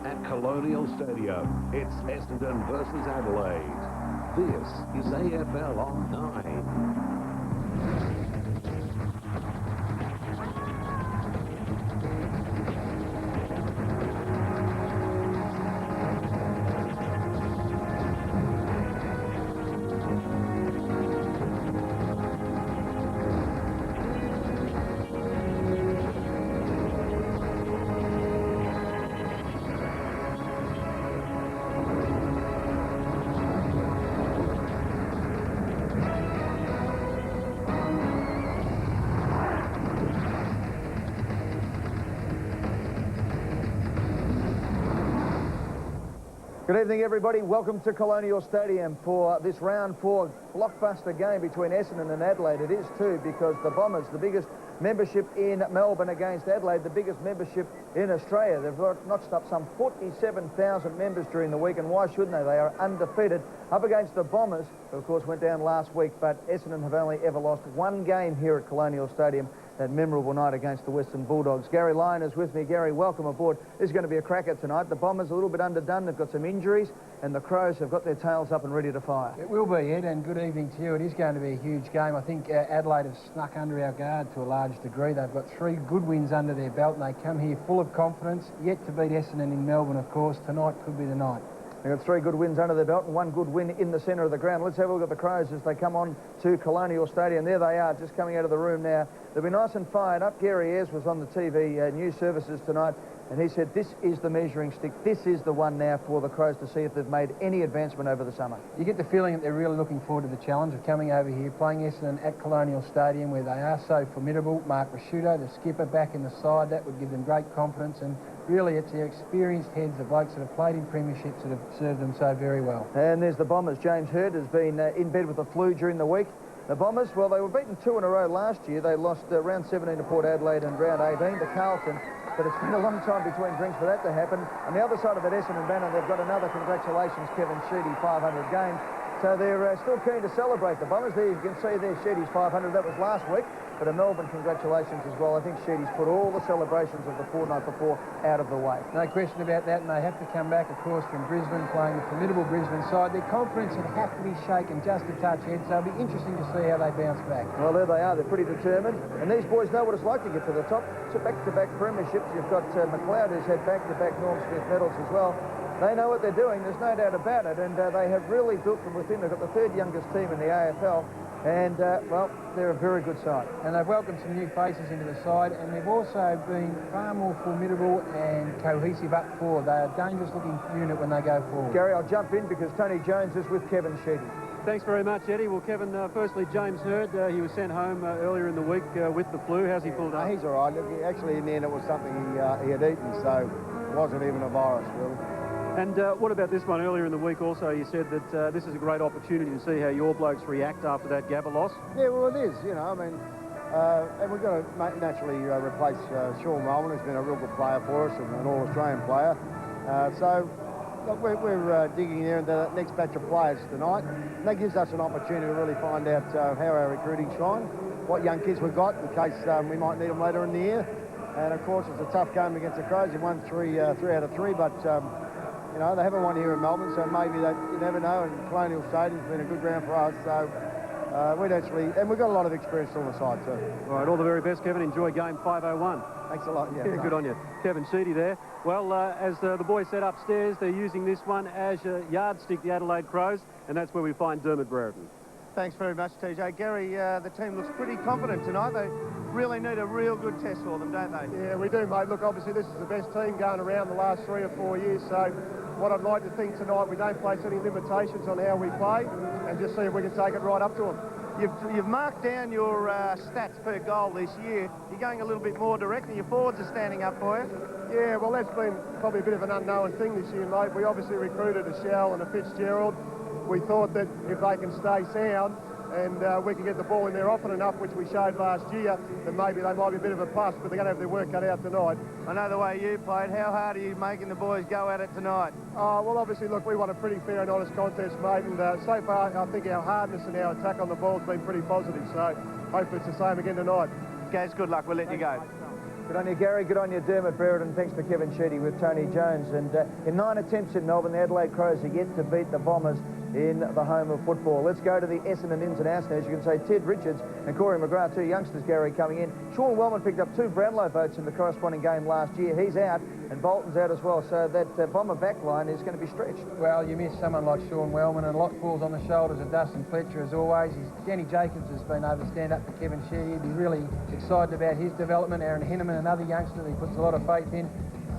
at Colonial Stadium. It's Essendon versus Adelaide. This is AFL on 9. Good evening, everybody. Welcome to Colonial Stadium for this round 4 blockbuster game between Essendon and Adelaide. It is too, because the Bombers, the biggest membership in Melbourne against Adelaide, the biggest membership in Australia. They've notched up some 47,000 members during the week, and why shouldn't they? They are undefeated up against the Bombers, who of course went down last week, but Essendon have only ever lost one game here at Colonial Stadium, that memorable night against the Western Bulldogs. Gary Lyon is with me. Gary, welcome aboard. This is going to be a cracker tonight. The Bombers a little bit underdone. They've got some injuries, and the Crows have got their tails up and ready to fire. It will be, Ed, and good evening to you. It is going to be a huge game. I think Adelaide have snuck under our guard to a large degree. They've got 3 good wins under their belt, and they come here full of confidence. Yet to beat Essendon in Melbourne, of course. Tonight could be the night. They've got 3 good wins under their belt and 1 good win in the centre of the ground. Let's have a look at the Crows as they come on to Colonial Stadium. There they are, just coming out of the room now. They'll be nice and fired up. Gary Ayres was on the TV news services tonight, and he said this is the measuring stick. This is the one now for the Crows to see if they've made any advancement over the summer. You get the feeling that they're really looking forward to the challenge of coming over here, playing Essendon at Colonial Stadium, where they are so formidable. Mark Rasciuto, the skipper, back in the side, that would give them great confidence, and really it's their experienced heads, the blokes that have played in premierships, that have served them so very well. And there's the Bombers. James Hird has been in bed with the flu during the week. The Bombers, well, they were beaten 2 in a row last year. They lost round 17 to Port Adelaide and round 18 to Carlton. But it's been a long time between drinks for that to happen. On the other side of that Essendon banner, they've got another congratulations, Kevin Sheedy, 500 games. So they're still keen to celebrate the Bombers. There you can see there Sheedy's 500. That was last week. But a Melbourne congratulations as well. I think Sheedy's put all the celebrations of the fortnight before out of the way. No question about that, and they have to come back, of course, from Brisbane, playing a formidable Brisbane side. Their confidence would have to be shaken just a touch, Ed, so it'll be interesting to see how they bounce back. Well, there they are. They're pretty determined. And these boys know what it's like to get to the top. So back-to-back premierships. You've got McLeod, who's had back-to-back Norm Smith medals as well. They know what they're doing. There's no doubt about it. And they have really built from within. They've got the 3rd youngest team in the AFL. And, well, they're a very good side. And they've welcomed some new faces into the side, and they've also been far more formidable and cohesive up forward. They're a dangerous-looking unit when they go forward. Gary, I'll jump in because Tony Jones is with Kevin Sheedy. Thanks very much, Eddie. Well, Kevin, firstly, James Hird, he was sent home earlier in the week with the flu. How's he pulled up? He's all right. Actually, in the end, it was something he had eaten, so it wasn't even a virus, really. And what about this one? Earlier in the week also you said that this is a great opportunity to see how your blokes react after that Gabba loss. Yeah, well, it is, you know, I mean, and we've got to naturally replace Sean Rowan, who's been a real good player for us and an All-Australian player. So look, we're digging there into the next batch of players tonight, and that gives us an opportunity to really find out how our recruiting shine, what young kids we've got in case we might need them later in the year. And, of course, it's a tough game against the Crows. They won 3 out of 3, but... you know, they haven't won here in Melbourne, so maybe that you never know. And Colonial Stadium's been a good ground for us, so we'd actually, and we've got a lot of experience on the side too. All right, all the very best, Kevin. Enjoy game 501. Thanks a lot. Yeah, good on you, Kevin Sheedy there. Well, as the boys said upstairs, they're using this one as a yardstick, the Adelaide Crows, and that's where we find Dermot Brereton. Thanks very much, TJ. Gary, the team looks pretty confident tonight. They really need a real good test for them, don't they? Yeah, we do, mate. Look, obviously this is the best team going around the last 3 or 4 years, so what I'd like to think tonight, we don't place any limitations on how we play and just see if we can take it right up to them. You've marked down your stats per goal this year. You're going a little bit more direct and your forwards are standing up for you. Yeah, well, that's been probably a bit of an unknown thing this year, mate. We obviously recruited a Shell and a Fitzgerald. We thought that if they can stay sound and we can get the ball in there often enough, which we showed last year, then maybe they might be a bit of a plus, but they're going to have their work cut out tonight. I know the way you played. How hard are you making the boys go at it tonight? Well, obviously, look, we want a pretty fair and honest contest, mate, and so far I think our hardness and our attack on the ball has been pretty positive, so hopefully it's the same again tonight. Gaz, good luck. We'll let you go. Good on you, Gary. Good on you, Dermot Brereton. Thanks to Kevin Sheedy with Tony Jones. And in 9 attempts in Melbourne, the Adelaide Crows are yet to beat the Bombers in the home of football. Let's go to the Essendon ins and outs now. As you can say, Ted Richards and Corey McGrath, two youngsters, Gary, coming in. Sean Wellman picked up 2 Brownlow votes in the corresponding game last year. He's out, and Bolton's out as well. So that Bomber back line is going to be stretched. Well, you miss someone like Sean Wellman, and a lot falls on the shoulders of Dustin Fletcher, as always. Danny Jacobs has been able to stand up for Kevin Sheedy. He'd be really excited about his development. Aaron Henneman, another youngster that he puts a lot of faith in,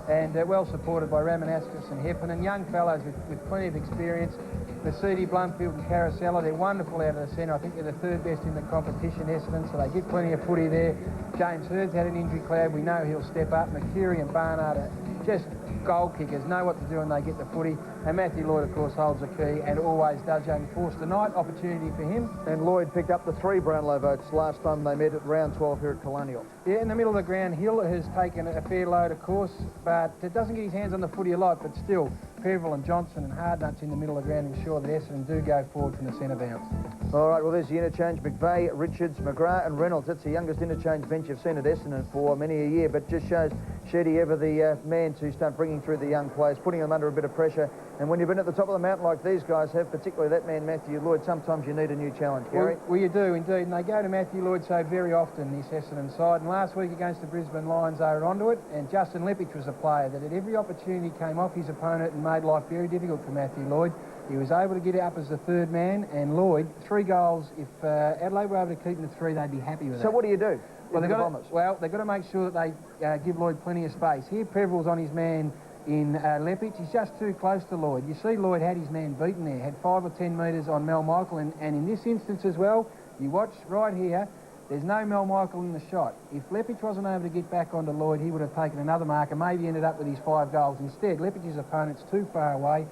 and well supported by Ramanaskas and Heffernan, young fellows with plenty of experience. Mercedes, Blumfield and Carousella, they're wonderful out of the centre. I think they're the 3rd best in the competition, Essendon, so they get plenty of footy there. James Hurd's had an injury cloud. We know he'll step up. McCurry and Barnard are just goal kickers, know what to do when they get the footy. And Matthew Lloyd, of course, holds the key and always does. Young Force tonight, opportunity for him. And Lloyd picked up the 3 Brownlow votes last time they met at round 12 here at Colonial. Yeah, in the middle of the ground, Hill has taken a fair load, of course, but doesn't get his hands on the footy a lot, but still, Peveril and Johnson and Hardnuts in the middle of the ground ensure that Essendon do go forward from the centre bounce. All right, well, there's the interchange. McVeigh, Richards, McGrath and Reynolds. That's the youngest interchange bench you've seen at Essendon for many a year, but just shows Sheedy ever the man to start bringing through the young players, putting them under a bit of pressure. And when you've been at the top of the mountain like these guys have, particularly that man Matthew Lloyd, sometimes you need a new challenge, Gary. Well, you do indeed, and they go to Matthew Lloyd so very often, this Essendon side. And last week against the Brisbane Lions, they were onto it, and Justin Leppich was a player that at every opportunity came off his opponent and made life very difficult for Matthew Lloyd. He was able to get up as the 3rd man, and Lloyd, 3 goals. If Adelaide were able to keep him to 3, they'd be happy with that. So what do you do? Well, they've got to make sure that they give Lloyd plenty of space. Here, Peveril's on his man in Leppich. He's just too close to Lloyd. You see Lloyd had his man beaten there, had 5 or 10 metres on Mel Michael, and in this instance as well, you watch right here, there's no Mel Michael in the shot. If Leppich wasn't able to get back onto Lloyd, he would have taken another mark and maybe ended up with his 5 goals. Instead, Leppich's opponent's too far away.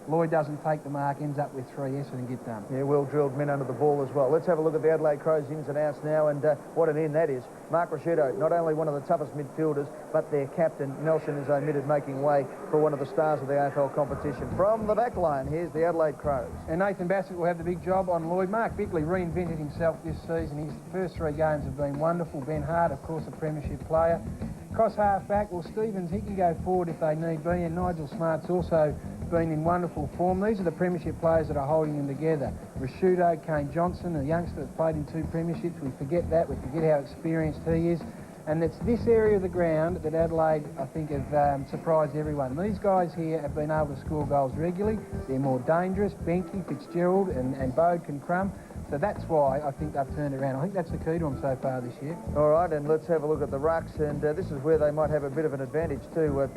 Lloyd doesn't take the mark, ends up with 3. Essendon get done. Yeah, well-drilled men under the ball as well. Let's have a look at the Adelaide Crows ins and outs now, and what an in that is. Mark Rasciuto, not only one of the toughest midfielders, but their captain, Nelson, is omitted, making way for one of the stars of the AFL competition. From the back line, here's the Adelaide Crows. And Nathan Bassett will have the big job on Lloyd. Mark Bickley reinvented himself this season. His first 3 games have been wonderful. Ben Hart, of course, a premiership player. Cross half back, well, Stevens, he can go forward if they need be, and Nigel Smart's also been in wonderful form. These are the premiership players that are holding them together. Rasciuto, Kane Johnson, a youngster that's played in 2 premierships. We forget that. We forget how experienced he is. And it's this area of the ground that Adelaide, I think, have surprised everyone. These guys here have been able to score goals regularly. They're more dangerous. Benke, Fitzgerald and Bode can crumb. So that's why I think they've turned around. I think that's the key to them so far this year. All right, and let's have a look at the rucks, and this is where they might have a bit of an advantage too.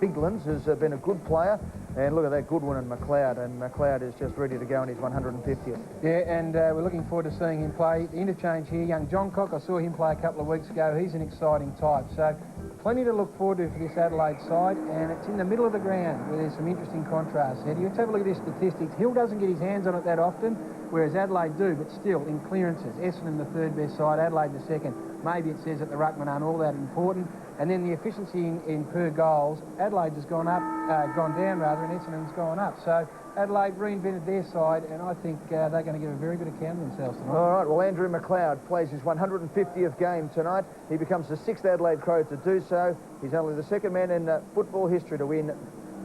Biglands has been a good player, and look at that, Goodwin and McLeod, and McLeod is just ready to go in his 150th. Yeah, and we're looking forward to seeing him play. The interchange here, young John Cock, I saw him play a couple of weeks ago. He's an exciting type, so plenty to look forward to for this Adelaide side, and it's in the middle of the ground where there's some interesting contrasts. Now, you have a look at his statistics. Hill doesn't get his hands on it that often, whereas Adelaide do, but still in clearances. Essendon the 3rd best side, Adelaide the 2nd. Maybe it says that the ruckmen aren't all that important. And then the efficiency in per goals, Adelaide has gone down, and Essendon's gone up. So Adelaide reinvented their side, and I think they're going to give a very good account of themselves tonight. All right, well, Andrew McLeod plays his 150th game tonight. He becomes the 6th Adelaide Crow to do so. He's only the 2nd man in football history to win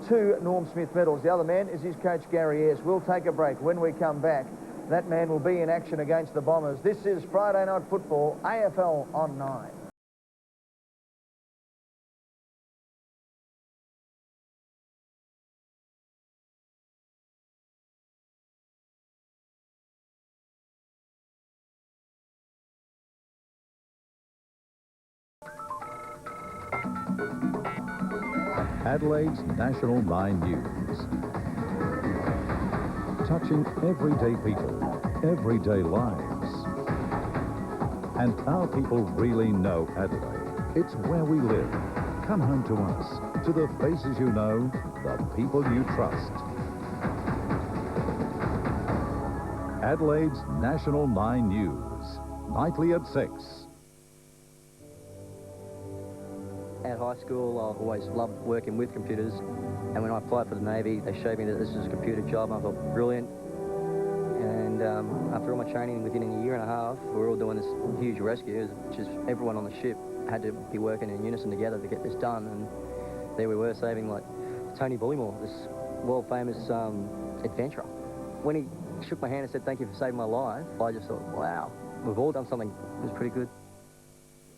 2 Norm Smith medals. The other man is his coach, Gary Ayres. We'll take a break. When we come back, that man will be in action against the Bombers. This is Friday Night Football, AFL on 9. Adelaide's National 9 News. Touching everyday people, everyday lives. And our people really know Adelaide. It's where we live. Come home to us, to the faces you know, the people you trust. Adelaide's National 9 News, nightly at 6. At high school, I've always loved working with computers, and when I applied for the Navy, they showed me that this is a computer job, and I thought, brilliant. And after all my training, within a year and a half, we were all doing this huge rescue, which is everyone on the ship had to be working in unison together to get this done. And there we were saving, like, Tony Bullymore, this world-famous adventurer. When he shook my hand and said, "Thank you for saving my life," I just thought, wow, we've all done something. It was pretty good.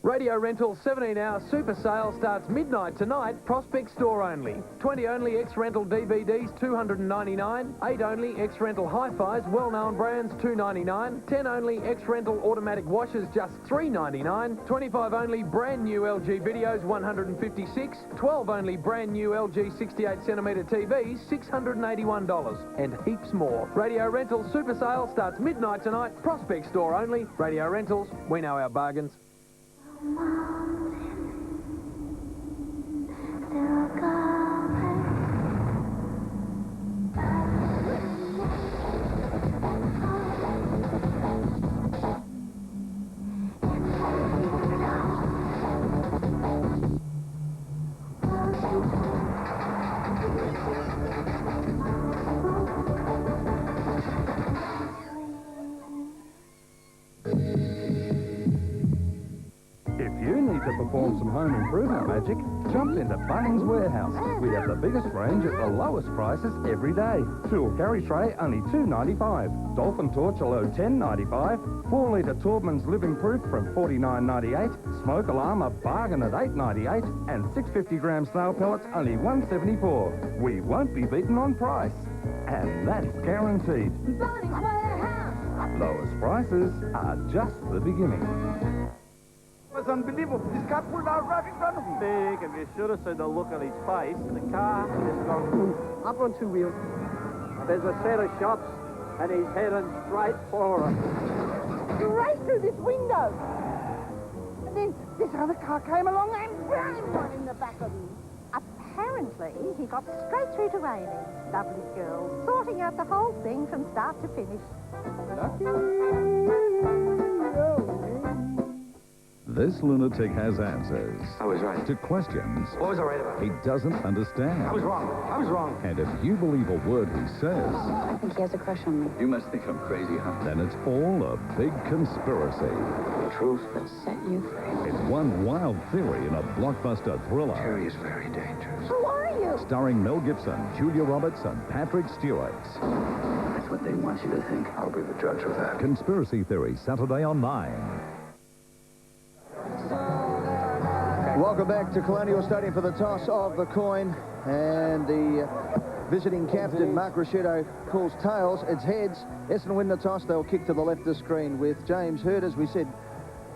Radio rental 17-hour super sale starts midnight tonight. Prospect store only. 20 only X-Rental DVDs, $299. 8 only X-Rental Hi-Fis, well-known brands, $299. 10 only X-Rental automatic washers, just $399. 25 only brand new LG videos, $156. 12 only brand new LG 68cm TVs, $681. And heaps more. Radio rental super sale starts midnight tonight. Prospect store only. Radio rentals, we know our bargains. Perform some home improvement magic, jump into Bunnings Warehouse. We have the biggest range at the lowest prices every day. Tool carry tray only $2.95. Dolphin torch low $10.95. 4-litre Taubman's Living Proof from $49.98. Smoke alarm a bargain at $8.98. And 650-gram snail pellets only $1.74. We won't be beaten on price. And that's guaranteed. Bunnings Warehouse! Lowest prices are just the beginning. It was unbelievable. This car pulled out right in front of me. Big, and you should have seen the look on his face. The car has gone up on two wheels. There's a set of shots, and he's heading straight for it. Right through this window. And then this other car came along and rammed one in the back of him. Apparently, he got straight through to Amy. Lovely girl, sorting out the whole thing from start to finish. Lucky. This lunatic has answers. I was right. To questions. What was I right about? He doesn't understand. I was wrong. I was wrong. And if you believe a word he says... I think he has a crush on me. You must think I'm crazy, huh? Then it's all a big conspiracy. The truth will set you free. It's one wild theory in a blockbuster thriller. Terry is very dangerous. Who are you? Starring Mel Gibson, Julia Roberts, and Patrick Stewart. That's what they want you to think. I'll be the judge of that. Conspiracy Theory, Saturday on 9. Welcome back to Colonial Stadium for the toss of the coin, and the visiting captain Mark Rasciuto calls tails. It's heads. Essendon win the toss. They'll kick to the left of the screen with James Hurd, as we said,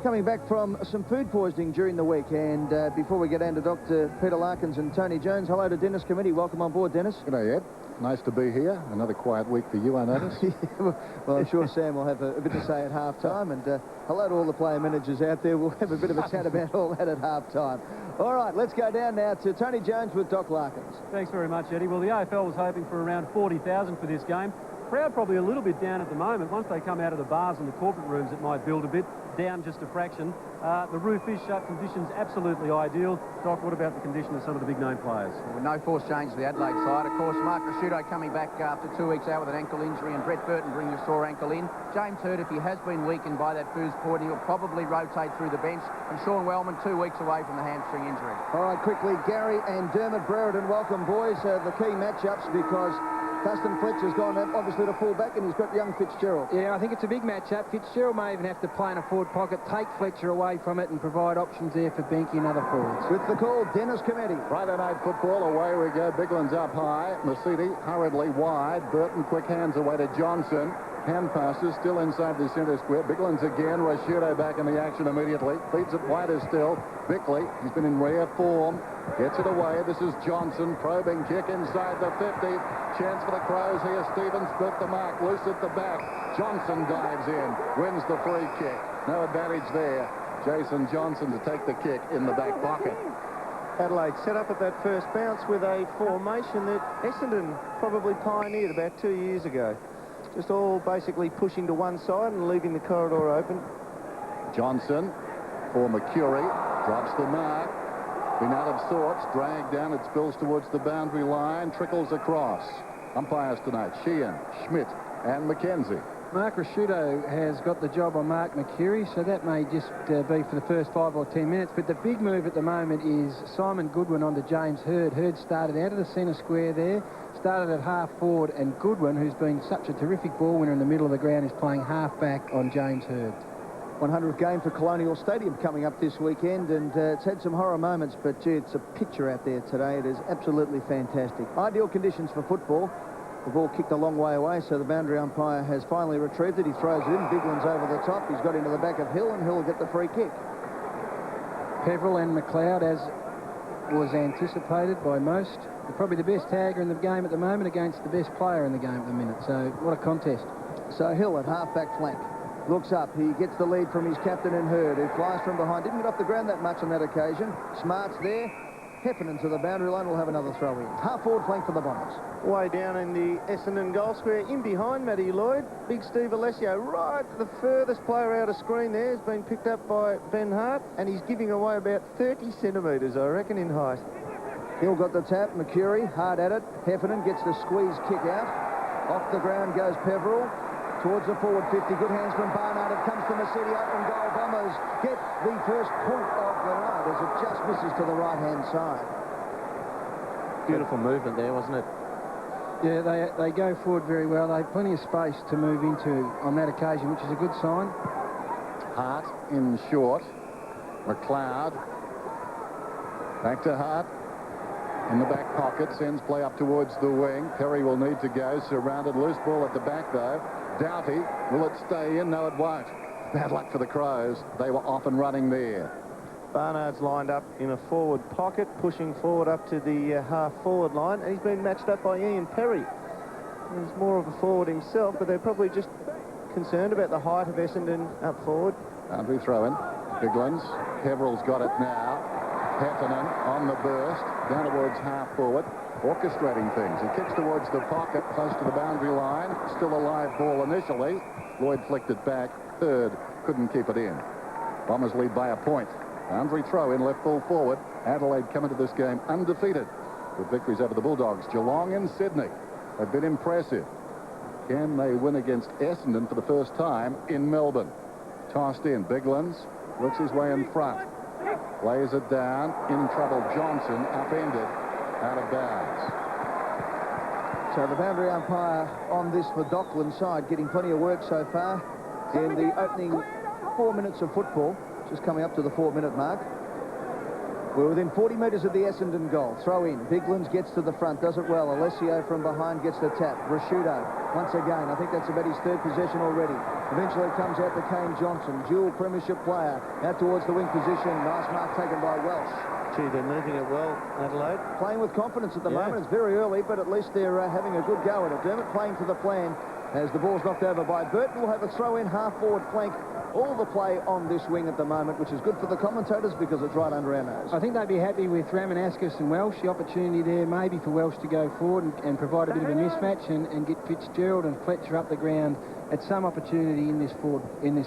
coming back from some food poisoning during the week. And before we get down to Dr. Peter Larkins and Tony Jones, hello to Dennis Committee. Welcome on board, Dennis. G'day, Ed. Nice to be here. Another quiet week for you, I notice. Well, I'm sure Sam will have a bit to say at half-time. And hello to all the player managers out there. We'll have a bit of a chat about all that at half-time. All right, let's go down now to Tony Jones with Doc Larkins. Thanks very much, Eddie. Well, the AFL was hoping for around 40,000 for this game. Crowd probably a little bit down at the moment. Once they come out of the bars and the corporate rooms, it might build a bit. Down just a fraction. The roof is shut. Conditions absolutely ideal. Doc, what about the condition of some of the big-name players? Well, no forced change to the Adelaide side. Of course, Mark Rasciuto coming back after 2 weeks out with an ankle injury, and Brett Burton bringing a sore ankle in. James Hurd, if he has been weakened by that booze poured, he'll probably rotate through the bench. And Sean Wellman, 2 weeks away from the hamstring injury. All right, quickly, Gary and Dermot Brereton, welcome, boys. The key matchups, because Dustin Fletcher's gone obviously to full back, and he's got young Fitzgerald. Yeah, I think it's a big matchup. Fitzgerald may even have to play in a forward pocket, take Fletcher away from it, and provide options there for Benke and other forwards. With the call, Dennis Committee. Friday night football, away we go. Bigland's up high. Mercedes hurriedly wide. Burton quick hands away to Johnson. Hand passes still inside the centre square. Bigland's again. Rasciuto back in the action immediately. Feeds it wider still. Bickley, he's been in rare form. Gets it away. This is Johnson. Probing kick inside the 50. Chance for the Crows here. Stevens built the mark. Loose at the back. Johnson dives in. Wins the free kick. No advantage there. Jason Johnson to take the kick in the back pocket. Adelaide set up at that first bounce with a formation that Essendon probably pioneered about 2 years ago. Just all basically pushing to one side and leaving the corridor open. Johnson for McCurry. Drops the mark. Been out of sorts. Dragged down. It spills towards the boundary line. Trickles across. Umpires tonight, Sheehan, Schmidt, and McKenzie. Mark Rasciuto has got the job on Mark McCurry, so that may just be for the first 5 or 10 minutes. But the big move at the moment is Simon Goodwin onto James Hurd. Hurd started out of the centre square there, started at half forward, and Goodwin, who's been such a terrific ball winner in the middle of the ground, is playing half back on James Hurd. 100th game for Colonial Stadium coming up this weekend, and it's had some horror moments, but gee, it's a picture out there today. It is absolutely fantastic. Ideal conditions for football. The ball kicked a long way away, so the boundary umpire has finally retrieved it. He throws it in. Bigland's over the top. He's got into the back of Hill, and Hill will get the free kick. Peveril and McLeod, as was anticipated by most, are probably the best tagger in the game at the moment against the best player in the game at the minute. So what a contest. So Hill at half-back flank. Looks up. He gets the lead from his captain in Hurd, who flies from behind. Didn't get off the ground that much on that occasion. Smart's there. Heffernan to the boundary line will have another throw in. Half-forward flank for the Bombers. Way down in the Essendon goal square, in behind Matty Lloyd. Big Steve Alessio, right the furthest player out of screen there, has been picked up by Ben Hart, and he's giving away about 30 centimetres, I reckon, in height. Hill got the tap. McCurry hard at it. Heffernan gets the squeeze kick out. Off the ground goes Peveril. Towards the forward 50. Good hands from Barnard. It comes to Mercedes. Open goal. Bombers get the first point of the night as it just misses to the right-hand side. Beautiful movement there, wasn't it? Yeah, they go forward very well. They have plenty of space to move into on that occasion, which is a good sign. Hart in short. McLeod. Back to Hart. In the back pocket. Sends play up towards the wing. Perry will need to go. Surrounded. Loose ball at the back, though. Doughty. Will it stay in? No, it won't. Bad luck for the Crows. They were off and running there. Barnard's lined up in a forward pocket, pushing forward up to the half-forward line, and he's been matched up by Ian Perry. He's more of a forward himself, but they're probably just concerned about the height of Essendon up forward. Boundary throw-in. Biglands. Peveril's got it now. Heffernan on the burst. Down towards half-forward. Orchestrating things. He kicks towards the pocket, close to the boundary line. Still a live ball initially. Lloyd flicked it back. Third. Couldn't keep it in. Bombers lead by a point. Boundary throw in, left full forward. Adelaide come into this game undefeated with victories over the Bulldogs. Geelong and Sydney have been impressive. Can they win against Essendon for the first time in Melbourne? Tossed in. Biglands works his way in front. Lays it down. In trouble. Johnson upended. Out of bounds. So the boundary umpire on this for Dockland's side, getting plenty of work so far in the opening 4 minutes of football. Just coming up to the 4-minute mark. We're within 40 metres of the Essendon goal. Throw in. Biglands gets to the front, does it well. Alessio from behind gets the tap. Rasciuto, once again, I think that's about his third possession already. Eventually comes out to Kane Johnson, dual premiership player. Out towards the wing position. Nice mark taken by Welsh. Gee, they're moving it well, Adelaide. Playing with confidence at the moment. It's very early, but at least they're having a good go at it. Dermott playing to the plan as the ball's knocked over by Burton. Will have a throw-in half-forward flank. All the play on this wing at the moment, which is good for the commentators because it's right under our nose. I think they'd be happy with Ramanaskas and Welsh. The opportunity there maybe for Welsh to go forward and provide a bit of a mismatch and get Fitzgerald and Fletcher up the ground at some opportunity in this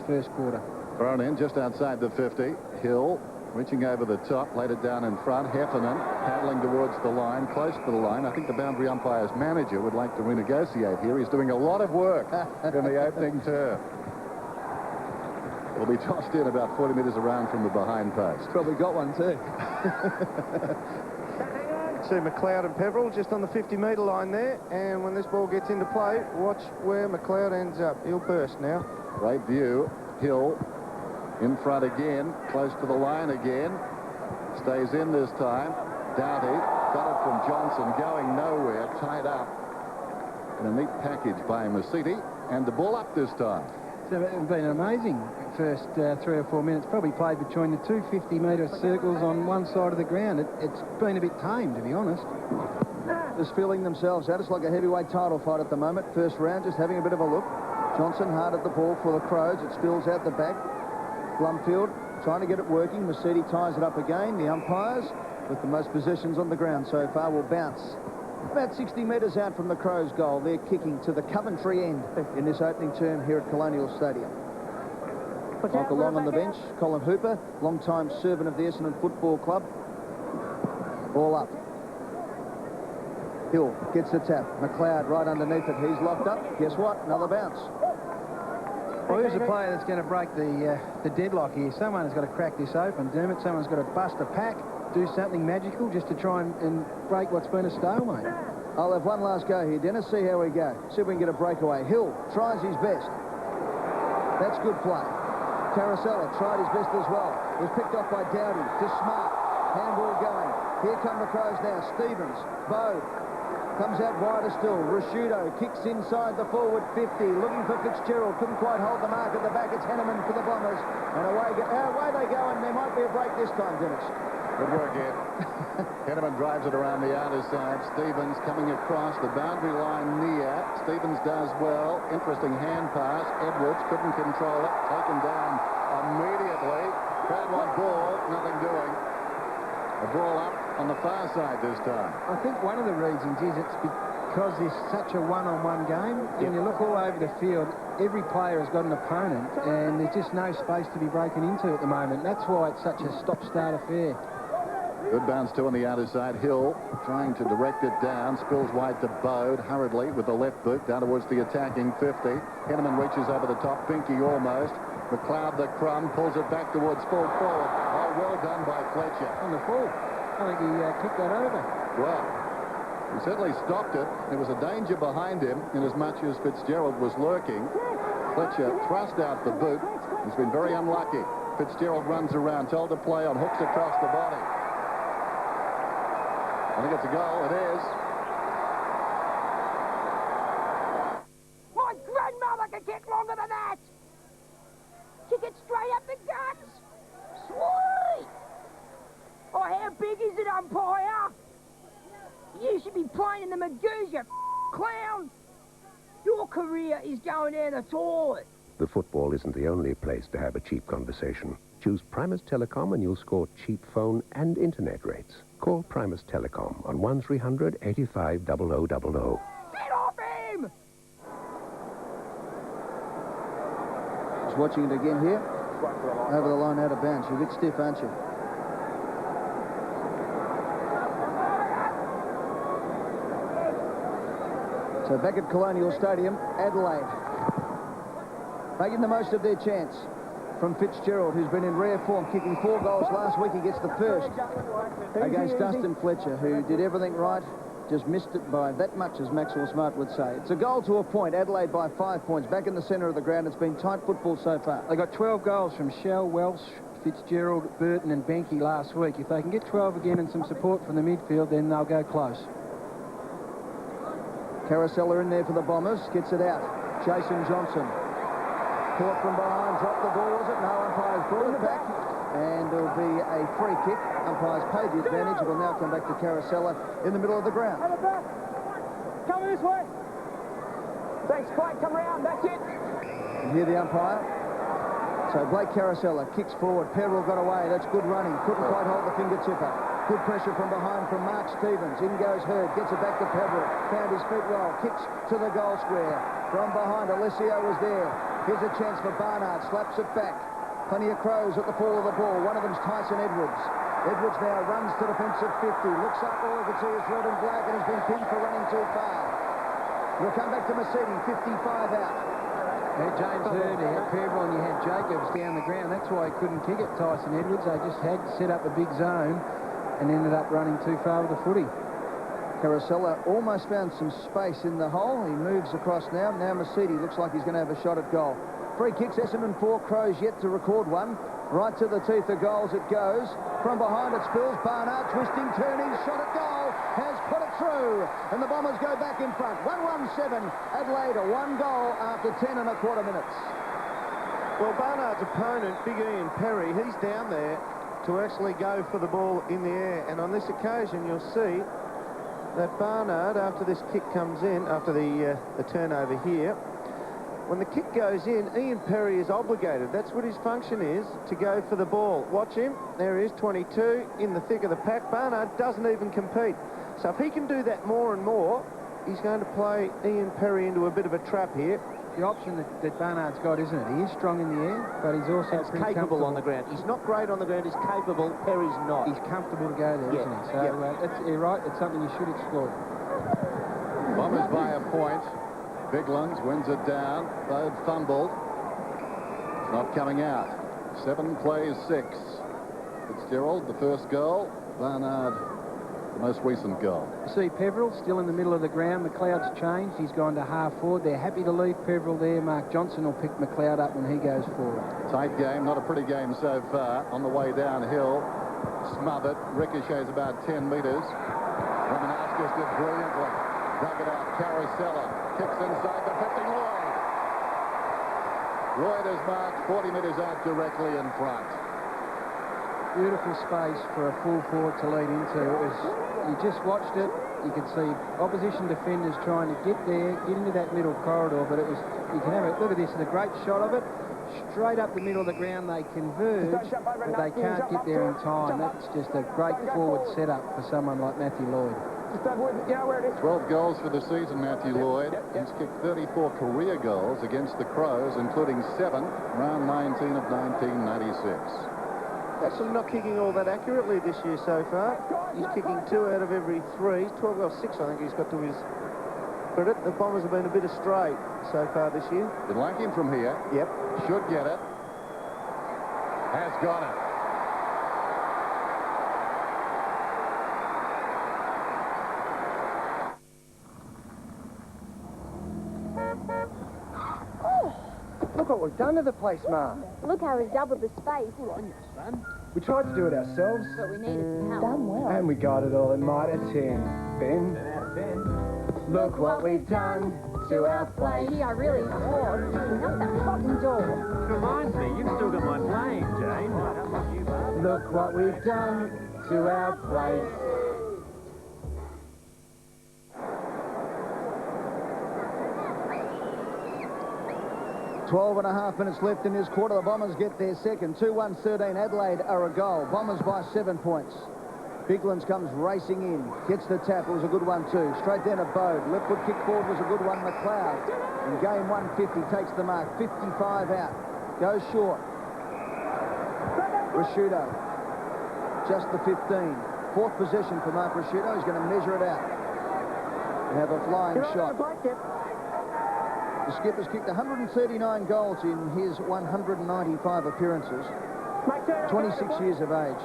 first quarter. Thrown in just outside the 50. Hill reaching over the top, laid it down in front. Heffernan paddling towards the line, close to the line. I think the boundary umpire's manager would like to renegotiate here. He's doing a lot of work in the opening term. Will be tossed in about 40 metres around from the behind post. Probably got one too. See McLeod and Peveril just on the 50-metre line there, and when this ball gets into play, watch where McLeod ends up. He'll burst now. Right view. Hill in front again, close to the line again. Stays in this time. Doughty got it from Johnson, going nowhere, tied up in a neat package by Mercedes, and the ball up this time. It's been an amazing first 3 or 4 minutes, probably played between the two 50-metre circles on one side of the ground. It's been a bit tame, to be honest. Just feeling themselves out. It's like a heavyweight title fight at the moment. First round, just having a bit of a look. Johnson hard at the ball for the Crows. It spills out the back. Blumfield trying to get it working. Mercedes ties it up again. The umpires, with the most possessions on the ground so far, will bounce about 60 metres out from the Crows' goal. They're kicking to the Coventry end in this opening term here at Colonial Stadium. Michael Long on the bench. Colin Hooper, long-time servant of the Essendon Football Club. Ball up. Hill gets the tap. McLeod right underneath it. He's locked up. Guess what? Another bounce. Well, who's the player that's going to break the deadlock here? Someone has got to crack this open, Dermot. Someone's got to bust a pack, do something magical just to try and break what's been a stalemate. I'll have one last go here, Dennis. See how we go. See if we can get a breakaway. Hill tries his best. That's good play. Carosella tried his best as well. Was picked off by Dowdy to Smart. Handball going. Here come the Crows now. Stevens. Bode. Comes out wider still. Rashudo kicks inside the forward 50. Looking for Fitzgerald. Couldn't quite hold the mark at the back. It's Henneman for the Bombers. And away they go, and there might be a break this time, Dennis. Good work, Ed. Henneman drives it around the outer side. Stevens coming across the boundary line near. Stevens does well. Interesting hand pass. Edwards couldn't control it. Taken down immediately. Crowd want ball. Nothing doing. A ball up on the far side this time. I think one of the reasons is it's because it's such a one-on-one game. When you look all over the field, every player has got an opponent, and there's just no space to be broken into at the moment. That's why it's such a stop-start affair. Good bounce too on the outer side. Hill trying to direct it down. Spills wide to Bode hurriedly with the left boot down towards the attacking 50. Henneman reaches over the top. Binky almost. McLeod the crumb pulls it back towards full forward. Oh, well done by Fletcher. On the full. I think he kicked that over. Well, he certainly stopped it. There was a danger behind him in as much as Fitzgerald was lurking. Fletcher thrust out the boot. He's been very unlucky. Fitzgerald runs around, told to play on, hooks across the body. I think it's a goal. It is. My grandmother can kick longer than that. Kick it straight up the guts. Sweet. Oh, how big is it, umpire? You should be playing in the Magoos, you clown. Your career is going down the toilet. The football isn't the only place to have a cheap conversation. Choose Primus Telecom and you'll score cheap phone and internet rates. Call Primus Telecom on 1300 85 0000. Get off him! Just watching it again here. Over the line, out of bounds. You're a bit stiff, aren't you? So back at Colonial Stadium, Adelaide making the most of their chance from Fitzgerald, who's been in rare form, kicking 4 goals last week. He gets the first against Dustin Fletcher, who did everything right, just missed it by that much, as Maxwell Smart would say. It's a goal to a point. Adelaide by 5 points. Back in the centre of the ground. It's been tight football so far. They got 12 goals from Shell, Welsh, Fitzgerald, Burton and Benke last week. If they can get 12 again and some support from the midfield, then they'll go close. Carosella in there for the Bombers. Gets it out. Jason Johnson. Caught from behind. Dropped the ball, was it? No, umpires brought it back. And there'll be a free kick. Umpires paid the advantage. It will now come back to Carosella in the middle of the ground. Come this way. Thanks, Blake. Come round. That's it. You hear the umpire? So Blake Carosella kicks forward. Perrell got away. That's good running. Couldn't quite hold the finger tipper. Good pressure from behind from Mark Stevens. In goes Hurd. Gets it back to Perrell. Found his feet well. Kicks to the goal square. From behind, Alessio was there. Here's a chance for Barnard. Slaps it back. Plenty of Crows at the fall of the ball. One of them's Tyson Edwards. Edwards now runs to defensive 50. Looks up. All you can see is red and black, and he's been pinned for running too far. We'll come back to Mercedes. 55 out. James Hurd, you had Perrell and you had Jacobs down the ground. That's why he couldn't kick it, Tyson Edwards. They just had set up a big zone and ended up running too far with the footy. Carosella almost found some space in the hole. He moves across now. Now Mercedes looks like he's going to have a shot at goal. Free kicks, Essendon 4, Crows yet to record one. Right to the teeth of goals it goes. From behind it spills. Barnard twisting, turning, shot at goal. Has put it through. And the Bombers go back in front. 1-1-7. Adelaide, a 1 goal after 10 1/4 minutes. Well, Barnard's opponent, Big Ian Perry, he's down there to actually go for the ball in the air. And on this occasion, you'll see that Barnard, after this kick comes in, after the turnover here, when the kick goes in, Ian Perry is obligated. That's what his function is, to go for the ball. Watch him. There he is, 22, in the thick of the pack. Barnard doesn't even compete. So if he can do that more and more, he's going to play Ian Perry into a bit of a trap here. The option that Barnard's got, isn't it? He is strong in the air, but he's also capable on the ground. He's not great on the ground. He's capable. Perry's not. He's comfortable to go there, isn't he? So you're right. It's something you should explore. Bombers by a point. Biglands wins it down. Bode fumbled. not coming out. 7 plays 6. Fitzgerald, the first goal. Barnard, the most recent goal. You see Peveril still in the middle of the ground. McLeod's changed. He's gone to half forward. They're happy to leave Peveril there. Mark Johnson will pick McLeod up when he goes forward. Tight game, not a pretty game so far. On the way downhill, smothered, ricochets about 10 metres. Romanowskis did brilliantly. Dug it out, Carosella kicks inside the 50. Lloyd is marked 40 metres out directly in front. Beautiful space for a full forward to lead into. You just watched it. You could see opposition defenders trying to get there, get into that middle corridor, but you can have a look at this. It's a great shot of it. Straight up the middle of the ground, they converge, but they can't get there in time. That's just a great forward setup for someone like Matthew Lloyd. 12 goals for the season, Matthew Lloyd. He's kicked 34 career goals against the Crows, including 7, round 19 of 1996. Actually not kicking all that accurately this year so far. He's kicking 2 out of every 3. 12 or 6, I think he's got to his credit. The Bombers have been a bit astray so far this year. You'd like him from here. Yep. Should get it. Has got it. Look what we've done to the place, Ma. Look how we've doubled the space. Son. We tried to do it ourselves. But we needed some help. Done well. And we got it all in might of 10. Ben? 10 out of 10. Look what we've done to our place. Gee, I really thought not that rotten door. Reminds me, you've still got my blame, Jane. I don't want you, Bart. Look what we've done to our place. 12.5 minutes left in this quarter. The Bombers get their second. 2-1-13. Adelaide are a goal. Bombers by 7 points. Biglands comes racing in. Gets the tap. It was a good one too. Straight down to Bode. Left foot kick forward was a good one. McLeod in game 150 takes the mark. 55 out. Goes short. Rashudo. Just the 15. Fourth possession for Mark Rashudo. He's going to measure it out. Have a flying shot. The skipper's kicked 139 goals in his 195 appearances. 26 years of age.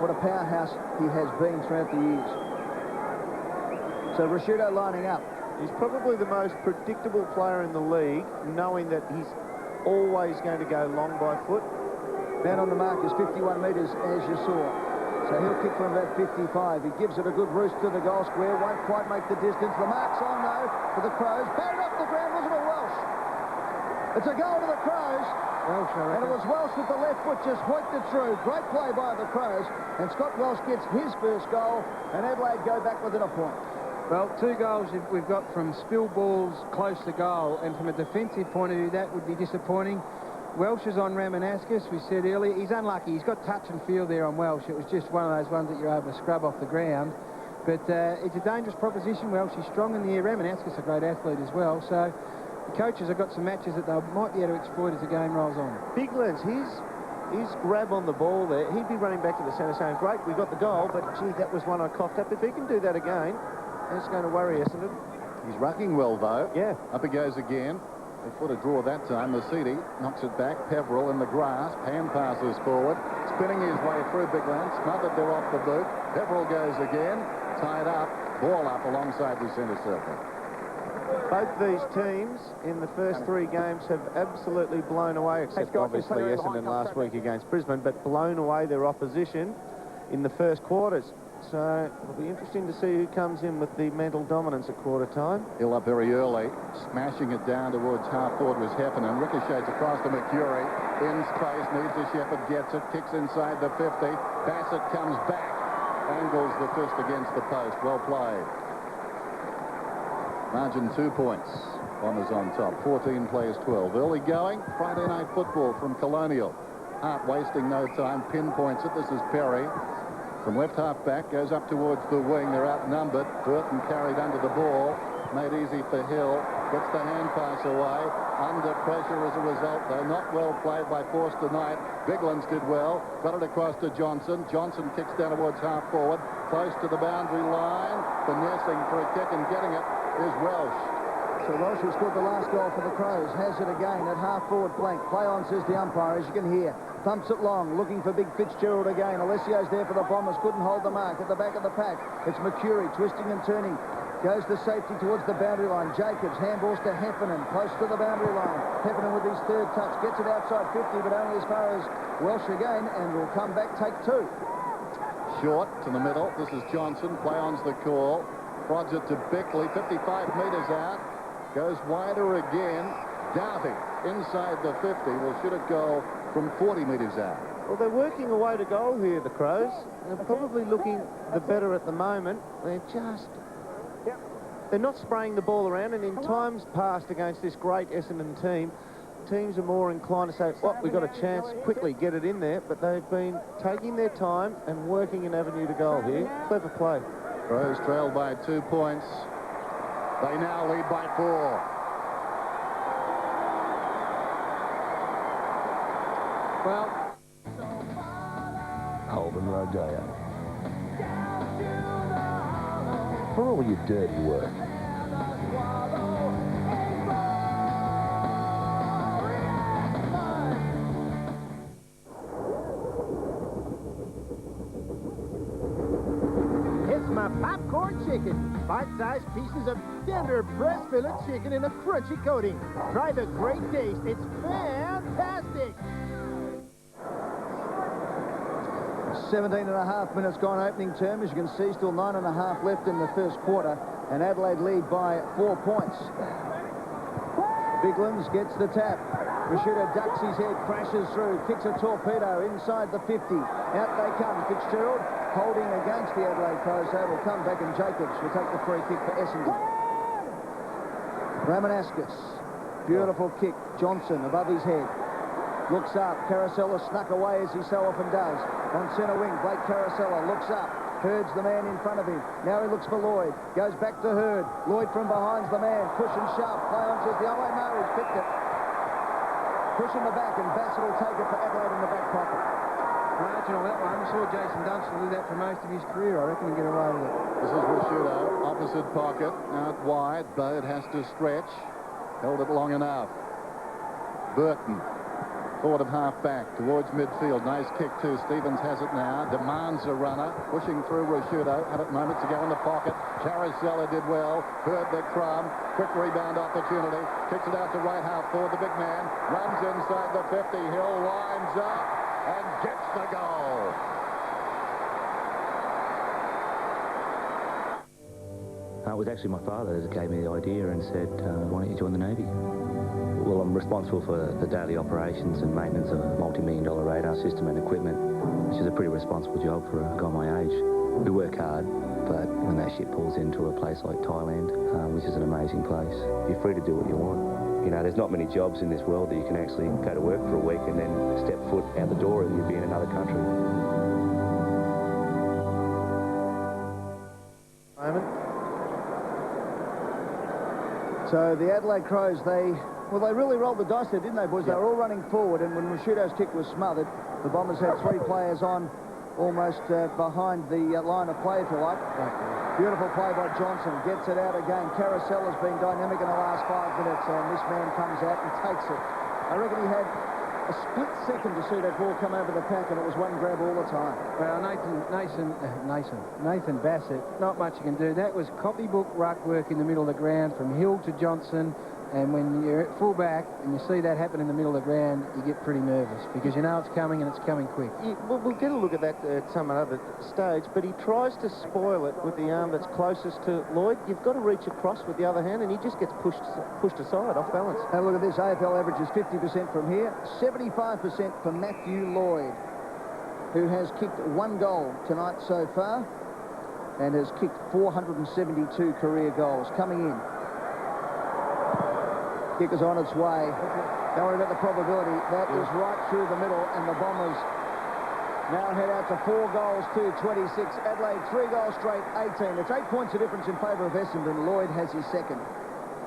What a powerhouse he has been throughout the years. So Rashudo lining up. He's probably the most predictable player in the league, knowing that he's always going to go long by foot. Man on the mark is 51 metres, as you saw. So he'll kick from about 55. He gives it a good roost to the goal square. Won't quite make the distance. The mark's on, though, for the Crows. Batted off the ground, wasn't it, Welsh? It's a goal to the Crows. Welsh, and it was Welsh with the left foot just hoiked it through. Great play by the Crows. And Scott Welsh gets his first goal. And Adelaide go back within a point. Well, 2 goals we've got from spill balls close to goal. And from a defensive point of view, that would be disappointing. Welsh is on Ramanauskas, we said earlier. He's unlucky. He's got touch and feel there on Welsh. It was just one of those ones that you're able to scrub off the ground. But it's a dangerous proposition. Welsh is strong in the air. Ramanauskas a great athlete as well. So the coaches have got some matches that they might be able to exploit as the game rolls on. Biglands, his grab on the ball there, he'd be running back to the centre saying, great, we got the goal, but gee, that was one I coughed up. If he can do that again, it's going to worry Essendon. He's rucking well, though. Yeah. Up it goes again. They put a draw that time. Mercedes knocks it back. Peveril in the grass. Hand passes forward. Spinning his way through Biglands. Smothered there off the boot. Peveril goes again. Tied up. Ball up alongside the centre circle. Both these teams in the first 3 games have absolutely blown away, except obviously Essendon last week against Brisbane, but blown away their opposition in the first quarters. So it'll be interesting to see who comes in with the mental dominance at quarter time. Hill up very early, smashing it down towards half forward was Heffernan. Ricochets across to McCurry. In space, needs a Shepherd, gets it, kicks inside the 50. Bassett comes back, angles the fist against the post. Well played. Margin 2 points. Bombers on top. 14 plays 12. Early going. Friday night football from Colonial. Hart wasting no time. Pinpoints it. This is Perry. From left half back, goes up towards the wing. They're outnumbered. Burton carried under the ball. Made easy for Hill. Gets the hand pass away. Under pressure as a result, though. Not well played by Forster Knight. Biglands did well. Got it across to Johnson. Johnson kicks down towards half forward. Close to the boundary line. Finessing for a kick and getting it is Welsh. So Welsh, who scored the last goal for the Crows, has it again at half-forward flank. Play on, says the umpire, as you can hear. Thumps it long, looking for Big Fitzgerald again. Alessio's there for the Bombers, couldn't hold the mark. At the back of the pack, it's Mercury, twisting and turning. Goes to safety towards the boundary line. Jacobs handballs to Heffernan, close to the boundary line. Heffernan with his third touch, gets it outside 50, but only as far as Welsh again, and will come back, take 2. Short to the middle. This is Johnson. Play on's the call. Prods it to Bickley, 55 metres out. Goes wider again. Doughty inside the 50. Well, should it go from 40 metres out? Well, they're working away to goal here, the Crows. They're probably looking the better at the moment. They're not spraying the ball around, and in times past against this great Essendon team, teams are more inclined to say, oh, we've got a chance, quickly get it in there, but they've been taking their time and working an avenue to goal here. Clever play. Crows trailed by 2 points. They now lead by 4. Well, Holden Rodeo. For all your dirty work. It's my popcorn chicken. Bite-sized pieces of tender breast fillet chicken in a crunchy coating. Try the great taste. It's fantastic. 17.5 minutes gone opening term. As you can see, still 9.5 left in the first quarter, and Adelaide lead by 4 points. Biglands gets the tap. Rashuda ducks his head, crashes through, kicks a torpedo inside the 50. Out they come. Fitzgerald holding against the Adelaide Crows. They will come back, and Jacobs will take the free kick for Essendon. Ramanaskas, beautiful kick. Johnson above his head. Looks up. Caracella snuck away as he so often does. On centre wing, Blake Caracella looks up. Hurd's the man in front of him. Now he looks for Lloyd. Goes back to Hurd. Lloyd from behind's the man. Push and shove. Play on says the other way. No, he's picked it. Push in the back, and Bassett will take it for Adelaide in the back pocket. Margin on that one. I saw Jason Dunstall do that for most of his career. I reckon he'll get away with it. This is Rashuda, opposite pocket. Out wide. Bode has to stretch. Held it long enough. Burton. Forward of half-back towards midfield. Nice kick too. Stevens has it now. Demands a runner. Pushing through Rashuda. Had it moments ago in the pocket. Caracella did well. Heard the crumb. Quick rebound opportunity. Kicks it out to right half forward. The big man runs inside the 50. Hill winds up and gets the goal. It was actually my father that gave me the idea and said, why don't you join the Navy? Well, I'm responsible for the daily operations and maintenance of a multi-million-dollar radar system and equipment, which is a pretty responsible job for a guy my age. We work hard, but when that ship pulls into a place like Thailand, which is an amazing place, you're free to do what you want. You know, there's not many jobs in this world that you can actually go to work for a week and then step foot out the door and you'll be in another country. So the Adelaide Crows, they really rolled the dice there, didn't they, boys? They were all running forward, and when Rashudo's kick was smothered, the Bombers had 3 players on almost behind the line of play, if you like. Beautiful play by Johnson. Gets it out again. Caracella's been dynamic in the last 5 minutes, and this man comes out and takes it. I reckon he had a split second to see that ball come over the pack, and it was one grab all the time. Well, Nathan Bassett, not much you can do. That was copybook ruck work in the middle of the ground from Hill to Johnson. And when you're at full back and you see that happen in the middle of the ground, you get pretty nervous because you know it's coming and it's coming quick. Yeah, we'll get a look at that at some other stage, but he tries to spoil it with the arm that's closest to Lloyd. You've got to reach across with the other hand, and he just gets pushed aside, off balance. Have a look at this. AFL averages 50% from here, 75% for Matthew Lloyd, who has kicked 1 goal tonight so far and has kicked 472 career goals. Coming in. Kick is on its way. Don't worry about the probability. That is right through the middle, and the Bombers now head out to 4 goals to 26. Adelaide, 3 goals straight, 18. It's 8 points of difference in favour of Essendon. Lloyd has his second.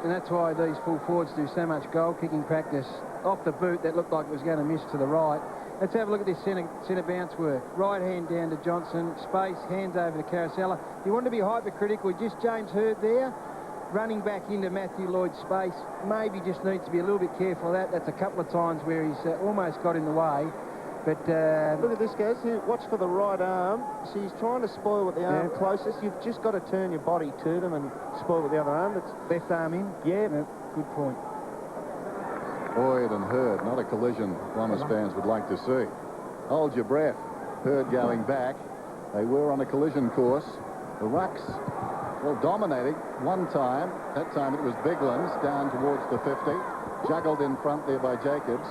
And that's why these full forwards do so much goal-kicking practice. Off the boot, that looked like it was going to miss to the right. Let's have a look at this centre bounce work. Right hand down to Johnson. Space, hands over to Caracella. You want to be hypercritical with just James Hurd there? running back into Matthew Lloyd's space. Maybe just needs to be a little bit careful of that. That's a couple of times where he's almost got in the way. But look at this, guys. Watch for the right arm. So he's trying to spoil with the arm closest. You've just got to turn your body to them and spoil with the other arm. That's left arm in. Yeah. Good point. Boyd and Hurd, not a collision Bombers fans would like to see. Hold your breath. Hurd going back. They were on a collision course. The Rucks, well, dominating one time. That time it was Biglands down towards the 50. Juggled in front there by Jacobs.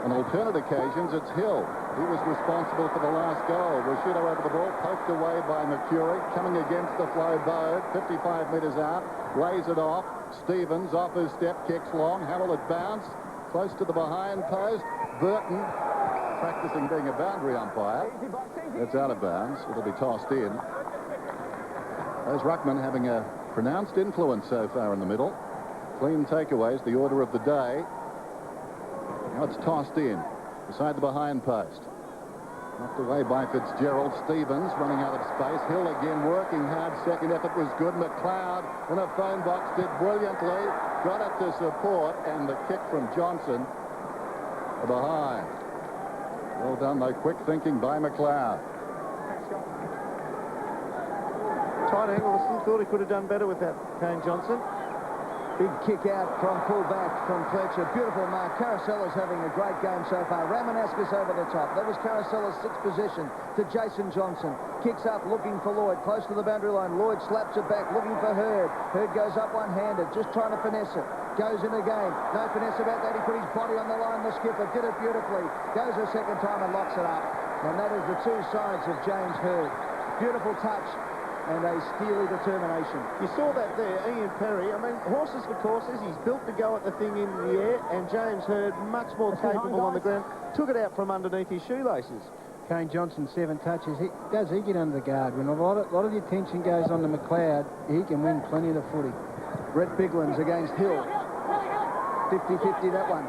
On alternate occasions, it's Hill. He was responsible for the last goal. Rashido over the ball, poked away by Mercury. Coming against the flow, Bode, 55 metres out, lays it off. Stevens off his step, kicks long. Harrell at bounce, close to the behind post. Burton practicing being a boundary umpire. That's out of bounds. It'll be tossed in. Those ruckmen having a pronounced influence so far in the middle. Clean takeaways, the order of the day. Now it's tossed in, beside the behind post. Knocked away by Fitzgerald. Stevens running out of space. Hill again working hard. Second effort was good. McLeod in a phone box did brilliantly. Got it to support, and the kick from Johnson behind. Well done, though. Quick thinking by McLeod. Tight angle. I still thought he could have done better with that, Kane Johnson. Big kick out from fullback from Fletcher. Beautiful mark. Caracella's having a great game so far. Ramanaskas over the top. That was Caracella's sixth possession to Jason Johnson. Kicks up looking for Lloyd. Close to the boundary line. Lloyd slaps it back looking for Hurd. Hurd goes up one-handed. Just trying to finesse it. Goes in again. No finesse about that. He put his body on the line. The skipper did it beautifully. Goes a second time and locks it up. And that is the two sides of James Hurd. Beautiful touch and a steely determination. You saw that there, Ian Perry. I mean, horses for courses. He's built to go at the thing in the air, and James Hurd, much more capable on the ground, took it out from underneath his shoelaces. Kane Johnson, 7 touches. Does he get under the guard? When a lot of the attention goes on to McLeod, he can win plenty of the footy. Brett Biglands against Hill. 50-50 that one.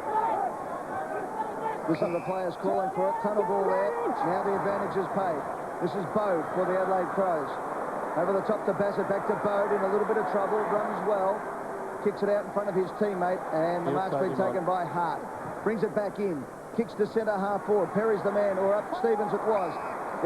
Listen to the players calling for it. Tunnel ball there. Now the advantage is paid. This is Bode for the Adelaide Crows. Over the top to Bassett, back to Bode, in a little bit of trouble, runs well, kicks it out in front of his teammate, and the mark's been taken by Hart. Brings it back in, kicks to centre half forward. Perry's the man, or up Stevens it was.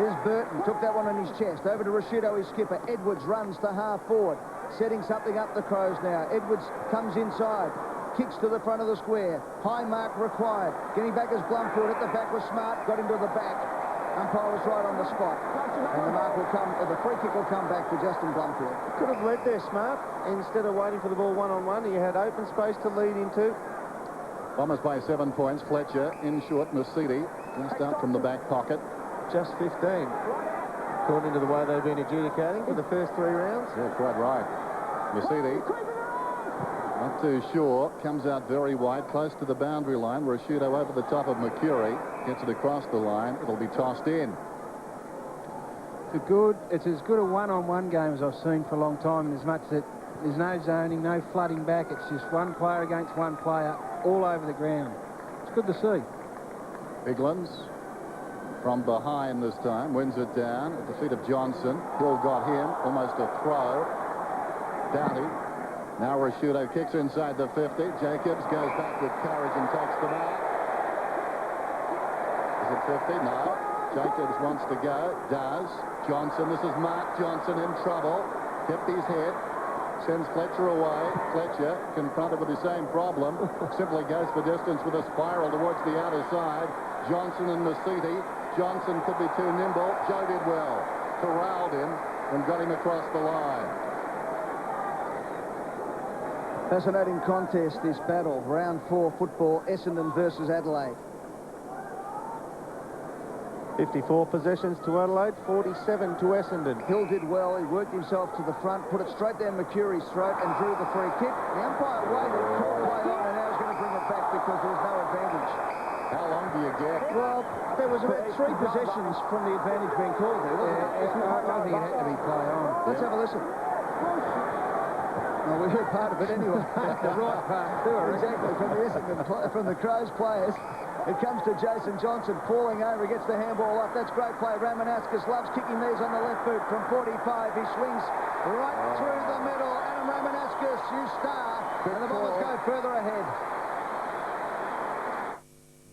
There's Burton, took that one on his chest. Over to Rashido, his skipper. Edwards runs to half forward, setting something up the Crows now. Edwards comes inside, kicks to the front of the square. High mark required. Getting back is Blumfield, at the back was Smart, got into the back. Umpire was right on the spot. And the mark will come, the free kick will come back to Justin Blumfield. Could have led there, Smart. Instead of waiting for the ball one-on-one, he had open space to lead into. Bombers by 7 points. Fletcher in short. Mercedes just out from the back pocket. Just 15. According to the way they've been adjudicating for the first 3 rounds. Yeah, quite right. Mercedes not too sure. Comes out very wide, close to the boundary line. Rashido over the top of Mercury. Gets it across the line. It'll be tossed in. It's as good a one-on-one game as I've seen for a long time, in as much that there's no zoning, no flooding back. It's just one player against one player all over the ground. It's good to see. Biglands from behind this time. Wins it down at the feet of Johnson. Hill got him. Almost a throw. Downey. Now Rashido kicks inside the 50. Jacobs goes back with courage and takes the mark. Is it 50? No. Jacobs wants to go. Does. Johnson. This is Mark Johnson in trouble. Kept his head. Sends Fletcher away. Fletcher, confronted with the same problem, simply goes for distance with a spiral towards the outer side. Johnson and Mercedes. Johnson could be too nimble. Joe did well. Corralled him and got him across the line. Fascinating contest, this battle. Round 4 football, Essendon versus Adelaide. 54 possessions to Adelaide, 47 to Essendon. Hill did well. He worked himself to the front, put it straight down Mercury's throat and drew the free kick. The umpire waited, called play on, and now he's going to bring it back because there's no advantage. How long do you get? Well, there was about 3 possessions from the advantage being called there, wasn't it? I think it had to be play on. Let's have a listen. Well, we heard part of it anyway. The right part too, exactly, from the Essendon, from the Crows players. It comes to Jason Johnson, falling over, gets the handball up. That's great play. Ramanauskas loves kicking these on the left boot from 45. He swings right through the middle. Adam Ramanauskas, you star. And the Bombers go further ahead.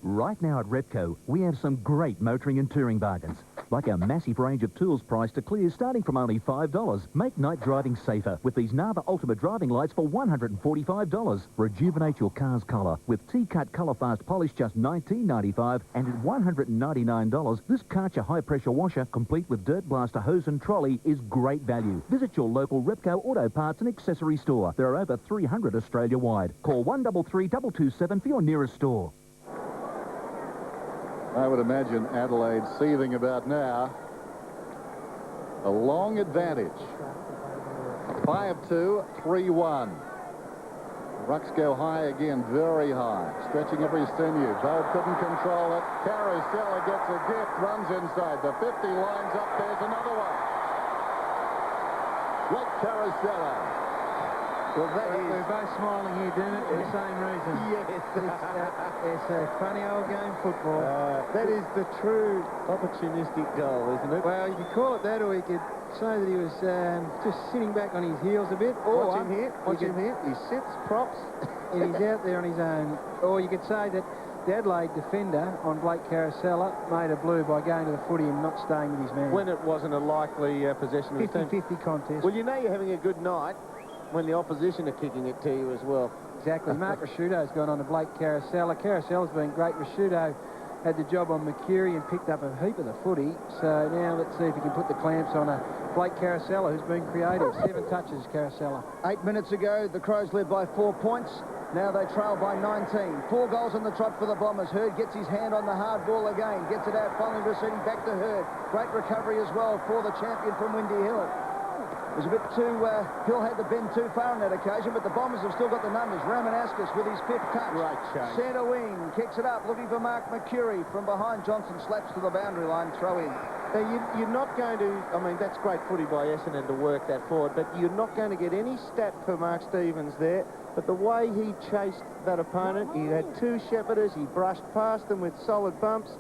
Right now at Repco, we have some great motoring and touring bargains. Like our massive range of tools priced to clear starting from only $5. Make night driving safer with these Nava Ultimate driving lights for $145. Rejuvenate your car's colour with T-Cut Colour Fast Polish just $19.95, and at $199, this Karcher high pressure washer complete with Dirt Blaster hose and trolley is great value. Visit your local Repco Auto Parts and Accessory store. There are over 300 Australia-wide. Call 133 227 for your nearest store. I would imagine Adelaide seething about now. A long advantage. 5-2, 3-1. Rucks go high again, very high. Stretching every sinew. Bode couldn't control it. Carousella gets a gift, runs inside the 50, lines up. There's another one. Great Carousella. Well, we're both smiling here, Dermot, for the same reason. Yes. It's a funny old game, football. That is the true opportunistic goal, isn't it? Well, you could call it that, or you could say that he was just sitting back on his heels a bit. Or Watch him here. Watch him here. He sits, props. And he's out there on his own. Or you could say that the Adelaide defender on Blake Carousella made a blue by going to the footy and not staying with his man. When it wasn't a likely possession of the team. 50-50 contest. Well, you know you're having a good night when the opposition are kicking it to you as well. Exactly. Mark Rasciuto's gone on to Blake Carousella. Carasella's been great. Rasciuto had the job on Mercury and picked up a heap of the footy. So now let's see if he can put the clamps on a Blake Carousella, who's been creative. 7 touches, Carousella. 8 minutes ago, the Crows led by 4 points. Now they trail by 19. 4 goals on the trot for the Bombers. Hurd gets his hand on the hard ball again. Gets it out, finally receding back to Hurd. Great recovery as well for the champion from Windy Hill. It was a bit too, Hill had to bend too far on that occasion, but the Bombers have still got the numbers. Ramanauskas with his 5th touch. Right change. Centre wing, kicks it up, looking for Mark Mercury. From behind, Johnson slaps to the boundary line, throw in. Now, you're not going to, I mean, that's great footy by Essendon to work that forward, but you're not going to get any stat for Mark Stevens there. But the way he chased that opponent, he had 2 shepherders, he brushed past them with solid bumps.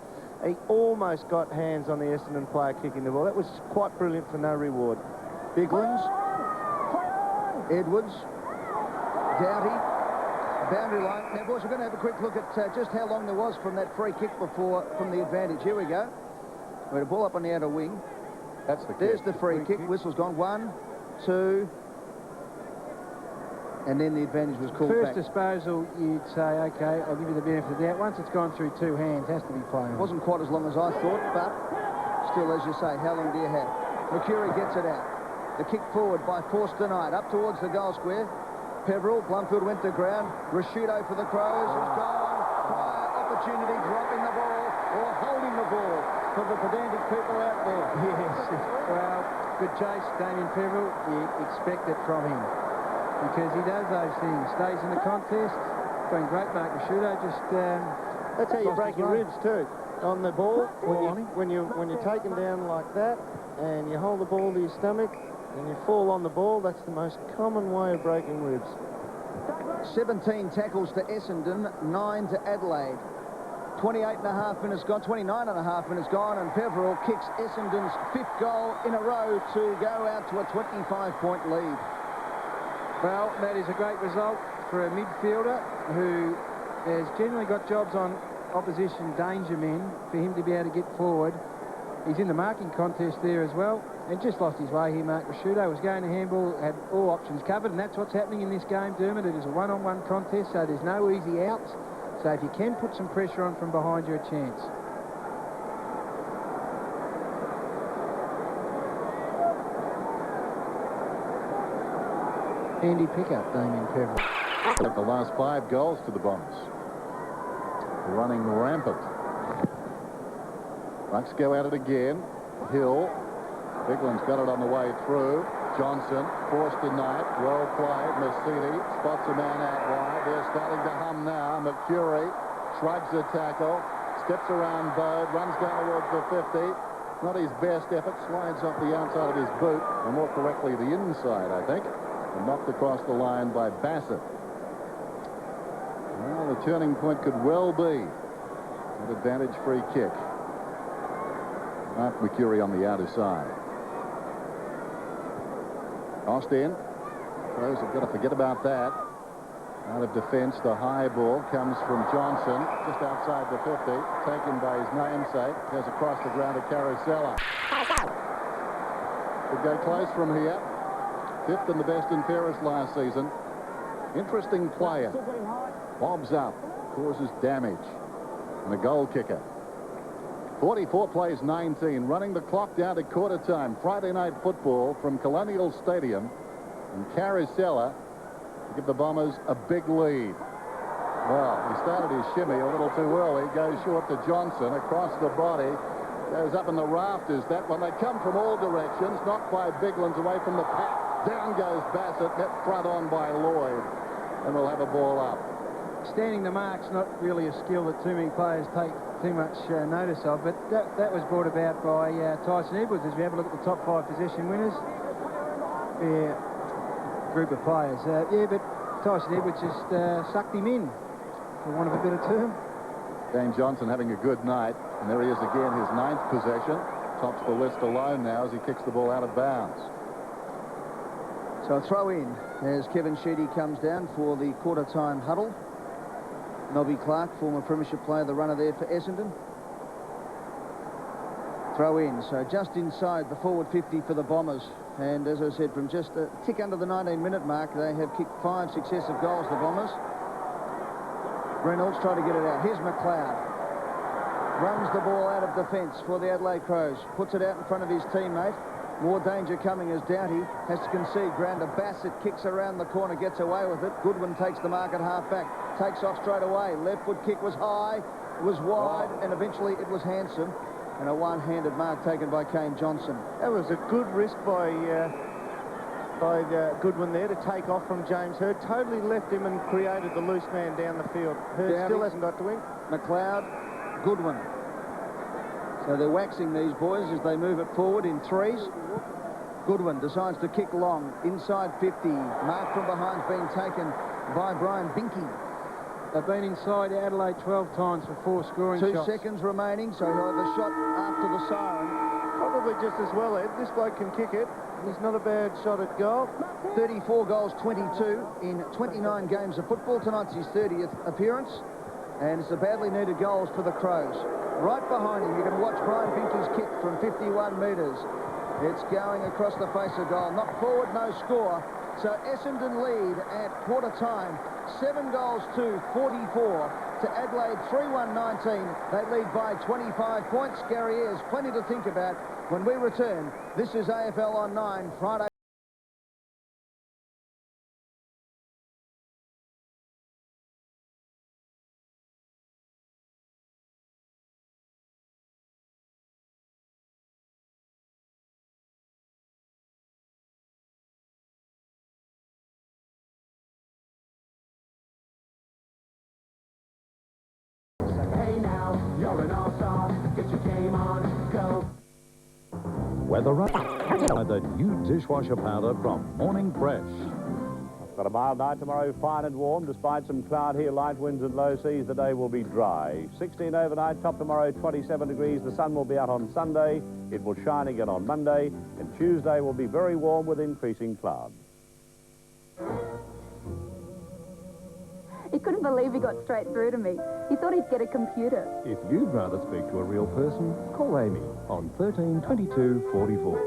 He almost got hands on the Essendon player kicking the ball. That was quite brilliant for no reward. Biglands, Edwards, Doughty, boundary line. Now, boys, we're going to have a quick look at just how long there was from that free kick before, from the advantage. Here we go. We're going to ball up on the outer wing. That's the kick. There's the free kick. Whistle's gone. 1, 2, and then the advantage was called First back. disposal, you'd say, OK, I'll give you the benefit of the doubt. Once it's gone through 2 hands, has to be played. Wasn't quite as long as I thought, but still, as you say, how long do you have? Mercury gets it out. The kick forward by Force denied. Up towards the goal square. Peveril, Blumfield went to ground. Rasciuto for the Crows has gone. Opportunity dropping the ball or holding the ball for the pedantic people out there. Yes. Well, good chase, Damien Peveril. You expect it from him because he does those things. Stays in the contest. Been great, Mark Rasciuto. Just that's how you break your ribs too. On the ball, when you're taken down like that, and you hold the ball to your stomach, and you fall on the ball, that's the most common way of breaking ribs. 17 tackles to Essendon, 9 to Adelaide. 28.5 minutes gone, 29.5 minutes gone, and Peveril kicks Essendon's 5th goal in a row to go out to a 25-point lead. Well, that is a great result for a midfielder who has generally got jobs on opposition danger men, for him to be able to get forward. He's in the marking contest there as well, and just lost his way here. Mark Rasciuto was going to handball, had all options covered, and that's what's happening in this game, Dermot. It is a one-on-one contest, so there's no easy outs. So if you can put some pressure on from behind, you're a chance. Handy pickup, Damien Peveril. The last 5 goals to the Bombers. Running rampant. Rucks go at it again. Hill. Bigland's got it on the way through. Johnson, forced tonight. Well played. Mercedes spots a man out wide. They're starting to hum now. Mercury shrugs the tackle. Steps around Bode. Runs down towards the 50. Not his best effort. Slides off the outside of his boot. Or more correctly, the inside, I think. And knocked across the line by Bassett. Well, the turning point could well be An advantage free kick. Mark McCurry on the outer side. Austin. Crows have got to forget about that. Out of defence, the high ball comes from Johnson, just outside the 50, taken by his namesake, goes across the ground to Carosella. Could go close from here. 5th and the best and fairest last season. Interesting player. Bobs up, causes damage, and a goal kicker. 44 plays 19, running the clock down to quarter time. Friday night football from Colonial Stadium, and Carosella give the Bombers a big lead. Well, he started his shimmy a little too early. Goes short to Johnson, across the body, goes up in the rafters. That one, they come from all directions, knocked by Biglands away from the pack. Down goes Bassett, met front on by Lloyd, and we'll have a ball up. Standing the mark's not really a skill that too many players take too much notice of, but that was brought about by Tyson Edwards. As we have a look at the top 5 possession winners, group of players. But Tyson Edwards just sucked him in, for want of a better term. Dane Johnson having a good night, and there he is again, his 9th possession. Tops the list alone now as he kicks the ball out of bounds. So a throw in as Kevin Sheedy comes down for the quarter-time huddle. Nobby Clark, former premiership player, the runner there for Essendon. Throw in, so just inside the forward 50 for the Bombers. And as I said, from just a tick under the 19-minute mark, they have kicked 5 successive goals, the Bombers. Reynolds trying to get it out. Here's McLeod. Runs the ball out of defence for the Adelaide Crows. Puts it out in front of his teammate. More danger coming as Doughty has to concede ground to Bassett. Kicks around the corner, gets away with it. Goodwin takes the mark at half-back. Takes off straight away. Left foot kick was high, was wide, and eventually it was Hanson. And a one-handed mark taken by Kane Johnson. That was a good risk by Goodwin there to take off from James Hird. Totally left him and created the loose man down the field. Hird still hasn't got to him. McLeod, Goodwin. So they're waxing these boys as they move it forward in 3s. Goodwin decides to kick long, inside 50. Mark from behind's being taken by Brian Binky. They've been inside Adelaide 12 times for 4 scoring shots. 2 seconds remaining, so he'll have a shot after the siren. Probably just as well, Ed. This bloke can kick it. He's not a bad shot at goal. 34 goals, 22 in 29 games of football. Tonight's his 30th appearance, and it's the badly needed goals for the Crows. Right behind him, you can watch Brian Binky's kick from 51 metres. It's going across the face of goal. Knocked forward, no score. So Essendon lead at quarter time. 7 goals to 44 to Adelaide 3-1-19. They lead by 25 points. Gary Ayres, plenty to think about when we return. This is AFL on 9, Friday. You're an all-star. Get your game on. Go. Weather right. The new dishwasher powder from Morning Fresh. Got a mild night tomorrow, fine and warm. Despite some cloud here, light winds and low seas, the day will be dry. 16 overnight, top tomorrow, 27 degrees. The sun will be out on Sunday. It will shine again on Monday. And Tuesday will be very warm with increasing clouds. He couldn't believe he got straight through to me. He thought he'd get a computer. If you'd rather speak to a real person, call Amy on 13 22 44.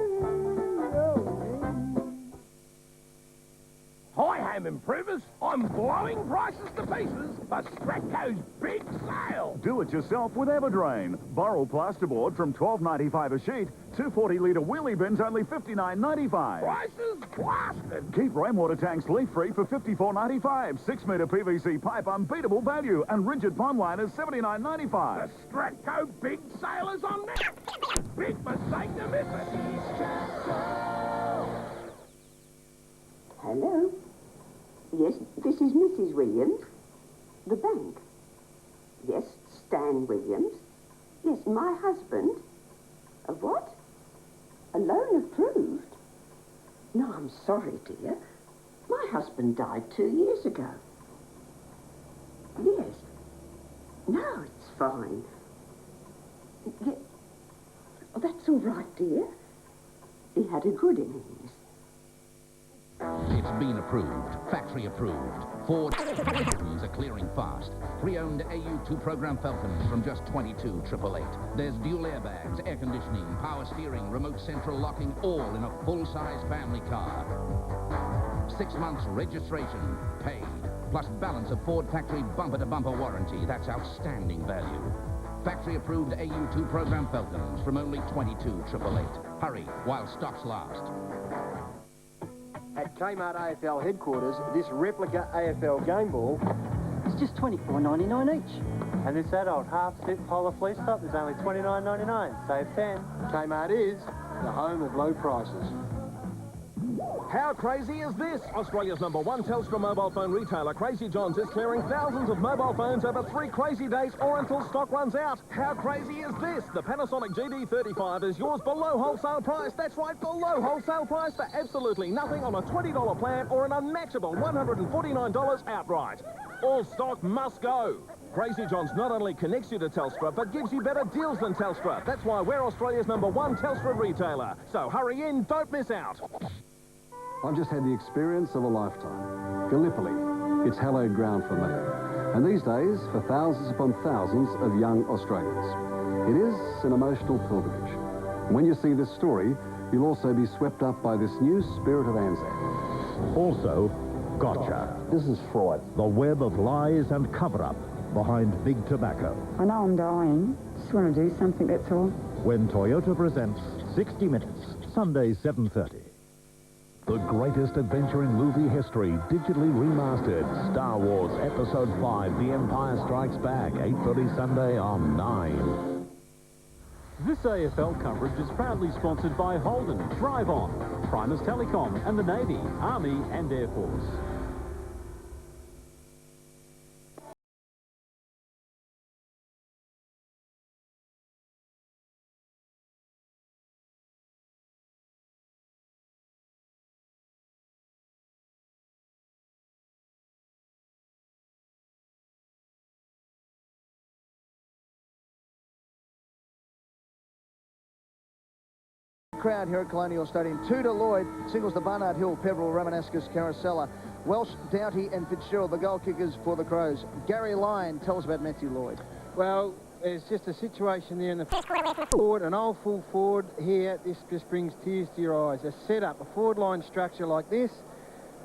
Hi, home improvers. I'm blowing prices to pieces for Stratco's big sale. Do it yourself with Everdrain. Borrow plasterboard from $12.95 a sheet. 240-litre wheelie bins only $59.95. Prices blasted. Keep rainwater tanks leak-free for $54.95. 6-metre PVC pipe unbeatable value. And rigid pond liners $79.95. The Stratco big sale is on now. Big mistake to miss it. Hello? Yes, this is Mrs. Williams. The bank? Yes, Stan Williams. Yes, my husband. A what? A loan approved? No, I'm sorry, dear. My husband died 2 years ago. Yes. No, it's fine. Yeah. Oh, that's all right, dear. He had a good innings. It's been approved, factory approved. Ford are clearing fast. Pre-owned AU2 program Falcons from just $22,888. There's dual airbags, air conditioning, power steering, remote central locking, all in a full-size family car. 6 months registration, paid, plus balance of Ford factory bumper-to-bumper warranty. That's outstanding value. Factory-approved AU2 program Falcons from only $22,888. Hurry while stocks last. At Kmart AFL headquarters, this replica AFL game ball is just $24.99 each. And this adult half-zip polar fleece top is only $29.99. Save 10. Kmart is the home of low prices. How crazy is this? Australia's #1 Telstra mobile phone retailer, Crazy John's, is clearing thousands of mobile phones over 3 crazy days or until stock runs out. How crazy is this? The Panasonic GD35 is yours below wholesale price. That's right, below wholesale price for absolutely nothing on a $20 plan or an unmatchable $149 outright. All stock must go. Crazy John's not only connects you to Telstra, but gives you better deals than Telstra. That's why we're Australia's #1 Telstra retailer. So hurry in, don't miss out. I've just had the experience of a lifetime. Gallipoli, it's hallowed ground for me. And these days, for thousands upon thousands of young Australians. It is an emotional pilgrimage. And when you see this story, you'll also be swept up by this new spirit of Anzac. Also, gotcha. This is fraud. The web of lies and cover-up behind big tobacco. I know I'm dying. Just want to do something, that's all. When Toyota presents 60 Minutes, Sunday 7:30. The greatest adventure in movie history, digitally remastered. Star Wars Episode 5, The Empire Strikes Back, 8:30 Sunday on 9. This AFL coverage is proudly sponsored by Holden, Drive On, Primus Telecom and the Navy, Army and Air Force. Crowd here at Colonial Stadium. 2 to Lloyd, singles to Barnard Hill, Peverill, Romanescus, Carosella, Welsh, Doughty and Fitzgerald, the goal kickers for the Crows. Gary Lyon, tell us about Matthew Lloyd. Well, there's just a situation there in the forward, an old full forward here. This just brings tears to your eyes. A setup, a forward line structure like this.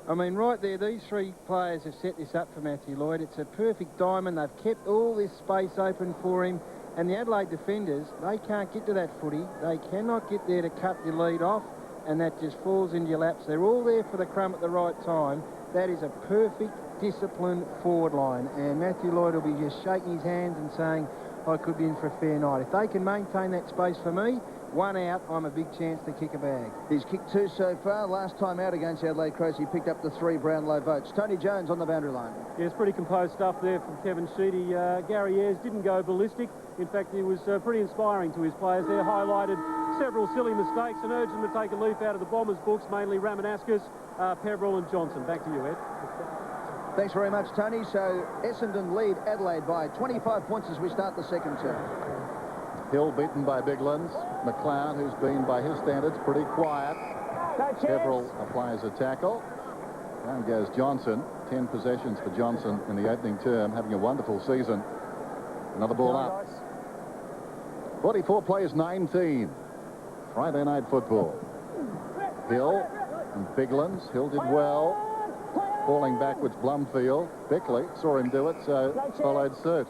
I mean, right there, these 3 players have set this up for Matthew Lloyd. It's a perfect diamond. They've kept all this space open for him. And the Adelaide defenders, they can't get to that footy. They cannot get there to cut your lead off, and that just falls into your laps. They're all there for the crumb at the right time. That is a perfect, disciplined forward line. And Matthew Lloyd will be just shaking his hands and saying, I could be in for a fair night. If they can maintain that space for me, 1 out, I'm a big chance to kick a bag. He's kicked 2 so far. Last time out against the Adelaide Crows, he picked up the 3 Brownlow votes. Tony Jones on the boundary line. Yeah, it's pretty composed stuff there from Kevin Sheedy. Gary Ayres didn't go ballistic. In fact, he was pretty inspiring to his players there, highlighted several silly mistakes and urged them to take a leaf out of the Bombers' books, mainly Ramanascus, Peverill and Johnson. Back to you, Ed. Thanks very much, Tony. So Essendon lead Adelaide by 25 points as we start the second term. Hill beaten by Biglands. McLeod, who's been, by his standards, pretty quiet. Peverill applies a tackle. Down goes Johnson. 10 possessions for Johnson in the opening term, having a wonderful season. Another ball up. 44 plays 19. Friday night football. Hill and Biglands. Hill did well. Falling backwards, Blumfield. Bickley saw him do it, so followed suit.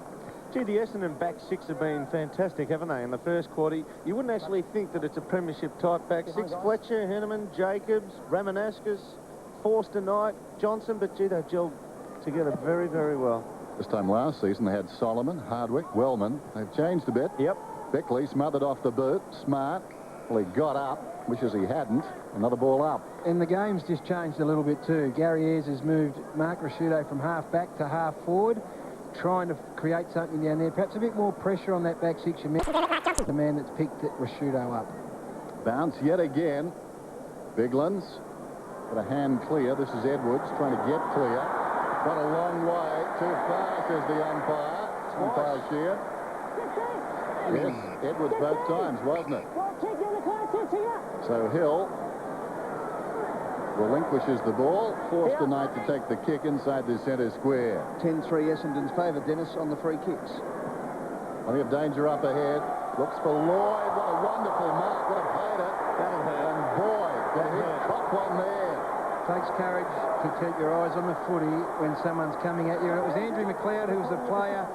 Gee, the Essendon back 6 have been fantastic, haven't they, in the first quarter? You wouldn't actually think that it's a premiership-type back 6. Fletcher, Henneman, Jacobs, Ramanascus, Forster, Knight, Johnson, but gee, they've gelled together very, very well. This time last season, they had Solomon, Hardwick, Wellman. They've changed a bit. Yep. Bickley smothered off the boot. Smart. Well, he got up, wishes he hadn't. Another ball up. And the game's just changed a little bit too. Gary Ayres has moved Mark Rasciuto from half back to half forward, trying to create something down there. Perhaps a bit more pressure on that back 6. The man that's picked Rasciuto up. Bounce yet again. Biglands. Got a hand clear. This is Edwards trying to get clear. Got a long way. Too far, says the umpire. Umpire Shear. Yes, Edwards both times, wasn't it? So Hill relinquishes the ball, forced the Knight to take the kick inside the centre square. 10-3 Essendon's favour, Dennis, on the free kicks. Plenty of danger up ahead. Looks for Lloyd. What a wonderful mark. Would have played it. That'll hurt. And boy, did he pop one there. Takes courage to keep your eyes on the footy when someone's coming at you. And it was Andrew McLeod who was the player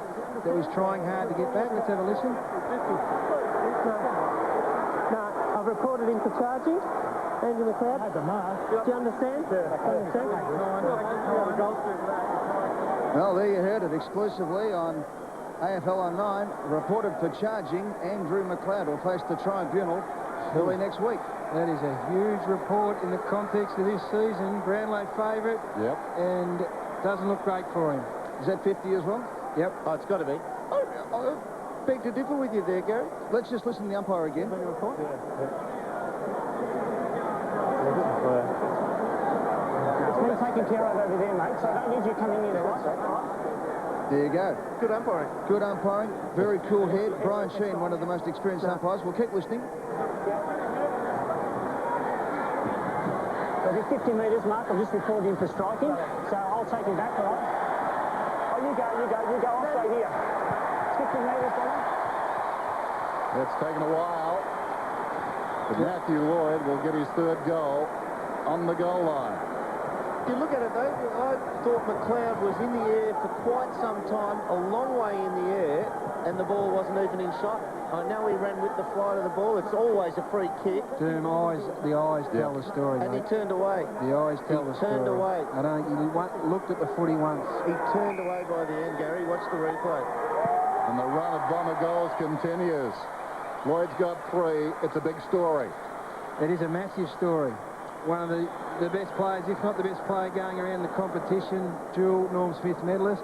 that was trying hard to get back. Let's have a listen. No, I've reported him for charging. Andrew McLeod. Do you understand? Well, there you heard it exclusively on AFL Online. Reported for charging, Andrew McLeod will face the tribunal early next week. That is a huge report in the context of this season. Brownlow favourite. Yep. And doesn't look great for him. Is that 50 as well? Yep. Oh, it's got to be. I beg to differ with you there, Gary. Let's just listen to the umpire again. Report? It's been taken care of over there, mate, so I don't need you coming in, all right? There you go. Good umpiring. Good umpiring. Very cool head. Brian Sheen, one of the most experienced umpires. We'll keep listening. There'll be 50 metres, Mark. I've just reported him for striking, so I'll take him back, all right? Oh, you go. I'll stay here. It's 50 metres, Donald. It's taken a while. But Matthew Lloyd will get his third goal on the goal line. If you look at it, though, I thought McLeod was in the air for quite some time, a long way in the air, and the ball wasn't even in shot. I know he ran with the flight of the ball. It's always a free kick. The eyes tell the story, And mate. he turned away. The eyes tell the story. Turned away. I don't think he looked at the footy once. He turned away by the end, Gary. Watch the replay. And the run of Bomber goals continues. Lloyd's got 3. It's a big story. It is a massive story. One of the best players, if not the best player going around the competition, dual Norm Smith medalist.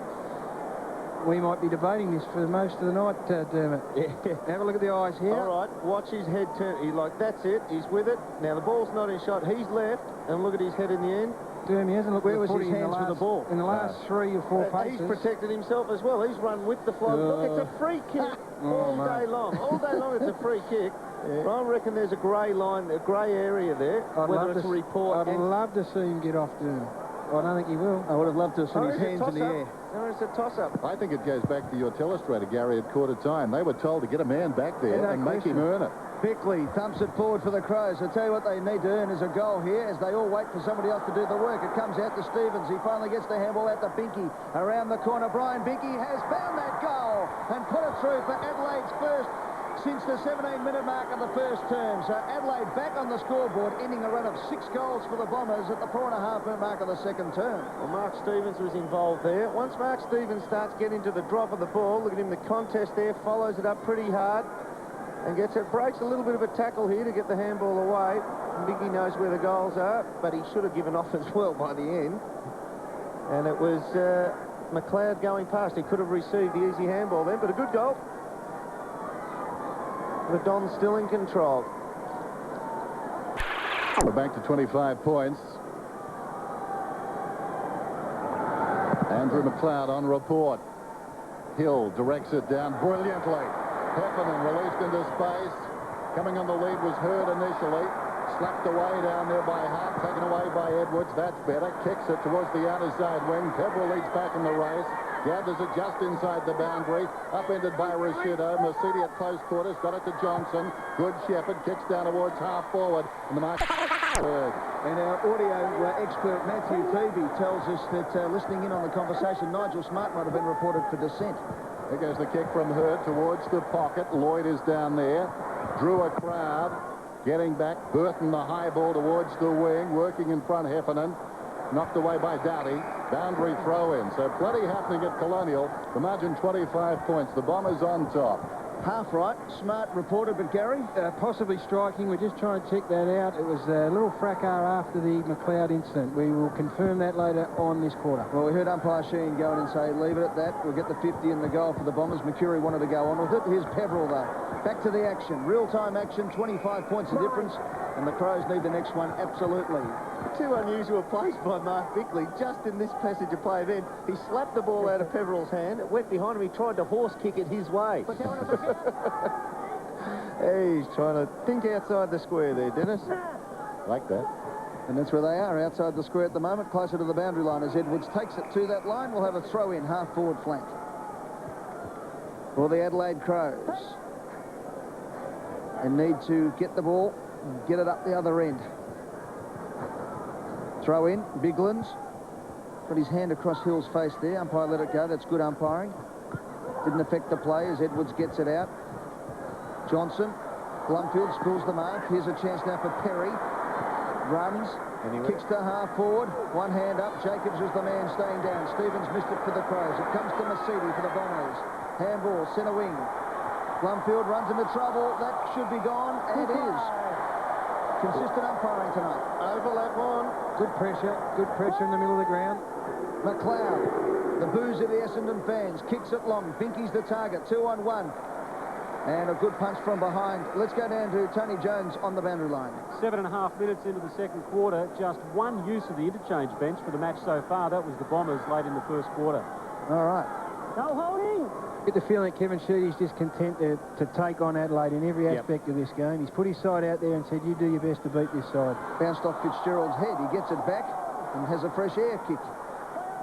We might be debating this for most of the night, Dermot. Yeah. Have a look at the eyes here. All right, watch his head turn. That's it. He's with it. Now, the ball's not in shot. He's left, and look at his head in the end. Derm, he hasn't looked Where at the was footy his in the hands last, for the ball? in the last 3 or 4 paces. He's protected himself as well. He's run with the fly. Look, it's a free kick all day long. All day long, it's a free kick. Yeah. I reckon there's a grey line, a grey area there. I'd whether it's a report. I'd love to see him get off Derm. I don't think he will. I would have loved to have seen his hands in the air. No, it's a toss-up. I think it goes back to your telestrator, Gary, at quarter time. They were told to get a man back there and make him earn it. Bickley thumps it forward for the Crows. I tell you what they need to earn is a goal here as they all wait for somebody else to do the work. It comes out to Stevens. He finally gets the handball out to Binky. Around the corner, Brian Binky has found that goal and put it through for Adelaide's first since the 17-minute mark of the first term. So Adelaide back on the scoreboard, ending a run of 6 goals for the Bombers at the 4.5-minute mark of the second term. Well, Mark Stevens was involved there. Once Mark Stevens starts getting to the drop of the ball, look at him, the contest there, follows it up pretty hard and gets it, breaks a little bit of a tackle here to get the handball away. And Biggie knows where the goals are, but he should have given off as well by the end. And it was McLeod going past. He could have received the easy handball then, but a good goal. The Dons still in control. We're back to 25 points. Andrew McLeod on report. Hill directs it down brilliantly. Heffernan released into space. Coming on the lead was Hurd initially. Slapped away down there by Hart, taken away by Edwards. That's better. Kicks it towards the outer side wing. Peverill leads back in the race. Gathers it just inside the boundary. Upended by Rashido. Mercedes at close quarters. Got it to Johnson. Good Shepherd. Kicks down towards half forward. And the mark. And our audio expert Matthew Peavy tells us that listening in on the conversation, Nigel Smart might have been reported for dissent. There goes the kick from Hurd towards the pocket. Lloyd is down there. Drew a crowd. Getting back. Burton the high ball towards the wing. Working in front Heffernan. Knocked away by Doughty. Boundary throw-in. So plenty happening at Colonial. The margin 25 points. The Bombers on top. Half right. Smart reported, but Gary? Possibly striking. We're just trying to check that out. It was a little fracas after the McLeod incident. We will confirm that later on this quarter. Well, we heard umpire Sheen go in and say, leave it at that. We'll get the 50 in the goal for the Bombers. Mercury wanted to go on with it. Here's Peverill, though. Back to the action. Real-time action. 25 points of difference. And the Crows need the next one absolutely. Two unusual plays by Mark Bickley just in this passage of play then. He slapped the ball out of Peveril's hand. It went behind him. He tried to horse kick it his way. He's trying to think outside the square there, Dennis. Like that. And that's where they are, outside the square at the moment, closer to the boundary line as Edwards takes it to that line. We'll have a throw-in, half-forward flank for the Adelaide Crows. And need to get the ball and get it up the other end. Throw in, Biglands. Got his hand across Hill's face there. Umpire let it go. That's good umpiring. Didn't affect the play as Edwards gets it out. Johnson. Blumfield spills the mark. Here's a chance now for Perry. Runs. Kicks to half forward. One hand up. Jacobs was the man staying down. Stevens missed it for the Crows. It comes to Masidi for the Bombers. Handball, centre wing. Blumfield runs into trouble. That should be gone. And it is. Consistent umpiring tonight. Overlap on. Good pressure in the middle of the ground. McLeod, the booze of the Essendon fans, kicks it long. Binky's the target, 2-on-1. And a good punch from behind. Let's go down to Tony Jones on the boundary line. 7.5 minutes into the second quarter. Just one use of the interchange bench for the match so far. That was the Bombers late in the first quarter. All right. No holding. Get the feeling that Kevin Sheedy's just content to take on Adelaide in every aspect of this game. He's put his side out there and said, you do your best to beat this side. Bounced off Fitzgerald's head. He gets it back and has a fresh air kick.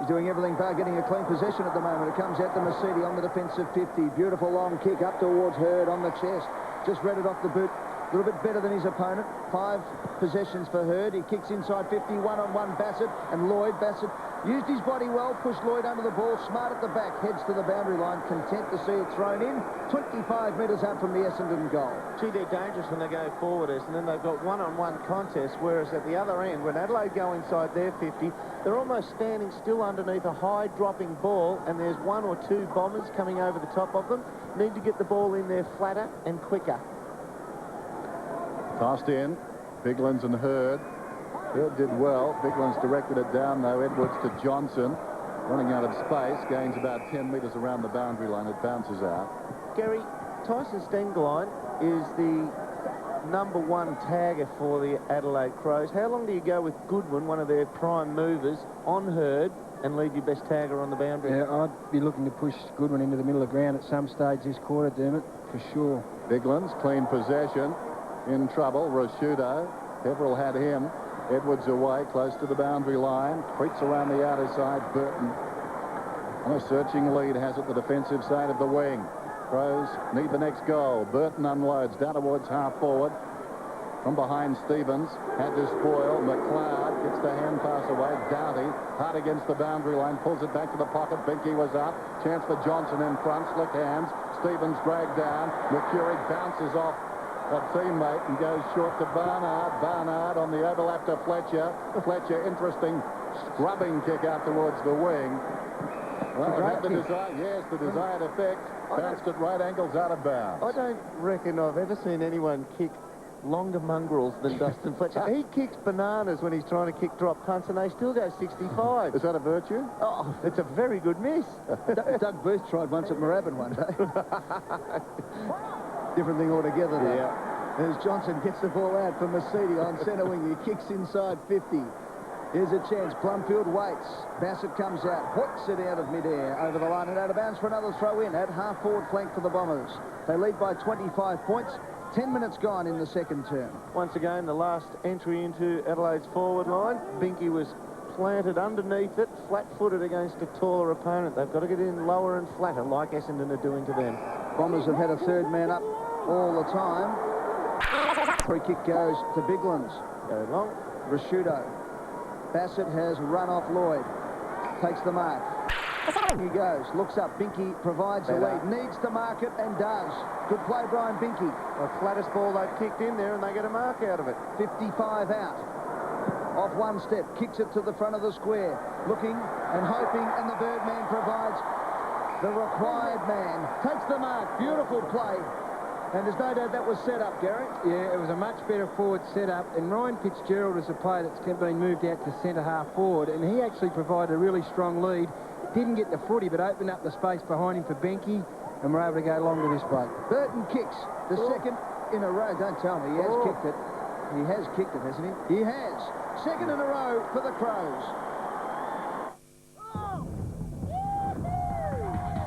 He's doing everything bar getting a clean possession at the moment. It comes out to Masidi on the defensive 50. Beautiful long kick up towards Hurd on the chest. Just read it off the boot. A little bit better than his opponent. 5 possessions for Hurd. He kicks inside 50, 1-on-1 Bassett and Lloyd. Bassett used his body well, pushed Lloyd under the ball, smart at the back, heads to the boundary line, content to see it thrown in. 25 metres out from the Essendon goal. Gee, they're dangerous when they go forward, and then they've got one-on-one contests, whereas at the other end, when Adelaide go inside their 50, they're almost standing still underneath a high dropping ball, and there's 1 or 2 Bombers coming over the top of them. Need to get the ball in there flatter and quicker. Tossed in, Biglands and Hurd. Hurd did well. Biglands directed it down, though. Edwards to Johnson. Running out of space, gains about 10 metres around the boundary line. It bounces out. Gary, Tyson Stenglein is the #1 tagger for the Adelaide Crows. How long do you go with Goodwin, one of their prime movers, on Hurd and leave your best tagger on the boundary? Yeah, I'd be looking to push Goodwin into the middle of the ground at some stage this quarter, Dermot, for sure. Biglands, clean possession. In trouble, Rashudo. Peverill had him. Edwards away, close to the boundary line. Creeps around the outer side. Burton on a searching lead, has it the defensive side of the wing. Crows need the next goal. Burton unloads down towards half forward. From behind, Stevens had to spoil. McLeod gets the hand pass away. Doughty, hard against the boundary line, pulls it back to the pocket. Binky was up. Chance for Johnson in front. Slick hands. Stevens dragged down. Mercury bounces off a teammate and goes short to Barnard. Barnard on the overlap to Fletcher. Fletcher, interesting scrubbing kick out towards the wing. Well, it had the desired effect. Bounced at right angles out of bounds. I don't reckon I've ever seen anyone kick longer mongrels than Dustin Fletcher. He kicks bananas when he's trying to kick drop punts, and they still go 65. Is that a virtue? Oh, it's a very good miss. Doug Booth tried once at Moorabbin one day. Different thing altogether, though. Yeah. As Johnson gets the ball out for Masidi on centre wing. He kicks inside 50. Here's a chance. Plumfield waits. Bassett comes out. Hoiks it out of midair. Over the line and out of bounds for another throw in at half-forward flank for the Bombers. They lead by 25 points. 10 minutes gone in the second term. Once again, the last entry into Adelaide's forward line. Binky was planted underneath it, flat-footed against a taller opponent. They've got to get in lower and flatter, like Essendon are doing to them. Bombers have had a third man up all the time. Free kick goes to Biglands. Go long. Rashudo. Bassett has run off Lloyd. Takes the mark. He goes, looks up. Binky provides the lead. Needs to mark it and does. Good play, Brian Binky. The flattest ball they've kicked in there, and they get a mark out of it. 55 out. Off one step, kicks it to the front of the square. Looking and hoping, and the Birdman provides the required man. Takes the mark. Beautiful play. And there's no doubt that was set up, Gary. Yeah, it was a much better forward setup. And Ryan Fitzgerald is a player that's been moved out to centre half forward, and he actually provided a really strong lead. Didn't get the footy, but opened up the space behind him for Benke, and we're able to go long to this break. Burton kicks the second in a row. Don't tell me. He has kicked it. He has kicked it, hasn't he? He has. Second in a row for the Crows.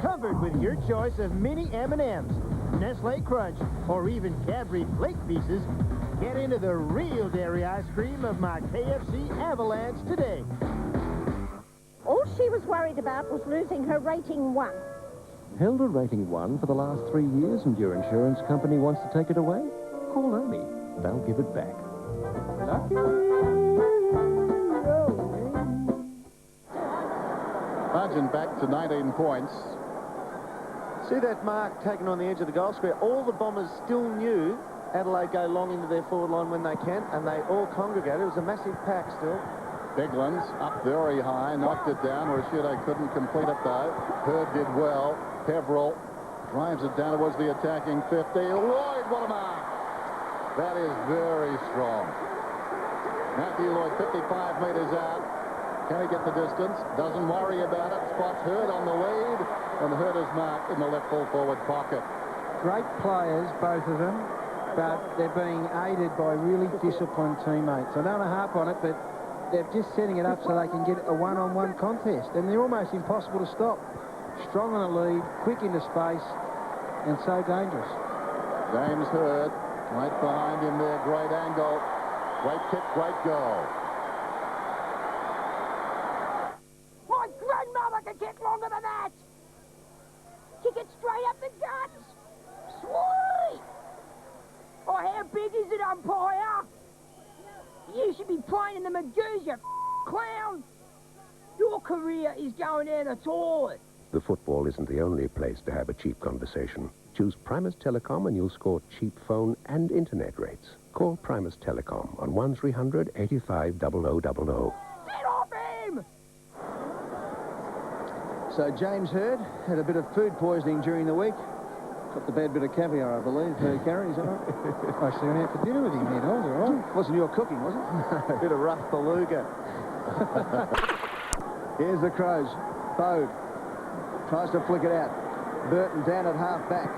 Covered with your choice of mini M&Ms, Nestle Crunch, or even Cadbury Flake Pieces, get into the real dairy ice cream of my KFC Avalanche today. All she was worried about was losing her rating 1. Held a rating 1 for the last 3 years and your insurance company wants to take it away? Call Omi. They'll give it back. Margin back to 19 points. See that mark taken on the edge of the goal square? All the Bombers still knew Adelaide go long into their forward line when they can, and they all congregated. It was a massive pack still. Biglan's up very high, knocked it down. Rashida couldn't complete it though. Hurd did well. Peverill drives it down towards the attacking 50. Lloyd, what a mark! That is very strong. Matthew Lloyd, 55 metres out. Can he get the distance? Doesn't worry about it. Spots Hurd on the lead, and Hurd is marked in the left full forward pocket. Great players, both of them, but they're being aided by really disciplined teammates. I don't want to harp on it, but they're just setting it up so they can get a one-on-one contest, and they're almost impossible to stop. Strong on the lead, quick into space, and so dangerous. James Hurd, right behind him there, great angle. Great kick, great goal. My grandmother could kick longer than that! Kick it straight up the guts! Sweet! Oh, how big is it, umpire? You should be playing in the Magoos, you clown! Your career is going down the toilet. The football isn't the only place to have a cheap conversation. Choose Primus Telecom and you'll score cheap phone and internet rates. Call Primus Telecom on 1300 85 0000. Get off him! So James Hurd had a bit of food poisoning during the week. Got the bad bit of caviar, I believe. Carrie, is that right? I actually went out for dinner with him then. I was all right. Wasn't your cooking, was it? A bit of rough beluga. Here's the Crows. Bode tries to flick it out. Burton down at half-back.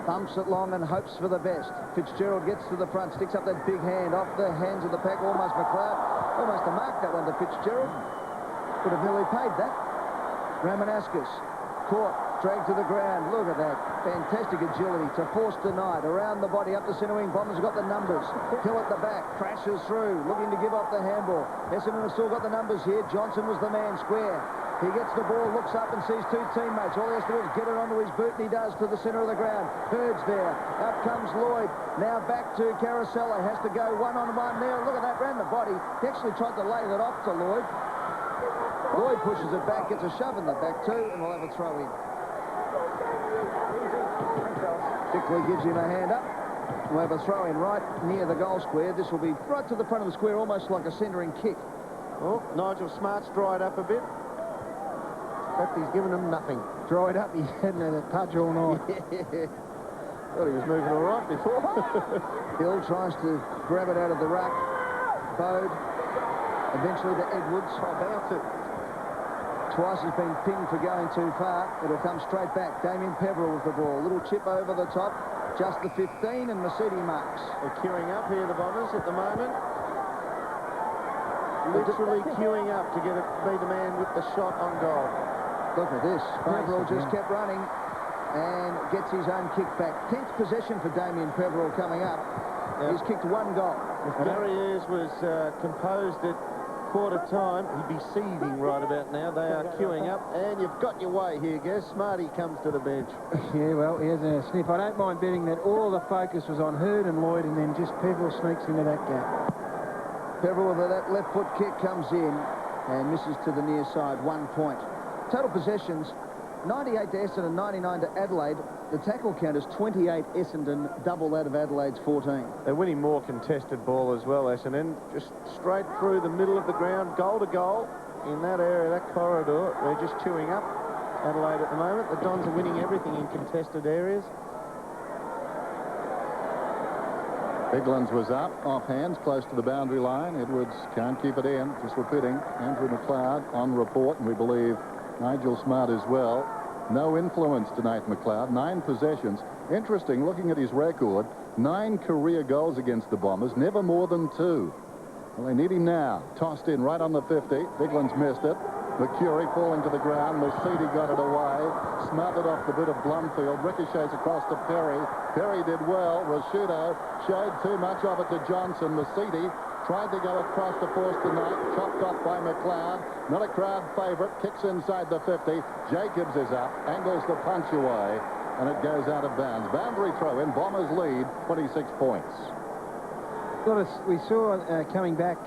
Thumps it long and hopes for the best. Fitzgerald gets to the front, sticks up that big hand off the hands of the pack. Almost McLeod. Almost to mark that one to Fitzgerald. Would have nearly paid that. Ramanauskas caught, dragged to the ground. Look at that. Fantastic agility to force denied. Around the body, up the centre wing. Bombers got the numbers. Hill at the back, crashes through, looking to give up the handball. Essendon have still got the numbers here. Johnson was the man, square. He gets the ball, looks up and sees two teammates. All he has to do is get it onto his boot, and he does, to the centre of the ground. Hurd's there. Out comes Lloyd. Now back to Carosello. Has to go one-on-one there. Look at that, ran the body. He actually tried to lay that off to Lloyd. Lloyd pushes it back, gets a shove in the back too, and we'll have a throw in. Bickley gives him a hand up. We'll have a throw in right near the goal square. This will be right to the front of the square, almost like a centering kick. Oh, Nigel Smart's dried up a bit. Except he's given him nothing. Dried up, he hadn't had a touch all night. Thought he was moving all right before. Hill tries to grab it out of the ruck. Bode. Eventually to Edwards. How about it? Twice has been pinged for going too far. It'll come straight back. Damien Peverill with the ball. Little chip over the top. Just the 15 and Mercedes marks. They're queuing up here, the Bombers, at the moment. Literally queuing up to be the man with the shot on goal. Look at this. Peverill just kept running and gets his own kick back. 10th possession for Damien Peverill coming up. Yep. He's kicked one goal. If Gary Ayres was composed at quarter time, he'd be seething right about now. They are queuing up, and you've got your way here, Guess. Smarty comes to the bench. Yeah, well, here's a sniff. I don't mind betting that all the focus was on Hurd and Lloyd, and then just Peverill sneaks into that gap. Peverill with that left foot kick comes in and misses to the near side, 1 point. Total possessions, 98 to Essendon, 99 to Adelaide. The tackle count is 28 Essendon, double that of Adelaide's 14. They're winning more contested ball as well, Essendon. Just straight through the middle of the ground, goal to goal in that area, that corridor. They're just chewing up Adelaide at the moment. The Dons are winning everything in contested areas. Biglan's was up, off hands, close to the boundary line. Edwards can't keep it in. Just repeating, Andrew McLeod on report, and we believe Nigel Smart as well. No influence tonight, McLeod. 9 possessions. Interesting, looking at his record, 9 career goals against the Bombers, never more than 2. Well, they need him now. Tossed in right on the 50. Bigland's missed it. Mercury falling to the ground. Mercedes got it away. Smothered off the boot of Blumfield. Ricochets across to Perry. Perry did well. Rashudo showed too much of it to Johnson. Mercedes tried to go across to Forster Knight. Chopped off by McLeod. Not a crowd favourite. Kicks inside the 50. Jacobs is up. Angles the punch away. And it goes out of bounds. Boundary throw in. Bombers lead 26 points. We saw coming back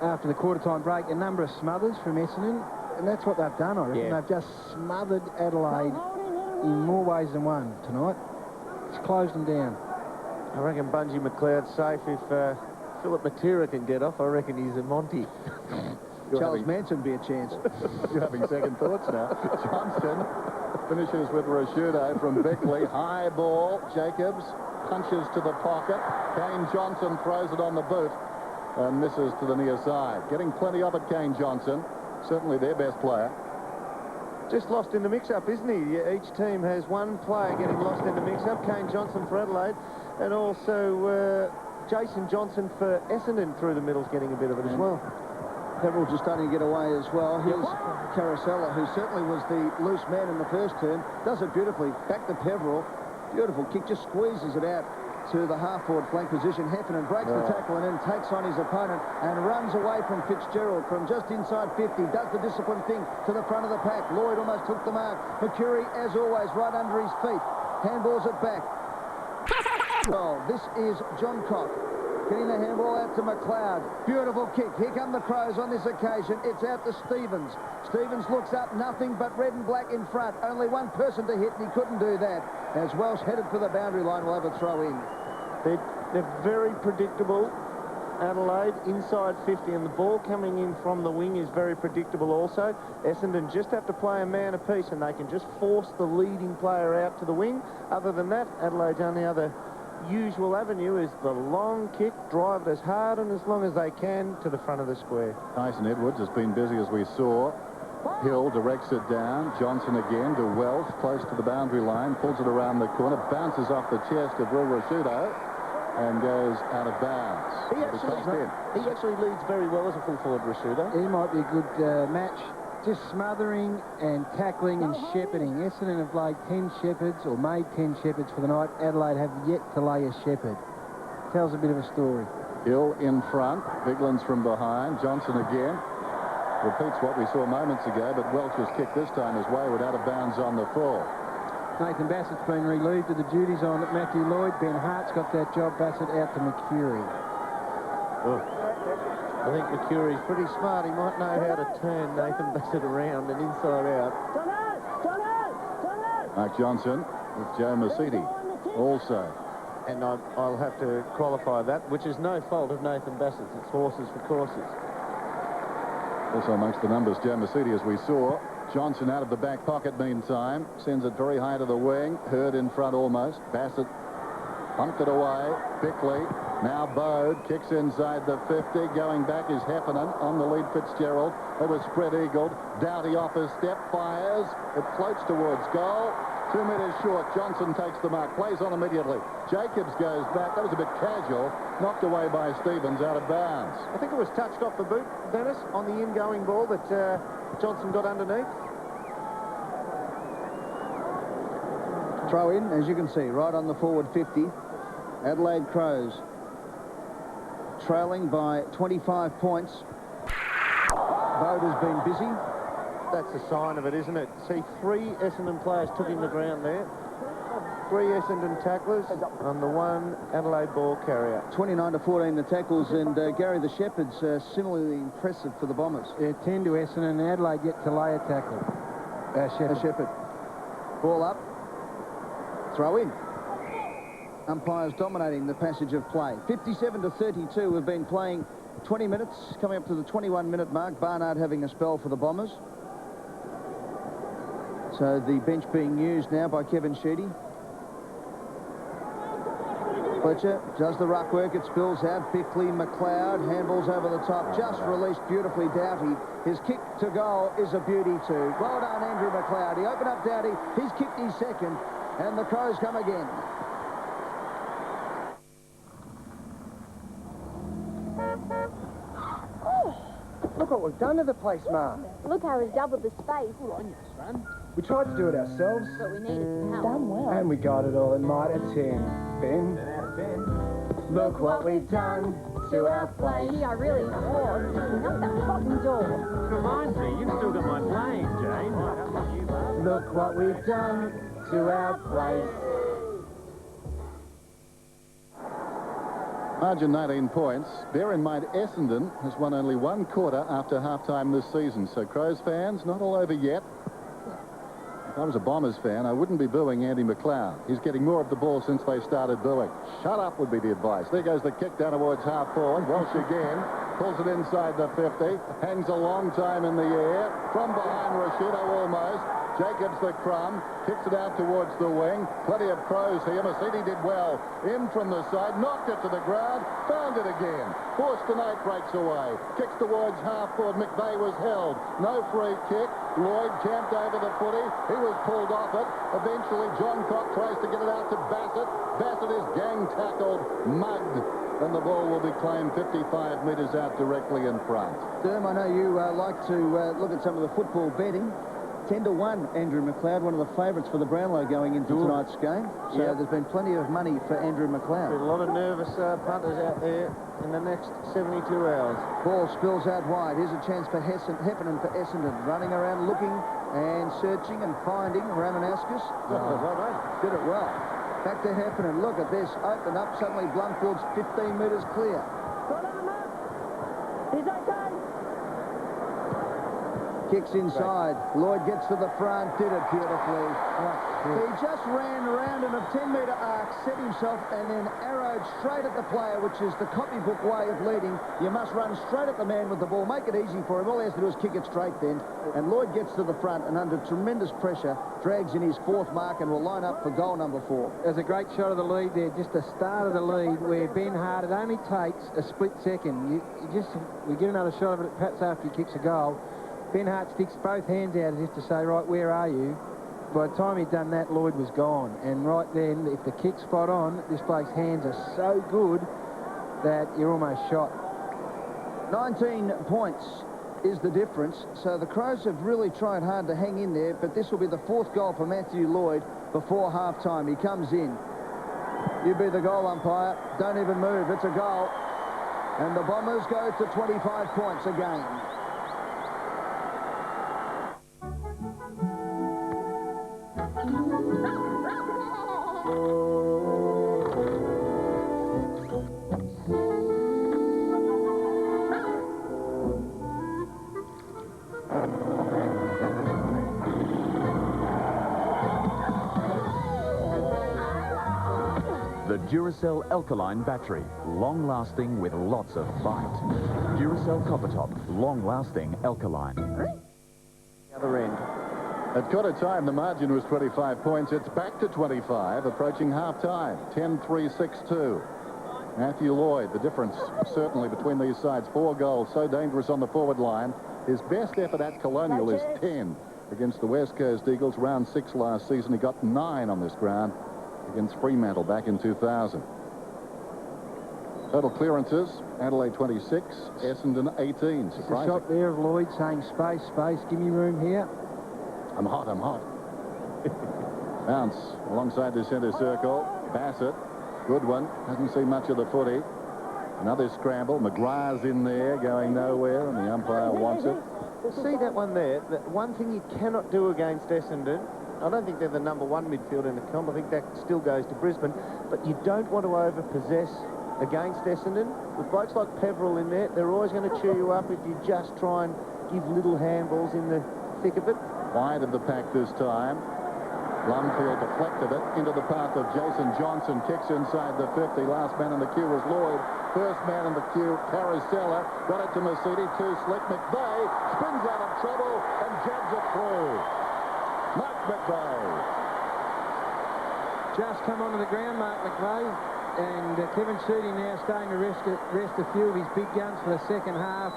after the quarter-time break a number of smothers from Essendon, and that's what they've done, I reckon. Yeah. They've just smothered Adelaide in more ways than one tonight. It's closed them down. I reckon Bungie McLeod's safe if Philip Matera can get off. I reckon he's a Monty. Charles Manson be a chance. You're having second thoughts now. Johnson finishes with Rashudo from Bickley. High ball. Jacobs punches to the pocket. Kane Johnson throws it on the boot and misses to the near side. Getting plenty of it, Kane Johnson. Certainly their best player. Just lost in the mix-up, isn't he? Each team has one player getting lost in the mix-up. Kane Johnson for Adelaide, and also Jason Johnson for Essendon through the middle's getting a bit of it as well. Peverill just starting to get away as well. Here's Carosella, who certainly was the loose man in the first term. Does it beautifully. Back to Peverill. Beautiful kick. Just squeezes it out to the half-forward flank position. Heffernan breaks the tackle and then takes on his opponent and runs away from Fitzgerald from just inside 50. Does the disciplined thing to the front of the pack. Lloyd almost took the mark. Mercury, as always, right under his feet. Handballs it back. Oh, this is John Cock. Getting the handball out to McLeod. Beautiful kick. Here come the Crows on this occasion. It's out to Stevens. Stevens looks up. Nothing but red and black in front. Only one person to hit, and he couldn't do that. As Welsh headed for the boundary line, will have a throw in. They're very predictable. Adelaide inside 50, and the ball coming in from the wing is very predictable also. Essendon just have to play a man apiece, and they can just force the leading player out to the wing. Other than that, Adelaide's only other usual avenue is the long kick, drive it as hard and as long as they can to the front of the square. Tyson Edwards has been busy, as we saw. Hill directs it down. Johnson again to Welsh, close to the boundary line, pulls it around the corner, bounces off the chest of Will Rashudo and goes out of bounds. He actually leads very well as a full forward, Rashudo. He might be a good match. Just smothering and tackling and shepherding. Essendon have laid 10 shepherds, or made 10 shepherds for the night. Adelaide have yet to lay a shepherd. Tells a bit of a story. Hill in front. Bigland's from behind. Johnson again. Repeats what we saw moments ago, but Welch's kick this time is wayward, out of bounds on the full. Nathan Bassett's been relieved of the duties on Matthew Lloyd. Ben Hart's got that job. Bassett out to Mercury. I think Mercury's pretty smart. He might know how to turn Nathan Bassett around and inside out. Mark Johnson with Joe Mercedes also. And I'll have to qualify that, which is no fault of Nathan Bassett's. It's horses for courses. Also amongst the numbers, Joe Mercedes, as we saw. Johnson out of the back pocket meantime. Sends it very high to the wing. Hurd in front almost. Bassett pumped it away. Bickley. Now Bode kicks inside the 50. Going back is Heffernan. On the lead, Fitzgerald. It was spread-eagled. Doughty off his step. Fires. It floats towards goal. 2 meters short. Johnson takes the mark. Plays on immediately. Jacobs goes back. That was a bit casual. Knocked away by Stevens, out of bounds. I think it was touched off the boot, Dennis, on the ingoing ball that Johnson got underneath. Throw in, as you can see, right on the forward 50. Adelaide Crows trailing by 25 points. Bode has been busy. That's a sign of it, isn't it? See, 3 Essendon players took in the ground there. 3 Essendon tacklers on the 1 Adelaide ball carrier. 29-14 the tackles, and Gary, the Shepherds similarly impressive for the Bombers. 10 to Essendon, and Adelaide yet to lay a tackle. Shepherd. Ball up. Throw in. Umpires dominating the passage of play. 57-32. We've been playing 20 minutes, coming up to the 21-minute mark. Barnard having a spell for the Bombers. So the bench being used now by Kevin Sheedy. Fletcher does the ruck work. It spills out. Bickley, McLeod, handballs over the top. Just released beautifully, Doughty. His kick to goal is a beauty too. Well done, Andrew McLeod. He opened up Doughty. He's kicked his second, and the Crows come again. Look what we've done to the place, Ma. Look how we've doubled the space. Good on you, son. We tried to do it ourselves. But we needed some help. Done well. And we got it all in might of 10. Ben? 10 out of 10. Look what we've done to our place. Gee, I really was picking up that fucking door. Reminds me, you've still got my plane, Jane. Look what we've done to our place. Margin 19 points. Bear in mind, Essendon has won only one quarter after half-time this season. So Crows fans, not all over yet. If I was a Bombers fan, I wouldn't be booing Andy McLeod. He's getting more of the ball since they started booing. Shut up would be the advice. There goes the kick down towards half-forward. Walsh again. Pulls it inside the 50. Hangs a long time in the air. From behind Rashido almost. Jacobs the crumb. Kicks it out towards the wing. Plenty of Crows here. Mercedes did well. In from the side. Knocked it to the ground. Found it again. Forced tonight breaks away. Kicks towards half-forward. McVeigh was held. No free kick. Lloyd camped over the footy. He was pulled off it. Eventually, John Cock tries to get it out to Bassett. Bassett is gang tackled, mugged, and the ball will be claimed 55 metres out directly in front. Derm, I know you like to look at some of the football betting. 10-1, Andrew McLeod, one of the favourites for the Brownlow going into tonight's game. So there's been plenty of money for Andrew McLeod. A lot of nervous punters out there in the next 72 hours. Ball spills out wide. Here's a chance for Heffernan for Essendon. Running around looking and searching and finding Ramanauskas. Did it well. Back to Heffernan. Look at this. Open up. Suddenly Blumfield's 15 metres clear. He's okay. Kicks inside. Lloyd gets to the front. Did it beautifully. He just ran around in a 10-metre arc, set himself, and then arrowed straight at the player, which is the copybook way of leading. You must run straight at the man with the ball. Make it easy for him. All he has to do is kick it straight then. And Lloyd gets to the front and under tremendous pressure, drags in his 4th mark and will line up for goal number 4. There's a great shot of the lead there, just the start of the lead, where Ben Hart, it only takes a split second. We get another shot of it perhaps after he kicks a goal. Ben Hart sticks both hands out as if to say, right, where are you? By the time he'd done that, Lloyd was gone. And right then, if the kick's spot on, this bloke's hands are so good that you're almost shot. 19 points is the difference. So the Crows have really tried hard to hang in there, but this will be the 4th goal for Matthew Lloyd before half-time. He comes in. You be the goal umpire. Don't even move. It's a goal. And the Bombers go to 25 points again. The Duracell Alkaline Battery, long-lasting with lots of bite. Duracell Copper Top, long-lasting alkaline. The other end. At quarter time, the margin was 25 points. It's back to 25, approaching half-time. 10-3-6-2. Matthew Lloyd, the difference certainly between these sides. 4 goals, so dangerous on the forward line. His best effort at Colonial is 10 against the West Coast Eagles. Round 6 last season. He got 9 on this ground against Fremantle back in 2000. Total clearances, Adelaide 26, Essendon 18. It's a shot there of Lloyd saying, space, space, give me room here. I'm hot, I'm hot. Bounce alongside the centre circle. Bassett, good one. Hasn't seen much of the footy. Another scramble. McGrath's in there, going nowhere, and the umpire wants it. See that one there? The one thing you cannot do against Essendon, I don't think they're the #1 midfield in the comp. I think that still goes to Brisbane. But you don't want to overpossess against Essendon. With blokes like Peveril in there, they're always going to chew you up if you just try and give little handballs in the thick of it. Wide of the pack this time. Blumfield deflected it into the path of Jason Johnson. Kicks inside the 50. Last man in the queue was Lloyd. First man in the queue, Carosella. Got it to Mercedes. Too slick. McVeigh spins out of trouble and jabs it through. Mark McVeigh. Just come onto the ground, Mark McVeigh. And Kevin Sheedy now starting to rest a few of his big guns for the second half.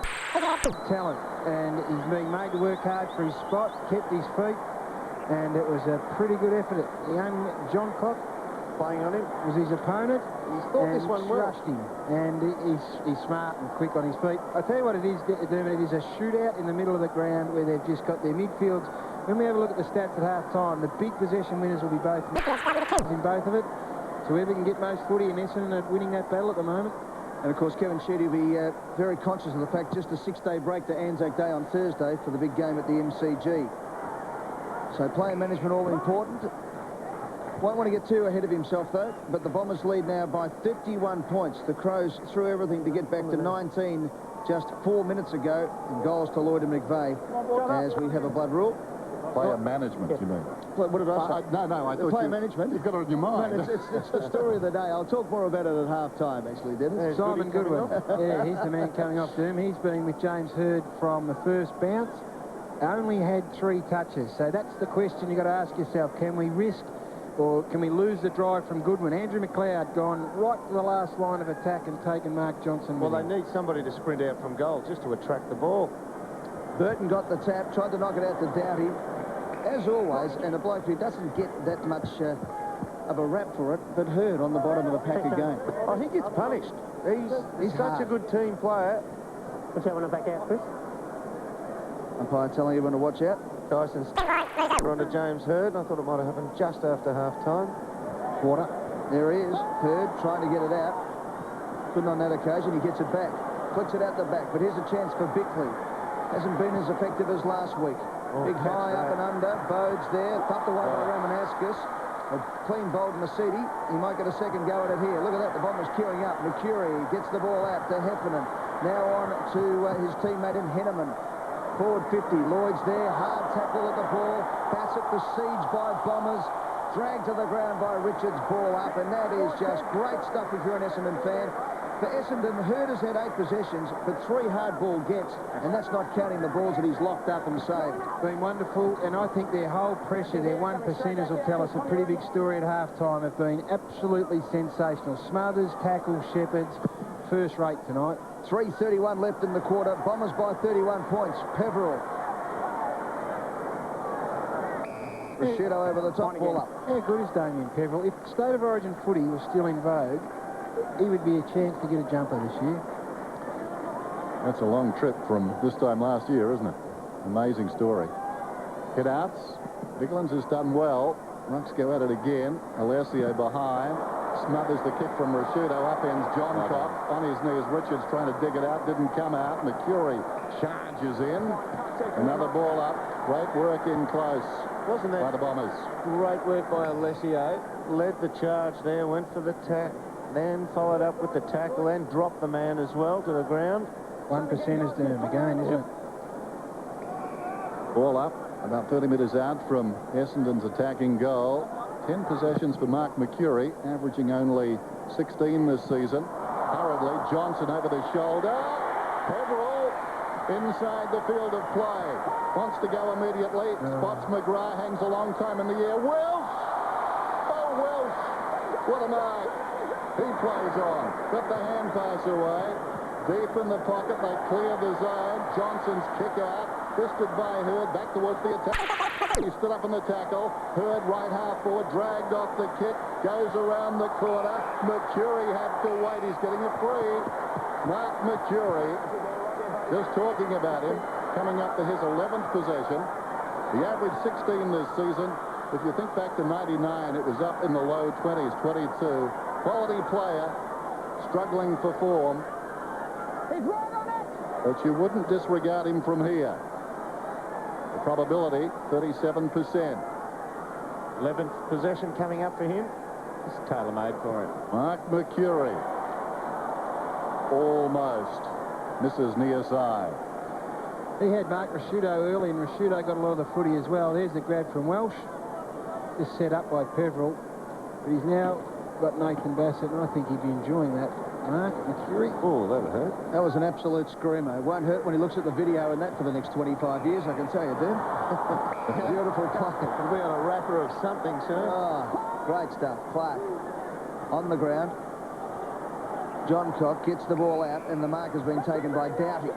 Talent. And he's being made to work hard for his spot. Kept his feet. And it was a pretty good effort. Young John Cock playing on him. It was his opponent. He's thought this one well. Crushed him. And he's smart and quick on his feet. I tell you what it is, Dermot, it is a shootout in the middle of the ground where they've just got their midfields. When we have a look at the stats at half-time, the big possession winners will be both in both of it. So whoever can get most footy in Essendon are winning that battle at the moment. And, of course, Kevin Sheedy will be very conscious of the fact just a 6-day break to Anzac Day on Thursday for the big game at the MCG. So player management all important. Won't want to get too ahead of himself, though, but the Bombers lead now by 51 points. The Crows threw everything to get back to 19 just 4 minutes ago. And goals to Lloyd and McVeigh as we have a blood rule. Player management, you mean? What did I say? No, I thought player management. You've got it on your mind. No, it's the story of the day. I'll talk more about it at half-time, actually, Dennis. Simon Goodwin. Yeah, he's the man coming off to him. He's been with James Hird from the first bounce. Only had 3 touches. So that's the question you've got to ask yourself. Can we risk or can we lose the drive from Goodwin? Andrew McLeod gone right to the last line of attack and taken Mark Johnson with Well, him. they need somebody to sprint out from goal just to attract the ball. Burton got the tap, tried to knock it out to Doughty. As always, and a bloke who doesn't get that much of a rap for it, but Hird on the bottom of the pack again. I think it's punished. He's such a good team player. What's that one back out, Chris? Umpire telling everyone to watch out. Dyson's onto James Hird. I thought it might have happened just after half-time. Quarter. There he is. Hird trying to get it out. Couldn't on that occasion. He gets it back. Flicks it out the back. But here's a chance for Bickley. Hasn't been as effective as last week. Big high up and under. Bode's there. Thumped away by Romanascus. A clean bowled Mercedes. He might get a second go at it here. Look at that. The Bombers queuing up. Mercury gets the ball out to Heffernan. Now on to his teammate in Henneman. Forward 50. Lloyd's there. Hard tackle at the ball. Bassett besieged by Bombers. Dragged to the ground by Richards. Ball up. And that is just great stuff if you're an Essendon fan. For Essendon, Hird has had 8 possessions, but 3 hard ball gets, and that's not counting the balls that he's locked up and saved. Been wonderful, and I think their whole pressure, their 1%ers will tell us a pretty big story at half-time, have been absolutely sensational. Smothers, tackle, Shepherds, first rate tonight. 3:31 left in the quarter. Bombers by 31 points. Peveril. Rashido over the top, ball up. How good is Damien Peveril? If State of Origin footy was still in vogue, he would be a chance to get a jumper this year. That's a long trip from this time last year, isn't it? Amazing story. Hit outs. Biglands has done well. Rucks go at it again. Alessio behind. Smothers the kick from Rashido. Upends Johncock. On his knees, Richards trying to dig it out. Didn't come out. Mercury charges in. Another ball up. Great work in close. Wasn't that by the Bombers? Great work by Alessio. Led the charge there. Went for the tack. Then followed up with the tackle and dropped the man as well to the ground. 1%ers down again, isn't it? Ball up, about 30 metres out from Essendon's attacking goal. 10 possessions for Mark Mercury, averaging only 16 this season. Hurriedly, Johnson over the shoulder. Peveril inside the field of play. Wants to go immediately. Spots McGrath, hangs a long time in the air. Welsh! Oh, Welsh! What a mark! He plays on. Got the hand pass away. Deep in the pocket, they clear the zone. Johnson's kick out. Twisted by Hird, back towards the attack. He stood up in the tackle. Hird right half forward, dragged off the kick. Goes around the corner. Mercury had to wait. He's getting a free. Mark Mercury, just talking about him, coming up to his 11th possession. The average 16 this season. If you think back to 99, it was up in the low 20s, 22. Quality player, struggling for form. He's right on it! But you wouldn't disregard him from here. The probability, 37%. 11th possession coming up for him. It's tailor-made for him. Mark Mercury. Almost misses near side. He had Mark Rashido early, and Rashido got a lot of the footy as well. There's the grab from Welsh. Just set up by Peveril. But he's now got Nathan Bassett, and I think he'd be enjoying that. Mark Mercury. Oh, that hurt. That was an absolute screamer. It won't hurt when he looks at the video and that for the next 25 years, I can tell you, dude. Beautiful play. It'll be on a wrapper of something, sir. Oh, great stuff. Clark on the ground. Johncock gets the ball out, and the mark has been taken by Doughty.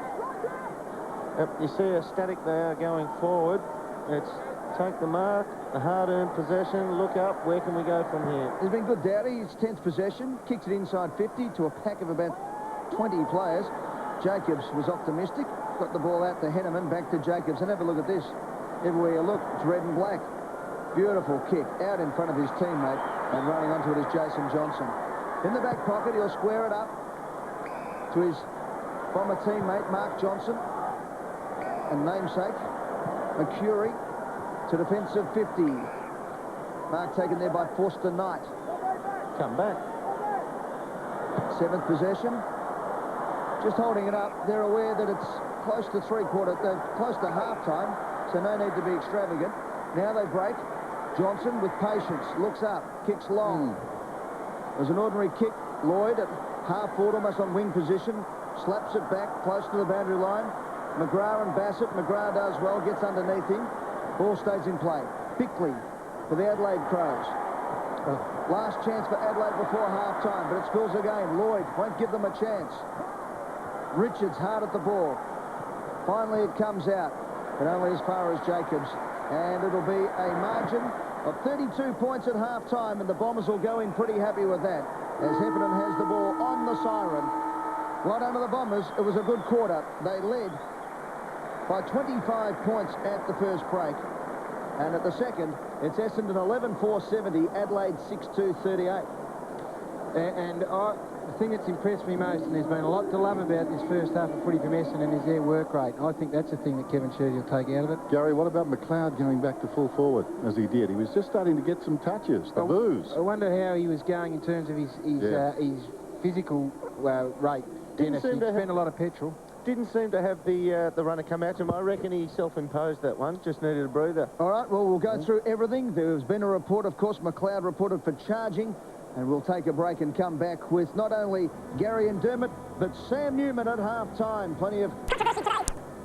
Yep, you see how static they are going forward. It's take the mark, a hard-earned possession, look up, where can we go from here? There's been good Dowdy. His 10th possession, kicks it inside 50 to a pack of about 20 players. Jacobs was optimistic, got the ball out to Henneman, back to Jacobs, and have a look at this. Everywhere you look, it's red and black. Beautiful kick out in front of his teammate, and running onto it is Jason Johnson. In the back pocket, he'll square it up to his Bomber teammate, Mark Johnson, and namesake, McCurry, to defensive 50. Mark taken there by Forster Knight. Come back. 7th possession. Just holding it up. They're aware that it's close to close to half-time, so no need to be extravagant. Now they break. Johnson with patience, looks up, kicks long. It was an ordinary kick. Lloyd at half-forward, almost on wing position, slaps it back close to the boundary line. McGrath and Bassett. McGrath does well, gets underneath him. Ball stays in play. Bickley for the Adelaide Crows. Last chance for Adelaide before half-time, but it spills again. Lloyd won't give them a chance. Richards hard at the ball. Finally it comes out, but only as far as Jacobs. And it'll be a margin of 32 points at half-time, and the Bombers will go in pretty happy with that, as Heffernan has the ball on the siren. Well done to the Bombers. It was a good quarter. They led by 25 points at the first break. And at the second, it's Essendon 11-4-70, Adelaide 6-2-38. And the thing that's impressed me most, and there's been a lot to love about this first half of footy from Essendon, is their work rate. I think that's the thing that Kevin Sheedy will take out of it. Gary, what about McLeod going back to full forward, as he did? He was just starting to get some touches, the booze. I wonder how he was going in terms of his physical rate. Dennis, he spent a lot of petrol. Didn't seem to have the runner come out to him. I reckon he self-imposed that one. Just needed a breather. All right, well, we'll go through everything. There's been a report, of course, McLeod reported for charging. And we'll take a break and come back with not only Gary and Dermott, but Sam Newman at half-time. Plenty of...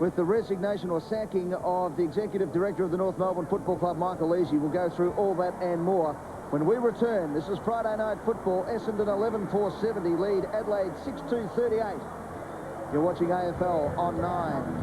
with the resignation or sacking of the Executive Director of the North Melbourne Football Club, Michael Easy. We'll go through all that and more when we return. This is Friday Night Football. Essendon 11-4-70 lead Adelaide 6-2-38. You're watching AFL on 9.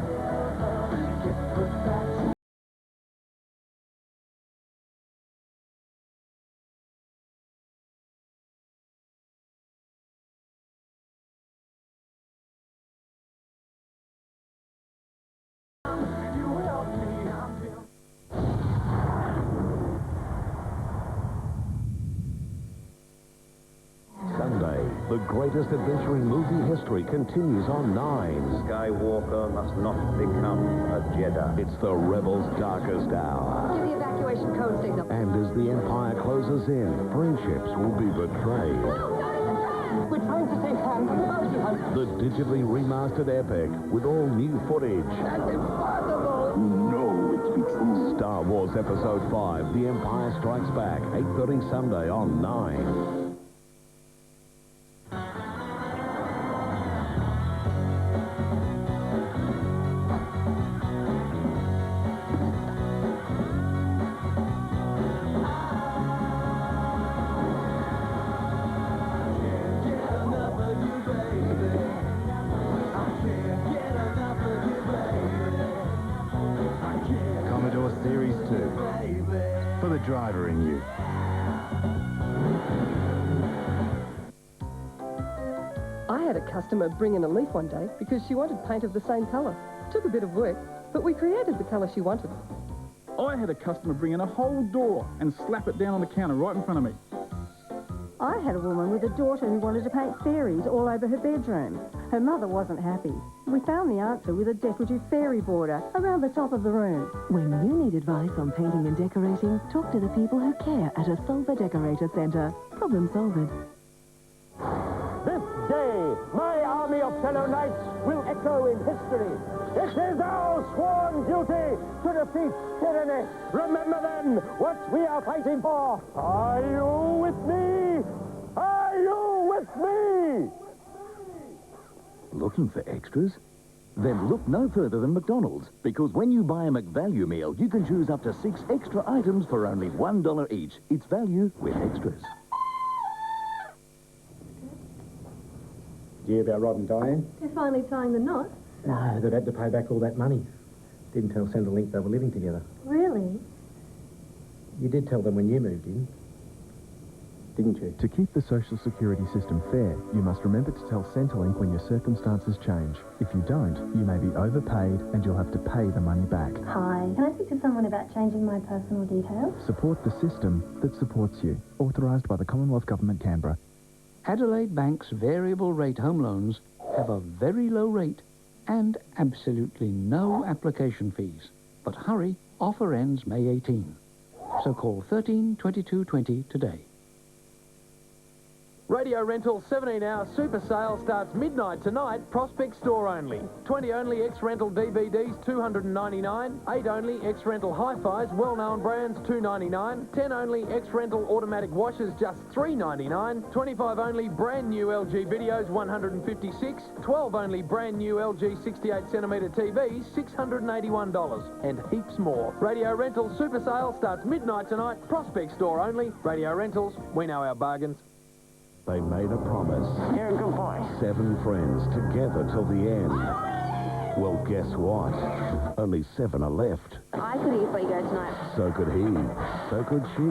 Sunday, the greatest adventure in movie history continues on 9. Skywalker must not become a Jedi. It's the Rebels' darkest hour. Give the evacuation code signal. And as the Empire closes in, friendships will be betrayed. We're trying to save Han from the bounty hunt. The digitally remastered epic with all new footage. That's impossible. No, it be true. Star Wars Episode 5, The Empire Strikes Back, 8:30 Sunday on 9. Series 2 for the driver in you. I had a customer bring in a leaf one day because she wanted paint of the same colour. Took a bit of work, but we created the colour she wanted. I had a customer bring in a whole door and slap it down on the counter right in front of me. I had a woman with a daughter who wanted to paint fairies all over her bedroom. Her mother wasn't happy. We found the answer with a decorative fairy border around the top of the room. When you need advice on painting and decorating, talk to the people who care at a Solver Decorator Centre. Problem solved. This day, my army of fellow knights will echo in history. It is our sworn duty to defeat tyranny. Remember then what we are fighting for. Are you with me? Are you with me? Looking for extras? Then look no further than McDonald's, because when you buy a McValue meal, you can choose up to 6 extra items for only $1 each. It's value with extras. Did you hear about Rod and Diane? They're finally tying the knot. No, they've had to pay back all that money. Didn't tell Centrelink they were living together. Really? You did tell them when you moved in, didn't you? To keep the social security system fair, you must remember to tell Centrelink when your circumstances change. If you don't, you may be overpaid and you'll have to pay the money back. Hi, can I speak to someone about changing my personal details? Support the system that supports you. Authorised by the Commonwealth Government, Canberra. Adelaide Bank's variable rate home loans have a very low rate and absolutely no application fees. But hurry, offer ends May 18. So call 13 22 20 today. Radio Rental 17-hour super sale starts midnight tonight, Prospect store only. 20 only X-Rental DVDs, $299. 8 only X-Rental Hi-Fis, well-known brands, $299. 10 only X-Rental automatic washers, just $399. 25 only brand new LG videos, $156. 12 only brand new LG 68cm TVs, $681. And heaps more. Radio Rental super sale starts midnight tonight, Prospect store only. Radio Rentals, we know our bargains. They made a promise. You're a good boy. 7 friends together till the end. Well, guess what? Only 7 are left. I could easily go tonight. So could he. So could she.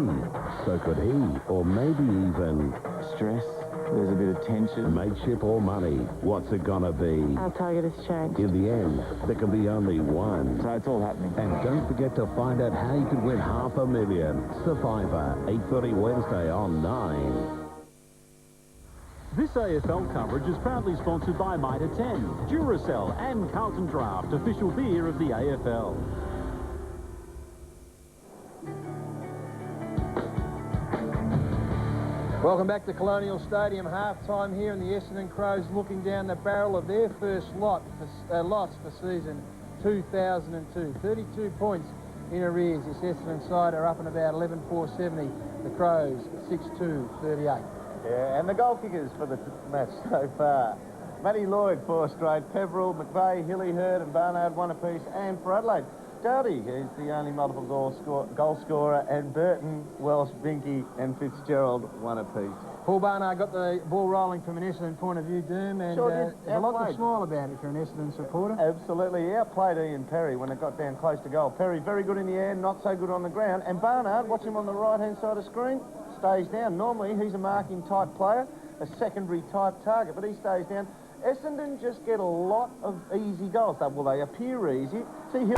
So could he. Or maybe even... Stress. There's a bit of tension. Mateship or money. What's it gonna be? Our target has changed. In the end, there can be only one. So it's all happening. And don't forget to find out how you could win $500,000. Survivor, 8:30 Wednesday on 9. This AFL coverage is proudly sponsored by Mitre 10, Duracell and Carlton Draft, official beer of the AFL. Welcome back to Colonial Stadium. Half-time here, and the Essendon Crows looking down the barrel of their first loss for season 2002. 32 points in arrears. This Essendon side are up and about 11,470. The Crows 6-2-38. Yeah, and the goal kickers for the match so far. Matty Lloyd, 4 straight. Peverill, McVeigh, Hilly, Hurd and Barnard, 1 apiece. And for Adelaide, Dowdy is the only multiple goal scorer. And Burton, Welsh, Binky and Fitzgerald, 1 apiece. Paul Barnard got the ball rolling from an Essendon point of view, Doom, and Sure there's a lot to smile about if you're an Essendon supporter. Absolutely. He outplayed Ian Perry when it got down close to goal. Perry very good in the air, not so good on the ground. And Barnard, watch him on the right-hand side of the screen, stays down. Normally, he's a marking type player, a secondary type target, but he stays down. Essendon just get a lot of easy goals. Well, they appear easy. See, here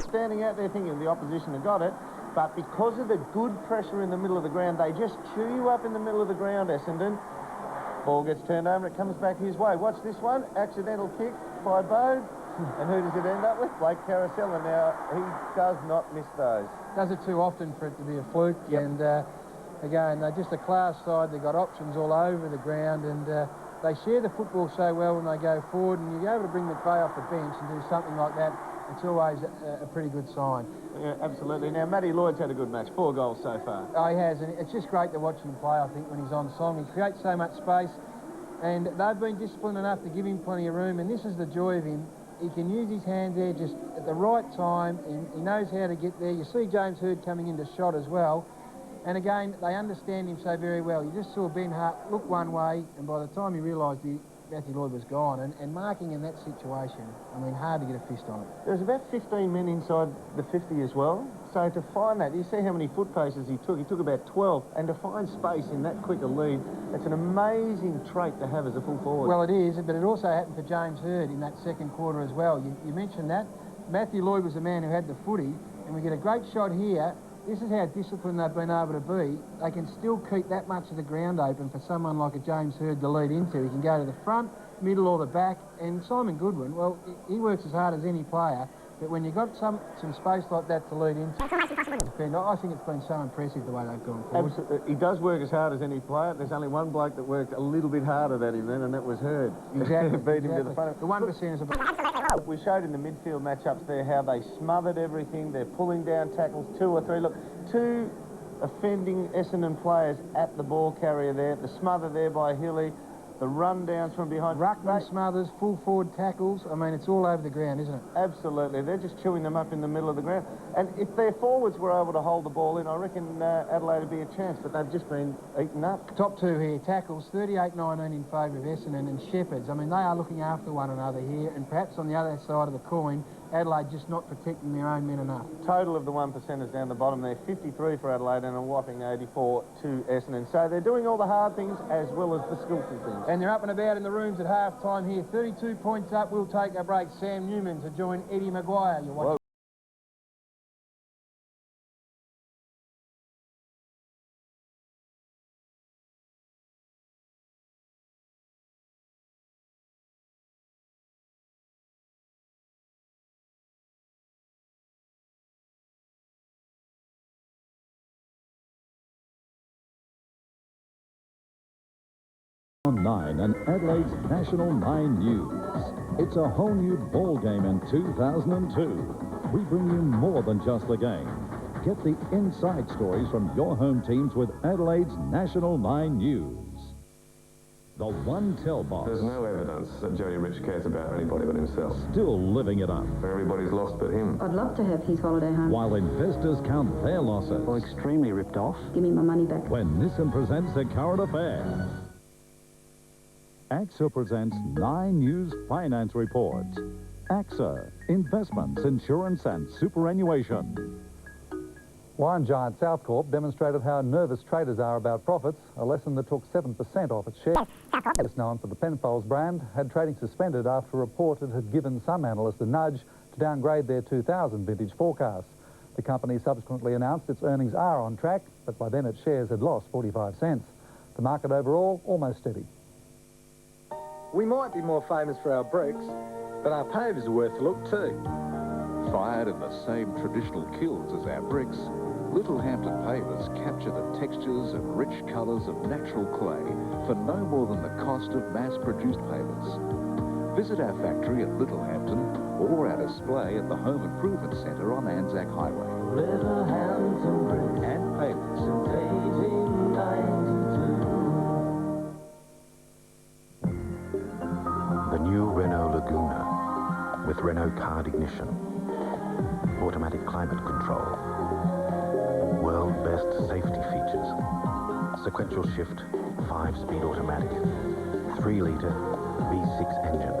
standing out there thinking the opposition have got it, but because of the good pressure in the middle of the ground, they just chew you up in the middle of the ground, Essendon. Ball gets turned over, it comes back his way. Watch this one, accidental kick by Bode. And who does it end up with? Blake Carousel, and now he does not miss those. Does it too often for it to be a fluke, and again, they're just a class side. They've got options all over the ground, and they share the football so well when they go forward, and you're able to bring McVeigh off the bench and do something like that. It's always a pretty good sign. Yeah, absolutely. Now, Matty Lloyd's had a good match. 4 goals so far. Oh, he has, and it's just great to watch him play, I think, when he's on song. He creates so much space, and they've been disciplined enough to give him plenty of room, and this is the joy of him. He can use his hands there just at the right time, and he knows how to get there. You see James Hurd coming into shot as well. And again, they understand him so very well. You just saw Ben Hart look one way, and by the time he realised Matthew Lloyd was gone, and marking in that situation, I mean, hard to get a fist on it. There's about 15 men inside the 50 as well. So to find that, you see how many foot paces he took. He took about 12, and to find space in that quick a lead, it's an amazing trait to have as a full forward. Well, it is, but it also happened for James Hurd in that second quarter as well. You mentioned that. Matthew Lloyd was the man who had the footy, and we get a great shot here. This is how disciplined they've been able to be. They can still keep that much of the ground open for someone like a James Hurd to lead into. He can go to the front, middle or the back. And Simon Goodwin, well, he works as hard as any player, but when you've got some space like that to lead into, I think it's been so impressive the way they've gone forward. Absolutely. He does work as hard as any player. There's only one bloke that worked a little bit harder than him then, and that was Hurd. Exactly. Beat him to the front. The 1%ers are... We showed in the midfield matchups there how they smothered everything. They're pulling down tackles, 2 or 3. Look, 2 offending Essendon players at the ball carrier there. The smother there by Hilly. The run-downs from behind. Ruckman smothers, full forward tackles. I mean, it's all over the ground, isn't it? Absolutely. They're just chewing them up in the middle of the ground. And if their forwards were able to hold the ball in, I reckon Adelaide would be a chance, but they've just been eaten up. Top 2 here. Tackles, 38-19 in favour of Essendon, and Shepherds. I mean, they are looking after one another here, and perhaps on the other side of the coin, Adelaide just not protecting their own men enough. Total of the 1%ers down the bottom there, 53 for Adelaide and a whopping 84 to Essendon. So they're doing all the hard things as well as the skillful things. And they're up and about in the rooms at half-time here. 32 points up. We'll take a break. Sam Newman to join Eddie Maguire. You're watching. On 9 and Adelaide's National 9 News. It's a whole new ball game in 2002. We bring you more than just the game. Get the inside stories from your home teams with Adelaide's National 9 News. The one tell boss. There's no evidence that Jody Rich cares about anybody but himself. Still living it up. Everybody's lost but him. I'd love to have his holiday home. While investors count their losses. Well, extremely ripped off. Give me my money back. When Nissan presents the current affair. AXA presents 9 News Finance Reports. AXA, investments, insurance and superannuation. Wine giant Southcorp demonstrated how nervous traders are about profits, a lesson that took 7% off its share. Best known for the Penfolds brand, had trading suspended after a report it had given some analysts a nudge to downgrade their 2000 vintage forecast. The company subsequently announced its earnings are on track, but by then its shares had lost 45 cents. The market overall almost steady. We might be more famous for our bricks, but our pavers are worth a look too. Fired in the same traditional kilns as our bricks, Littlehampton pavers capture the textures and rich colours of natural clay for no more than the cost of mass-produced pavers. Visit our factory at Littlehampton or our display at the Home Improvement Centre on Anzac Highway. Littlehampton bricks and pavers. Since 1892. The new Renault Laguna with Renault card ignition, automatic climate control, world best safety features, sequential shift, 5-speed automatic, 3-litre V6 engine,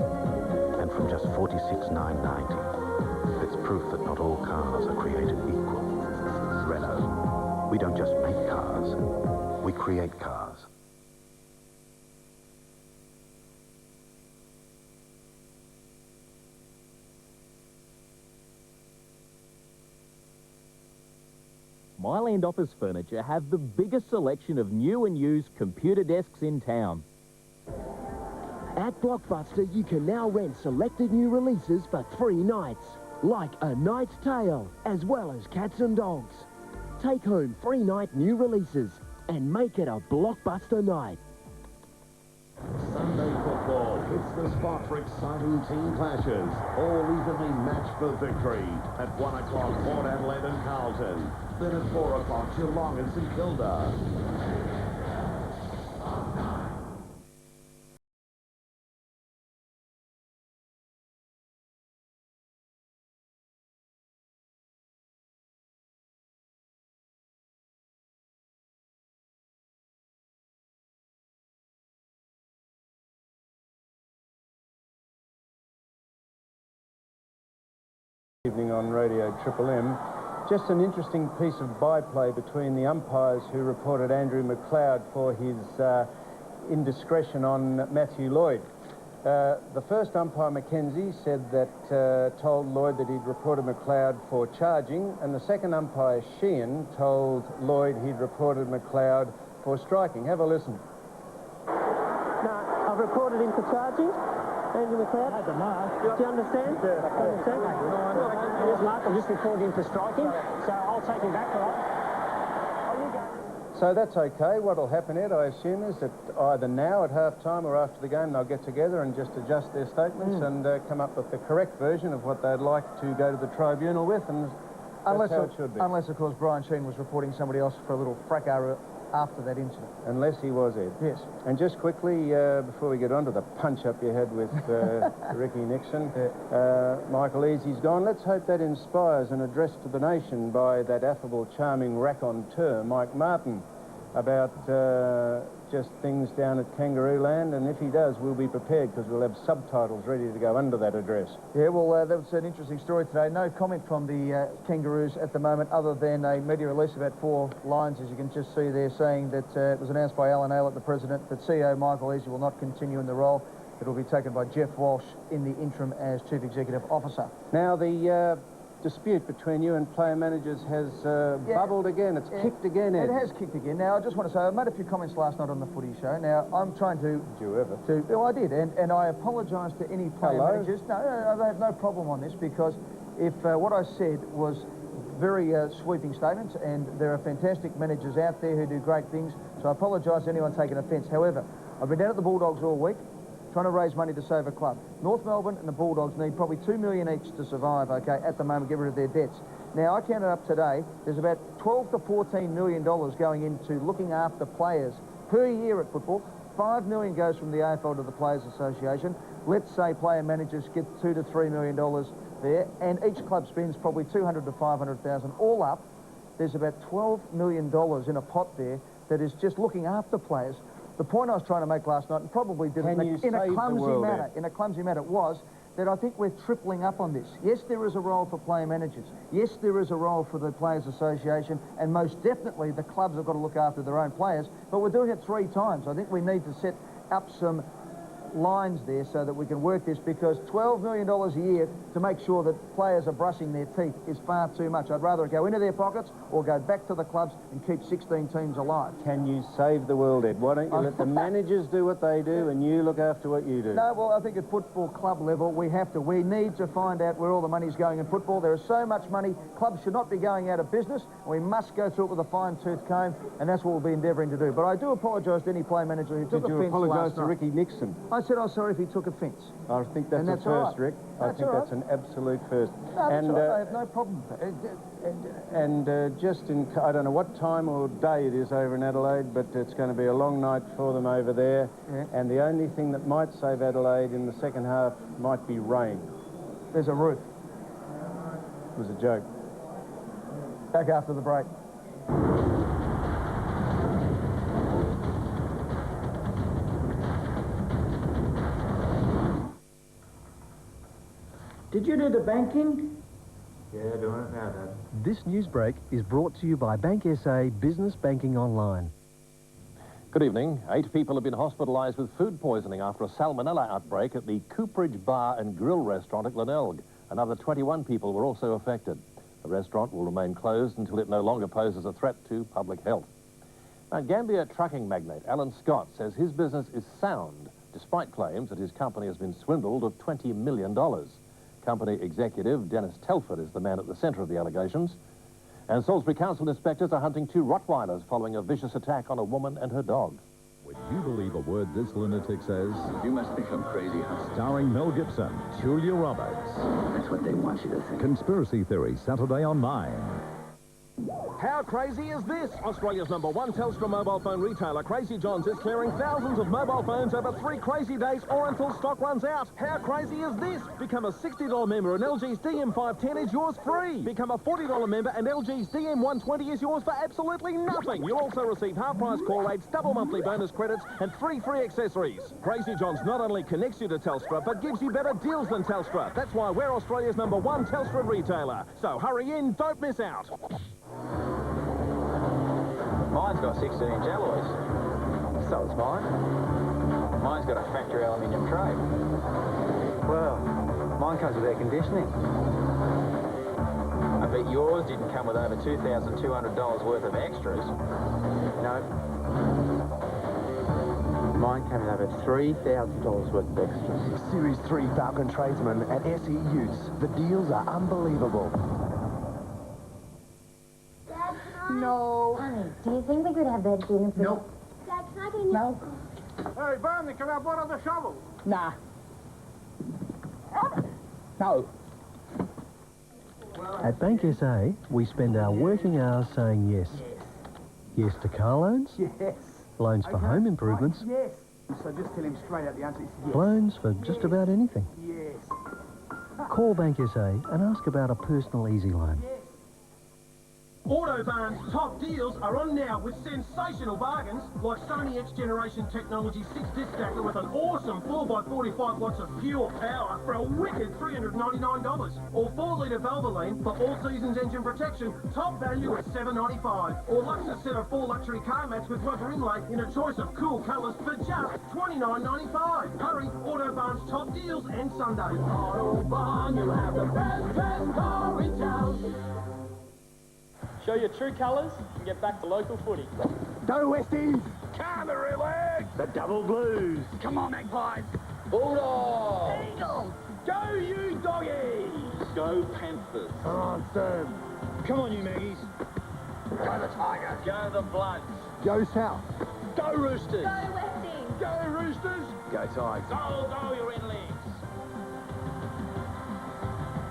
and from just $46,990. It's proof that not all cars are created equal. Renault, we don't just make cars, we create cars. Myland Office Furniture have the biggest selection of new and used computer desks in town. At Blockbuster, you can now rent selected new releases for 3 nights, like A Knight's Tale, as well as Cats and Dogs. Take home 3 night new releases and make it a Blockbuster night. Sunday football hits the spot for exciting team clashes, all evenly matched for victory. At 1 o'clock, Port Adelaide and Carlton. Then at 4 o'clock, Geelong and St Kilda. Evening on Radio Triple M. Just an interesting piece of byplay between the umpires who reported Andrew McLeod for his indiscretion on Matthew Lloyd. The first umpire, Mackenzie, said that told Lloyd that he'd reported McLeod for charging, and the second umpire, Sheehan, told Lloyd he'd reported McLeod for striking. Have a listen. No, I've reported him for charging. Andrew McLeod. Do you understand? Do you understand? Yes, Mark, I've just reported him for striking, so I'll take him back, all right? So that's okay. What'll happen, Ed, I assume, is that either now at half-time or after the game they'll get together and just adjust their statements and come up with the correct version of what they'd like to go to the tribunal with, and that's how it should be. Unless, of course, Brian Sheen was reporting somebody else for a little fracas after that incident. Unless he was, Ed. Yes. And just quickly, before we get on to the punch-up you had with Ricky Nixon, Michael Easy's gone. Let's hope that inspires an address to the nation by that affable, charming raconteur, Mike Martin. about just things down at Kangaroo Land, and if he does, we'll be prepared because we'll have subtitles ready to go under that address. Yeah, well, that was an interesting story today. No comment from the Kangaroos at the moment other than a media release about 4 lines, as you can just see there, saying that it was announced by Alan Aylett, the president, that CEO Michael Easy will not continue in the role. It will be taken by Jeff Walsh in the interim as Chief Executive Officer. Now, the dispute between you and player managers has bubbled again. It's kicked again, Ed. It has kicked again. Now, I just want to say, I made a few comments last night on the footy show. Now, I'm trying to... Did you ever? Well, I did, and I apologise to any player managers. No, I have no problem on this, because if what I said was very sweeping statements, and there are fantastic managers out there who do great things, so I apologise to anyone taking offence. However, I've been down at the Bulldogs all week, trying to raise money to save a club. North Melbourne and the Bulldogs need probably $2 million each to survive, okay, at the moment, get rid of their debts. Now, I counted up today, there's about $12 to $14 million going into looking after players per year at football. $5 million goes from the AFL to the Players Association. Let's say player managers get $2 to $3 million there, and each club spends probably $200,000 to $500,000. All up, there's about $12 million in a pot there that is just looking after players. The point I was trying to make last night, and probably did it in a clumsy manner, was that I think we're tripling up on this. Yes, there is a role for player managers. Yes, there is a role for the Players Association, and most definitely the clubs have got to look after their own players, but we're doing it 3 times. I think we need to set up some lines there so that we can work this, because $12 million a year to make sure that players are brushing their teeth is far too much. I'd rather it go into their pockets or go back to the clubs and keep 16 teams alive. Can you save the world, Ed? Why don't you let the managers do what they do and you look after what you do? No, well, I think at football club level, we need to find out where all the money's going in football. There is so much money. Clubs should not be going out of business. We must go through it with a fine-tooth comb, and that's what we'll be endeavouring to do. But I do apologise to any player manager who took offence. Did you apologise to Ricky Nixon? I said I was sorry if he took offence. I think that's a first, Rick. I think that's an absolute first. No, that's all right. I have no problem. And just in, I don't know what time or day it is over in Adelaide, but it's going to be a long night for them over there. Yeah. And the only thing that might save Adelaide in the second half might be rain. There's a roof. It was a joke. Back after the break. Did you do the banking? Yeah, doing it now, Dad. This news break is brought to you by Bank SA Business Banking Online. Good evening. 8 people have been hospitalised with food poisoning after a salmonella outbreak at the Cooperage Bar and Grill restaurant at Glenelg. Another 21 people were also affected. The restaurant will remain closed until it no longer poses a threat to public health. Now, Gambia trucking magnate Alan Scott says his business is sound, despite claims that his company has been swindled of $20 million. Company executive Dennis Telford is the man at the centre of the allegations. And Salisbury Council inspectors are hunting 2 Rottweilers following a vicious attack on a woman and her dog. Would you believe a word this lunatic says? You must think I'm crazy, huh? Starring Mel Gibson, Julia Roberts. That's what they want you to think. Conspiracy Theory, Saturday on 9. How crazy is this? Australia's #1 Telstra mobile phone retailer, Crazy John's, is clearing thousands of mobile phones over 3 crazy days or until stock runs out. How crazy is this? Become a $60 member and LG's DM510 is yours free. Become a $40 member and LG's DM120 is yours for absolutely nothing. You'll also receive half-price call rates, double monthly bonus credits and 3 free accessories. Crazy John's not only connects you to Telstra, but gives you better deals than Telstra. That's why we're Australia's #1 Telstra retailer. So hurry in, don't miss out. Mine's got 16-inch alloys. So it's mine. Mine's got a factory aluminium tray. Well, mine comes with air conditioning. I bet yours didn't come with over $2,200 worth of extras. No. Mine came with over $3,000 worth of extras. Series 3 Falcon Tradesman at SE Utes. The deals are unbelievable. No. Honey, do you think we could have that dinner for... Nope. Dad, can I get you... No. Hey, Barney, can I borrow the shovel? Nah. No. At Bank SA, we spend our working hours saying yes. Yes to car loans. Yes. Loans for home improvements. Yes. So just tell him straight out the answer is yes. Loans for just about anything. Yes. Call Bank SA and ask about a personal easy loan. Yes. Autobarn's top deals are on now with sensational bargains like Sony X Generation Technology 6-disc stacker with an awesome 4x45 watts of pure power for a wicked $399. Or 4-litre Valvoline for all seasons engine protection, top value at $7.95. Or Luxus set of 4 luxury car mats with rubber inlay in a choice of cool colours for just $29.95. Hurry, Autobarn's top deals end Sunday. Autobarn, you have the best car in town. Show your true colours and get back to local footy. Go Westies! Canterbury leg! The double blues! Come on, Magpies! Bulldogs! Eagles! Go you doggies! Go Panthers! Come on, Sam! Come on, you Maggies! Go the Tigers! Go the Bloods! Go South! Go Roosters! Go Westies! Go Roosters! Go Tigers! Go your red legs!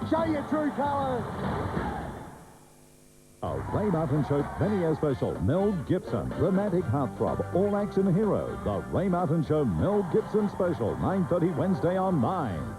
Show your true colours! A Ray Martin Show Premier Special. Mel Gibson, romantic heartthrob, all action hero. The Ray Martin Show Mel Gibson Special, 9:30 Wednesday on 9.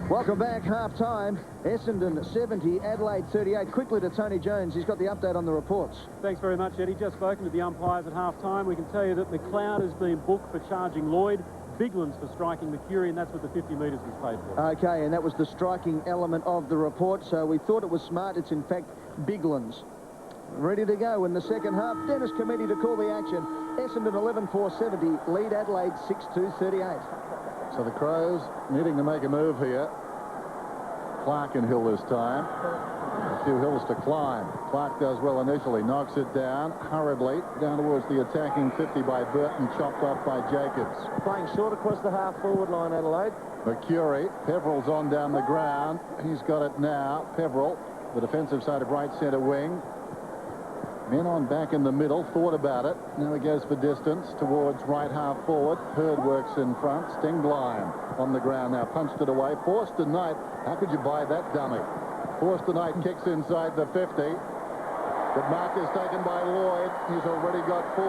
Welcome back, half-time. Essendon 70, Adelaide 38. Quickly to Tony Jones. He's got the update on the reports. Thanks very much, Eddie. Just spoken to the umpires at half-time. We can tell you that McLeod has been booked for charging Lloyd, Biglan's for striking Mercury, and that's what the 50 metres was paid for. Okay, and that was the striking element of the report, so we thought it was smart. It's, in fact, Biglan's. Ready to go in the second half. Dennis Committee to call the action. Essendon 11-4-70, lead Adelaide 6-2-38. So the Crows needing to make a move here. Clark and Hill this time. A few hills to climb. Clark does well initially, knocks it down hurriedly down towards the attacking 50 by Burton, chopped off by Jacobs. Playing short across the half-forward line, Adelaide. Mercury, Peverill's on down the ground. He's got it now. Peverill, the defensive side of right centre wing. Men on back in the middle, thought about it. Now he goes for distance towards right half forward. Hurd works in front. Stingline on the ground now, punched it away. Forster Knight, how could you buy that dummy? Forster Knight kicks inside the 50. The mark is taken by Lloyd. He's already got 4.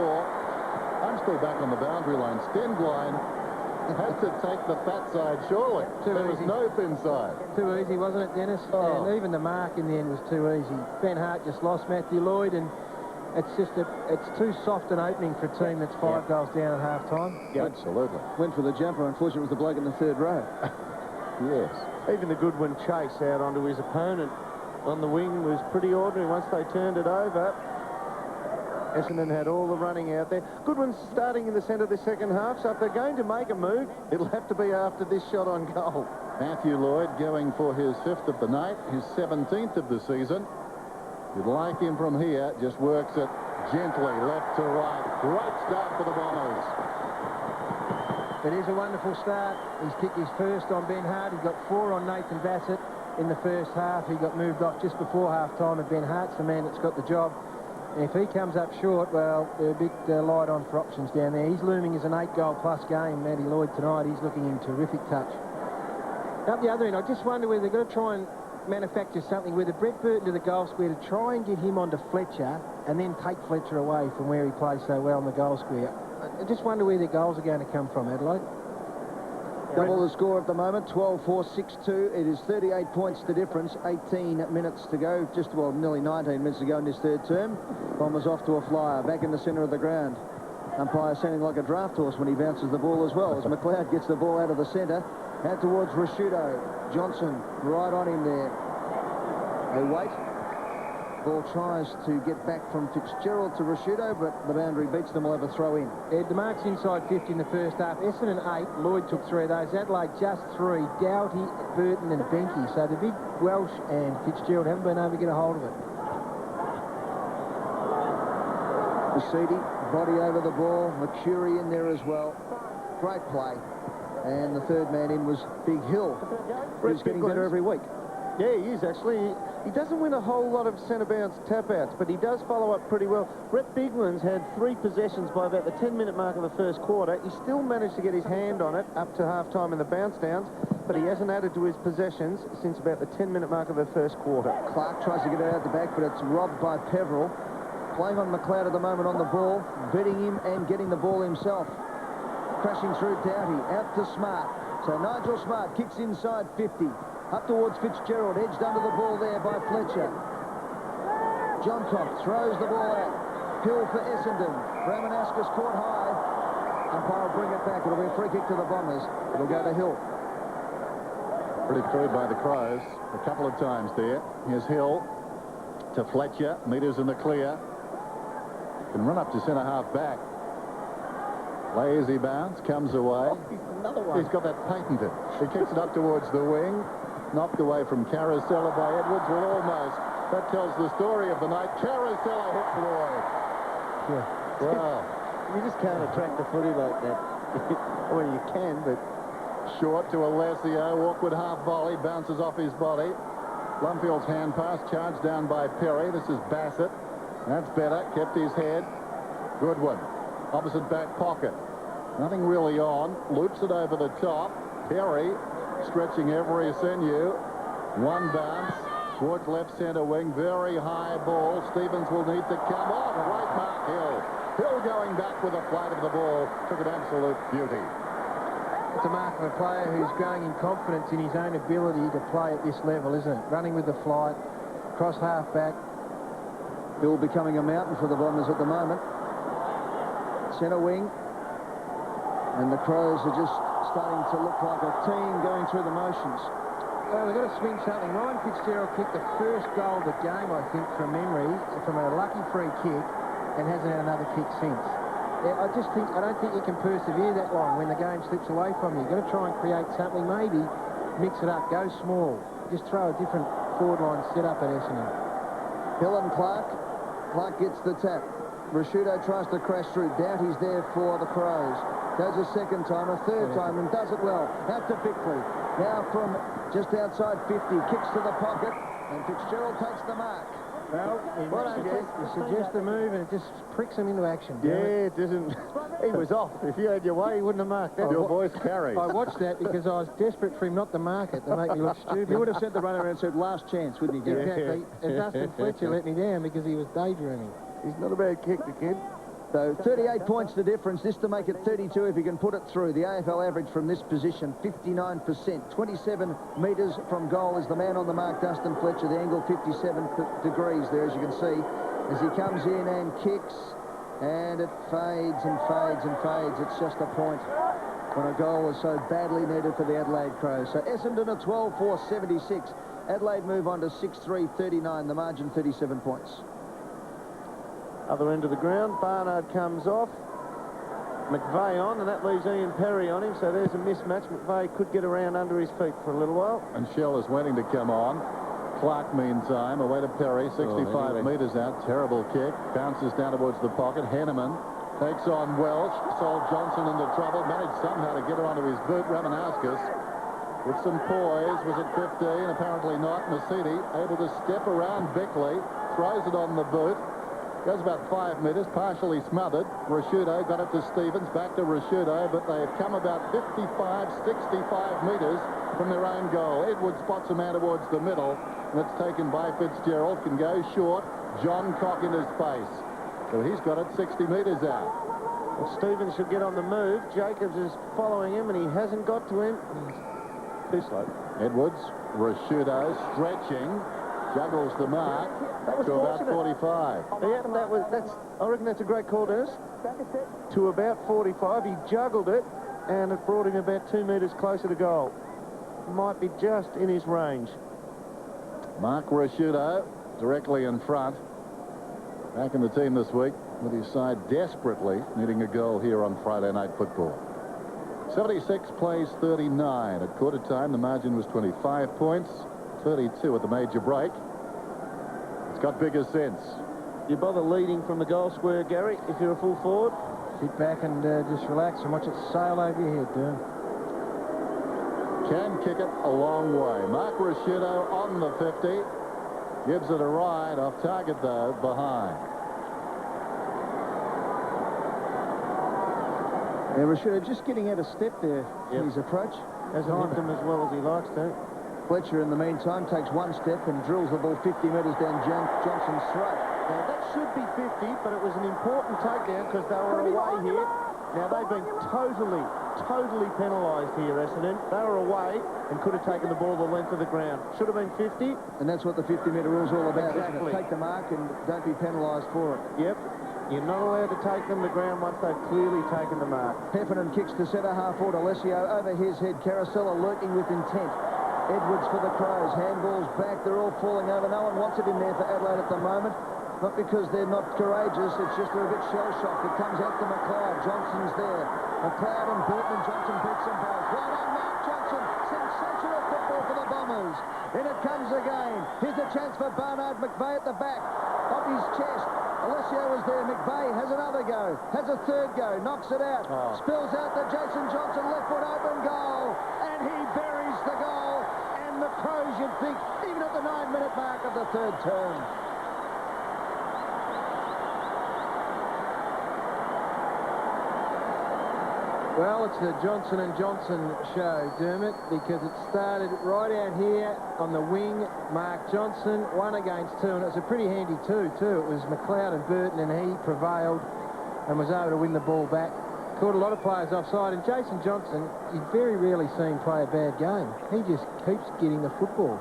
I'm still back on the boundary line. Stingline has to take the fat side, surely. There was no thin side. Too easy, wasn't it, Dennis? Oh. And even the mark in the end was too easy. Ben Hart just lost Matthew Lloyd, and it's just it's too soft an opening for a team that's 5 goals down at half-time. Yeah, absolutely. Went for the jumper. Unfortunately, it was the bloke in the third row. Yes. Even the Goodwin chase out onto his opponent on the wing was pretty ordinary once they turned it over. Essendon had all the running out there. Goodwin's starting in the centre of the second half, so if they're going to make a move, it'll have to be after this shot on goal. Matthew Lloyd going for his 5th of the night, his 17th of the season. You'd like him from here, just works it gently left to right. Great start for the Bombers. It is a wonderful start. He's kicked his first on Ben Hart. He got 4 on Nathan Bassett in the first half. He got moved off just before half-time, and Ben Hart's the man that's got the job. And if he comes up short, well, they're a bit light on for options down there. He's looming as an 8-goal-plus game, Matty Lloyd, tonight. He's looking in terrific touch. Up the other end, I just wonder whether they're going to try and manufacture something with a Brett Burton to the goal square to try and get him onto Fletcher and then take Fletcher away from where he plays so well in the goal square. I just wonder where their goals are going to come from, Adelaide. Double the score at the moment, 12-4-6-2. It is 38 points the difference, 18 minutes to go, just, well, nearly 19 minutes to go in this third term. Bombers off to a flyer, back in the centre of the ground. Umpire sounding like a draft horse when he bounces the ball as well, as McLeod gets the ball out of the centre, out towards Rashudo. Johnson right on him there. They wait. Ball tries to get back from Fitzgerald to Rashudo, but the boundary beats them. Will have a throw in. Ed, the mark's inside 50 in the first half. Essendon 8, Lloyd took 3 of those. Adelaide just 3. Doughty, Burton and Benke. So the big Welsh and Fitzgerald haven't been able to get a hold of it. Basidi, body over the ball. Mercury in there as well. Great play. And the third man in was Big Hill, who's getting better every week. Yeah, he is actually. He doesn't win a whole lot of centre bounce tap-outs, but he does follow up pretty well. Brett Biglan's had 3 possessions by about the 10-minute mark of the first quarter. He still managed to get his hand on it up to half-time in the bounce-downs, but he hasn't added to his possessions since about the 10-minute mark of the first quarter. Clark tries to get it out the back, but it's robbed by Peverill. Playing on McLeod at the moment on the ball, beating him and getting the ball himself. crashing through Doughty, out to Smart. So Nigel Smart kicks inside 50. Up towards Fitzgerald, edged under the ball there by Fletcher. John Cock throws the ball out. Hill for Essendon. Ramanaskas caught high. Umpire will bring it back. It'll be a free kick to the Bombers. It'll go to Hill. Pretty crude by the Crows a couple of times there. Here's Hill to Fletcher. Meters in the clear. Can run up to centre-half back. Lazy bounce, comes away. Another one. He's got that patented. He kicks it up towards the wing. Knocked away from Carousella by Edwards. Well, almost. That tells the story of the night. Carousella hits Lloyd. Yeah. Wow. You just can't attract the footy like that. Well, you can, but... Short to Alessio. Awkward half volley. Bounces off his body. Blumfield's hand pass. Charged down by Perry. This is Bassett. That's better. Kept his head. Good one. Opposite back pocket. Nothing really on. Loops it over the top. Perry stretching every sinew. One bounce towards left centre wing. Very high ball. Stevens will need to come on. Right mark, Hill. Hill going back with a flight of the ball. Took an absolute beauty. It's a mark of a player who's growing in confidence in his own ability to play at this level, isn't it? Running with the flight, cross half back. Hill becoming a mountain for the Bombers at the moment. Centre wing. And the Crows are just starting to look like a team going through the motions. Well, they've got to swing something. Ryan Fitzgerald kicked the first goal of the game, I think, from memory, from a lucky free kick, and hasn't had another kick since. Yeah, I don't think you can persevere that long when the game slips away from you. You've got to try and create something, maybe mix it up, go small. Just throw a different forward line set up at Essendon. Hill and Clark. Clark gets the tap. Rashudo tries to crash through. Doughty's there for the Crows. Goes a second time, a third time, and does it well. Out to Bickley. Now from just outside 50, kicks to the pocket, and Fitzgerald takes the mark. Well, you suggest the move, and it just pricks him into action. Yeah, it doesn't. He was off. If you had your way, he wouldn't have marked that. Your voice carries. I watched that because I was desperate for him not to mark it to make me look stupid. You would have sent the runner and said, last chance, wouldn't you? Exactly. And Dustin Fletcher let me down because he was daydreaming. He's not a bad kick, the kid. So 38 points the difference. This to make it 32 if he can put it through. The AFL average from this position, 59%. 27 metres from goal is the man on the mark, Dustin Fletcher. The angle 57 degrees there, as you can see, as he comes in and kicks. And it fades and fades and fades. It's just a point when a goal was so badly needed for the Adelaide Crows. So Essendon are 12-4-76. Adelaide move on to 6-3-39. The margin 37 points. Other end of the ground, Barnard comes off. McVeigh on, and that leaves Ian Perry on him, so there's a mismatch. McVeigh could get around under his feet for a little while. And Shell is waiting to come on. Clark, meantime, away to Perry, 65 metres out. Terrible kick. Bounces down towards the pocket. Henneman takes on Welsh. Sol Johnson into trouble. Managed somehow to get her onto his boot. Ramanaskas with some poise. Was it 15? Apparently not. Masidi able to step around Bickley. Throws it on the boot. Goes about 5 metres, partially smothered. Rashudo got it to Stevens, back to Rashudo, but they've come about 55, 65 metres from their own goal. Edwards spots a man towards the middle, and it's taken by Fitzgerald. Can go short. John Cock in his face. So he's got it 60 metres out. Well, Stevens should get on the move. Jacobs is following him, and he hasn't got to him. He's too slow. Edwards, Rashudo stretching. Juggles the mark to about 45. Yeah, I reckon that's a great call, Dennis. To about 45, he juggled it, and it brought him about 2 metres closer to goal. Might be just in his range. Mark Rashudo directly in front. Back in the team this week with his side desperately needing a goal here on Friday Night Football. 76 plays 39. At quarter time, the margin was 25 points. 32 at the major break. It's got bigger sense. You bother leading from the goal square, Gary, if you're a full forward? Sit back and just relax and watch it sail over your head, Dern. Can kick it a long way. Mark Rashudo on the 50. Gives it a ride. Off target, though, behind. Yeah, Rashudo just getting out of step there in his approach. Hasn't hit them as well as he likes to. Fletcher, in the meantime, takes one step and drills the ball 50 metres down Johnson's throat. Now, that should be 50, but it was an important takedown because they were away here. Now, they've been totally penalised here, Essendon. They were away and could have taken the ball the length of the ground. Should have been 50. And that's what the 50-metre rule's all about, Exactly. isn't it? Take the mark and don't be penalised for it. Yep. You're not allowed to take them to ground once they've clearly taken the mark. Heffernan kicks to centre half forward. Alessio over his head. Carousella lurking with intent. Edwards for the Crows. Handballs back. They're all falling over. No one wants it in there for Adelaide at the moment. Not because they're not courageous, it's just they're a bit shell-shocked. It comes out to McLeod. Johnson's there. McLeod and Burton and Johnson beats them both. Well done, Mark Johnson. Sensational football for the Bombers. In it comes again. Here's a chance for Barnard McVeigh at the back. Off his chest. Alessio was there. McVeigh has another go. Has a third go. Knocks it out. Spills out to Jason Johnson. Left foot open goal. And he buries the goal. And the Crows, you'd think, even at the 9-minute mark of the third term. Well, it's the Johnson and Johnson show, Dermot, because it started right out here on the wing. Mark Johnson, 1 against 2, and it was a pretty handy 2, too. It was McLeod and Burton, and he prevailed and was able to win the ball back. Caught a lot of players offside, and Jason Johnson, you very rarely see him play a bad game. He just keeps getting the football.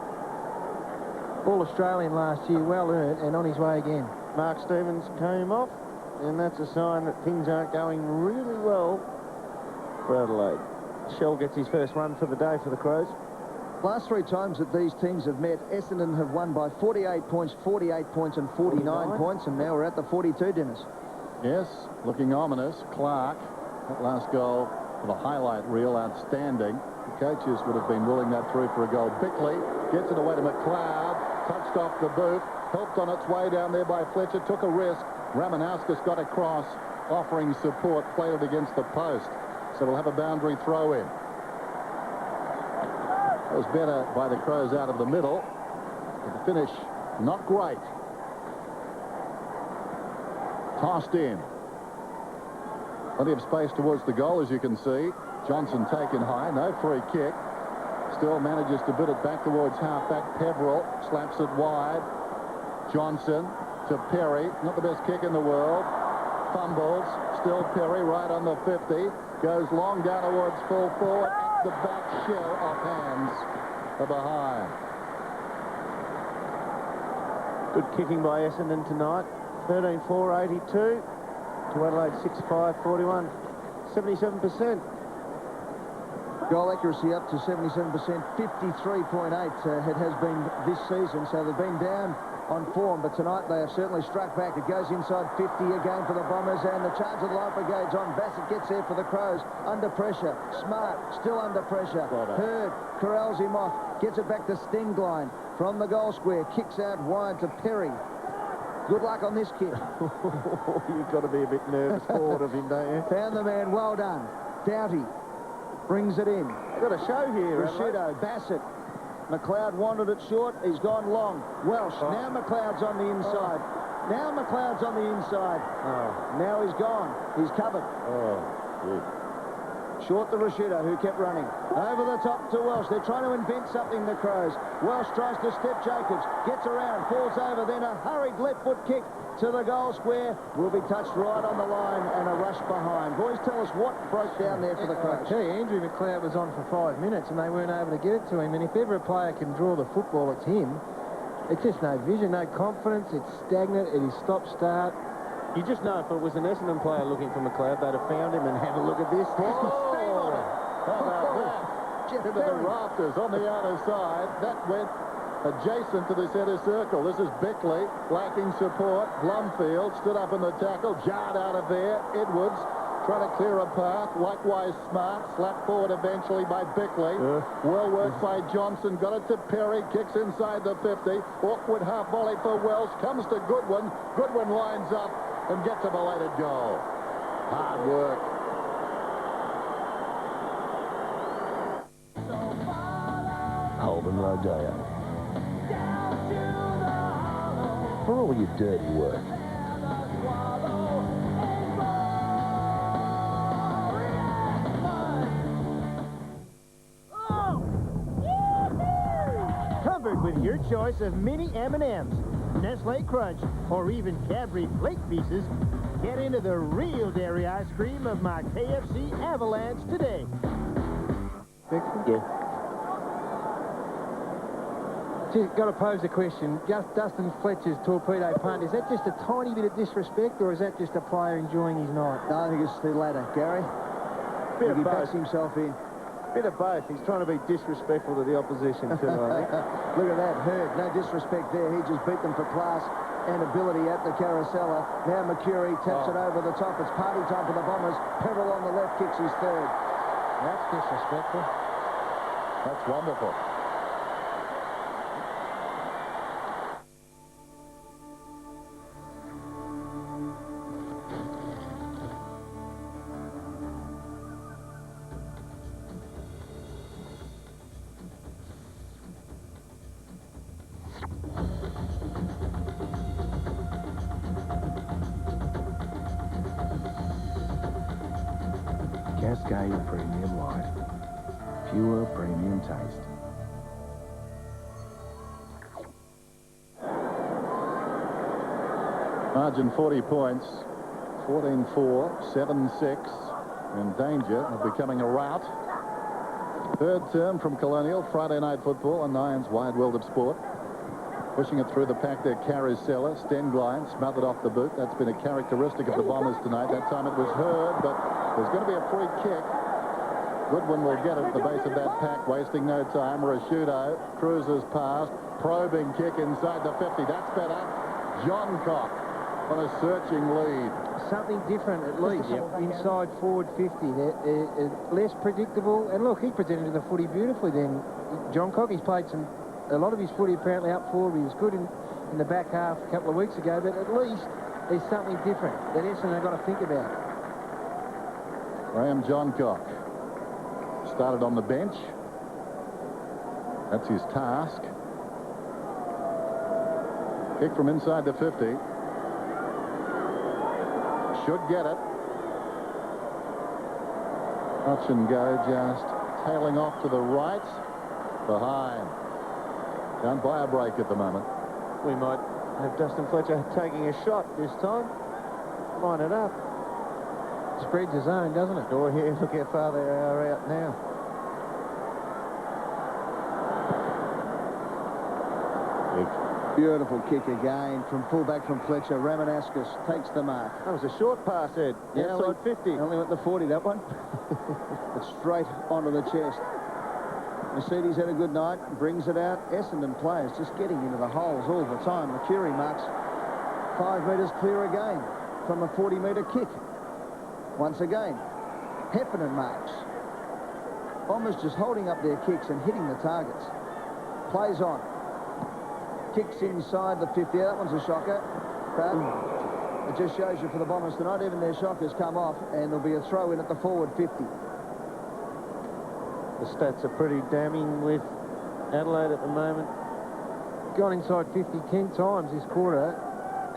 All-Australian last year, well earned, and on his way again. Mark Stevens came off, and that's a sign that things aren't going really well for Adelaide. Shell gets his first run for the day for the Crows. Last 3 times that these teams have met, Essendon have won by 48 points, 48 points and 49 points, and now we're at the 42, Dennis. Yes, looking ominous. Clark, that last goal for the highlight reel, outstanding. The coaches would have been ruling that through for a goal. Bickley gets it away to McLeod, touched off the boot, helped on its way down there by Fletcher, took a risk. Ramanauskas got across, offering support, played it against the post. So we'll have a boundary throw in. That was better by the Crows out of the middle. But the finish, not great. Tossed in. Plenty of space towards the goal, as you can see. Johnson taken high, no free kick. Still manages to bid it back towards half-back. Peverill slaps it wide. Johnson to Perry. Not the best kick in the world. Fumbles. Still Perry right on the 50. Goes long down towards full forward. The back shell off hands are behind. Good kicking by Essendon tonight. 13-4, 82 to Adelaide 6-5, 41. 77%. Goal accuracy up to 77%, 53.8 it has been this season, so they've been down on form, but tonight they have certainly struck back. It goes inside 50 again for the Bombers, and the charge of the Light Brigade's on. Bassett gets there for the Crows, under pressure. Smart, still under pressure. Hurd corrals him off, gets it back to Stingline from the goal square, kicks out wide to Perry. Good luck on this kick. You've got to be a bit nervous forward of him, don't you? Found the man, well done. Doughty brings it in. Got a show here. Rashido, Bassett. McLeod wanted it short. He's gone long. Welsh. Now McLeod's on the inside. Now McLeod's on the inside. Now he's gone. He's covered. Short to Rashido, who kept running. Over the top to Welsh. They're trying to invent something, the Crows. Welsh tries to step Jacobs. Gets around. Falls over. Then a hurried left foot kick to the goal square. Will be touched right on the line and a rush behind. Boys, tell us what broke down there for the Crows. I tell you, Andrew McLeod was on for 5 minutes and they weren't able to get it to him. And if ever a player can draw the football, it's him. It's just no vision, no confidence. It's stagnant. It is stop-start. You just know if it was an Essendon player looking for McLeod, they'd have found him and had a look at this. How about that? Into the rafters on the outer side. That went adjacent to the centre circle. This is Bickley lacking support. Blumfield stood up in the tackle, jarred out of there. Edwards trying to clear a path. Likewise Smart, slapped forward eventually by Bickley. Well worked by Johnson. Got it to Perry. Kicks inside the 50. Awkward half volley for Welsh. Comes to Goodwin. Goodwin lines up and gets a belated goal. Hard work. Holden Rodeo. For all your dirty work. Covered with your choice of mini M&Ms, Nestle Crunch, or even Cadbury Flake Pieces, Get into the real dairy ice cream of my KFC Avalanche today. Yeah. Just got to pose the question. Dustin Fletcher's torpedo punt, is that just a tiny bit of disrespect, or is that just a player enjoying his night? No, I think it's the latter, Gary. Bit of He both. backs himself in. Bit of both. He's trying to be disrespectful to the opposition too, I think. Look at that, Hurd. No disrespect there. He just beat them for class and ability at the carousel. Now Mercury taps it over the top. It's party time for the Bombers. Peveril on the left kicks his third. That's disrespectful. That's wonderful. Cascade Premium Light. Pure premium taste. Margin 40 points. 14-4, 7-6. In danger of becoming a rout. Third term from Colonial. Friday night football on Nine's wide world of sport. Pushing it through the pack there, Carousella. Stenglein smothered off the boot. That's been a characteristic of the Bombers tonight. That time it was Hurd, but there's going to be a free kick. Goodwin will get it at the base of that pack, wasting no time. Rashudo cruises past. Probing kick inside the 50. That's better. John Cock on a searching lead. Something different, at least. Inside forward 50. They're less predictable. And look, he presented the footy beautifully then. John Cock, he's played a lot of his footy apparently up forward. He was good in the back half a couple of weeks ago, but at least there's something different that Essendon have got to think about. Graham Johncock started on the bench. That's his task. Kick from inside the 50. Should get it. Touch and go, just tailing off to the right. Behind. Can't buy a break at the moment. We might have Dustin Fletcher taking a shot this time. Line it up. Spreads his own, doesn't it? Oh, here, look how far they are out now. Beautiful kick again from fullback from Fletcher. Ramanaskas takes the mark. That was a short pass, Ed. Yeah, outside 50. Only went the 40, that one. It's straight onto the chest. Mercedes had a good night, brings it out. Essendon players just getting into the holes all the time. Mercury marks 5 metres clear again from a 40-metre kick. Once again, Heffernan marks. Bombers just holding up their kicks and hitting the targets. Plays on. Kicks inside the 50. That one's a shocker. But it just shows you for the Bombers tonight, even their shockers come off, and there'll be a throw in at the forward 50. The stats are pretty damning with Adelaide at the moment. Gone inside 50 10 times this quarter,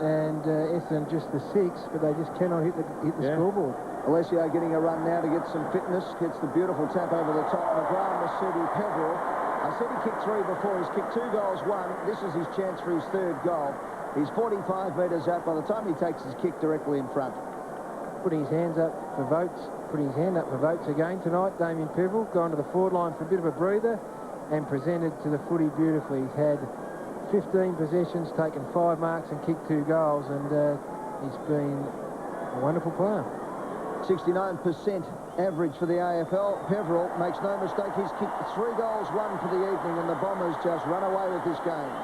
and Essendon just the 6, but they just cannot hit the scoreboard. Alessio getting a run now to get some fitness. Gets the beautiful tap over the top. McGrath, Masudi, Peveril. I said he kicked 3 before. He's kicked 2 goals, 1. This is his chance for his 3rd goal. He's 45 metres out by the time he takes his kick directly in front. Putting his hands up for votes. Putting his hand up for votes again tonight. Damien Peveril gone to the forward line for a bit of a breather and presented to the footy beautifully. He's had 15 possessions, taken 5 marks and kicked 2 goals, and he's been a wonderful player. 69% average for the AFL. Peveril makes no mistake. He's kicked 3 goals, 1 for the evening, and the Bombers just run away with this game.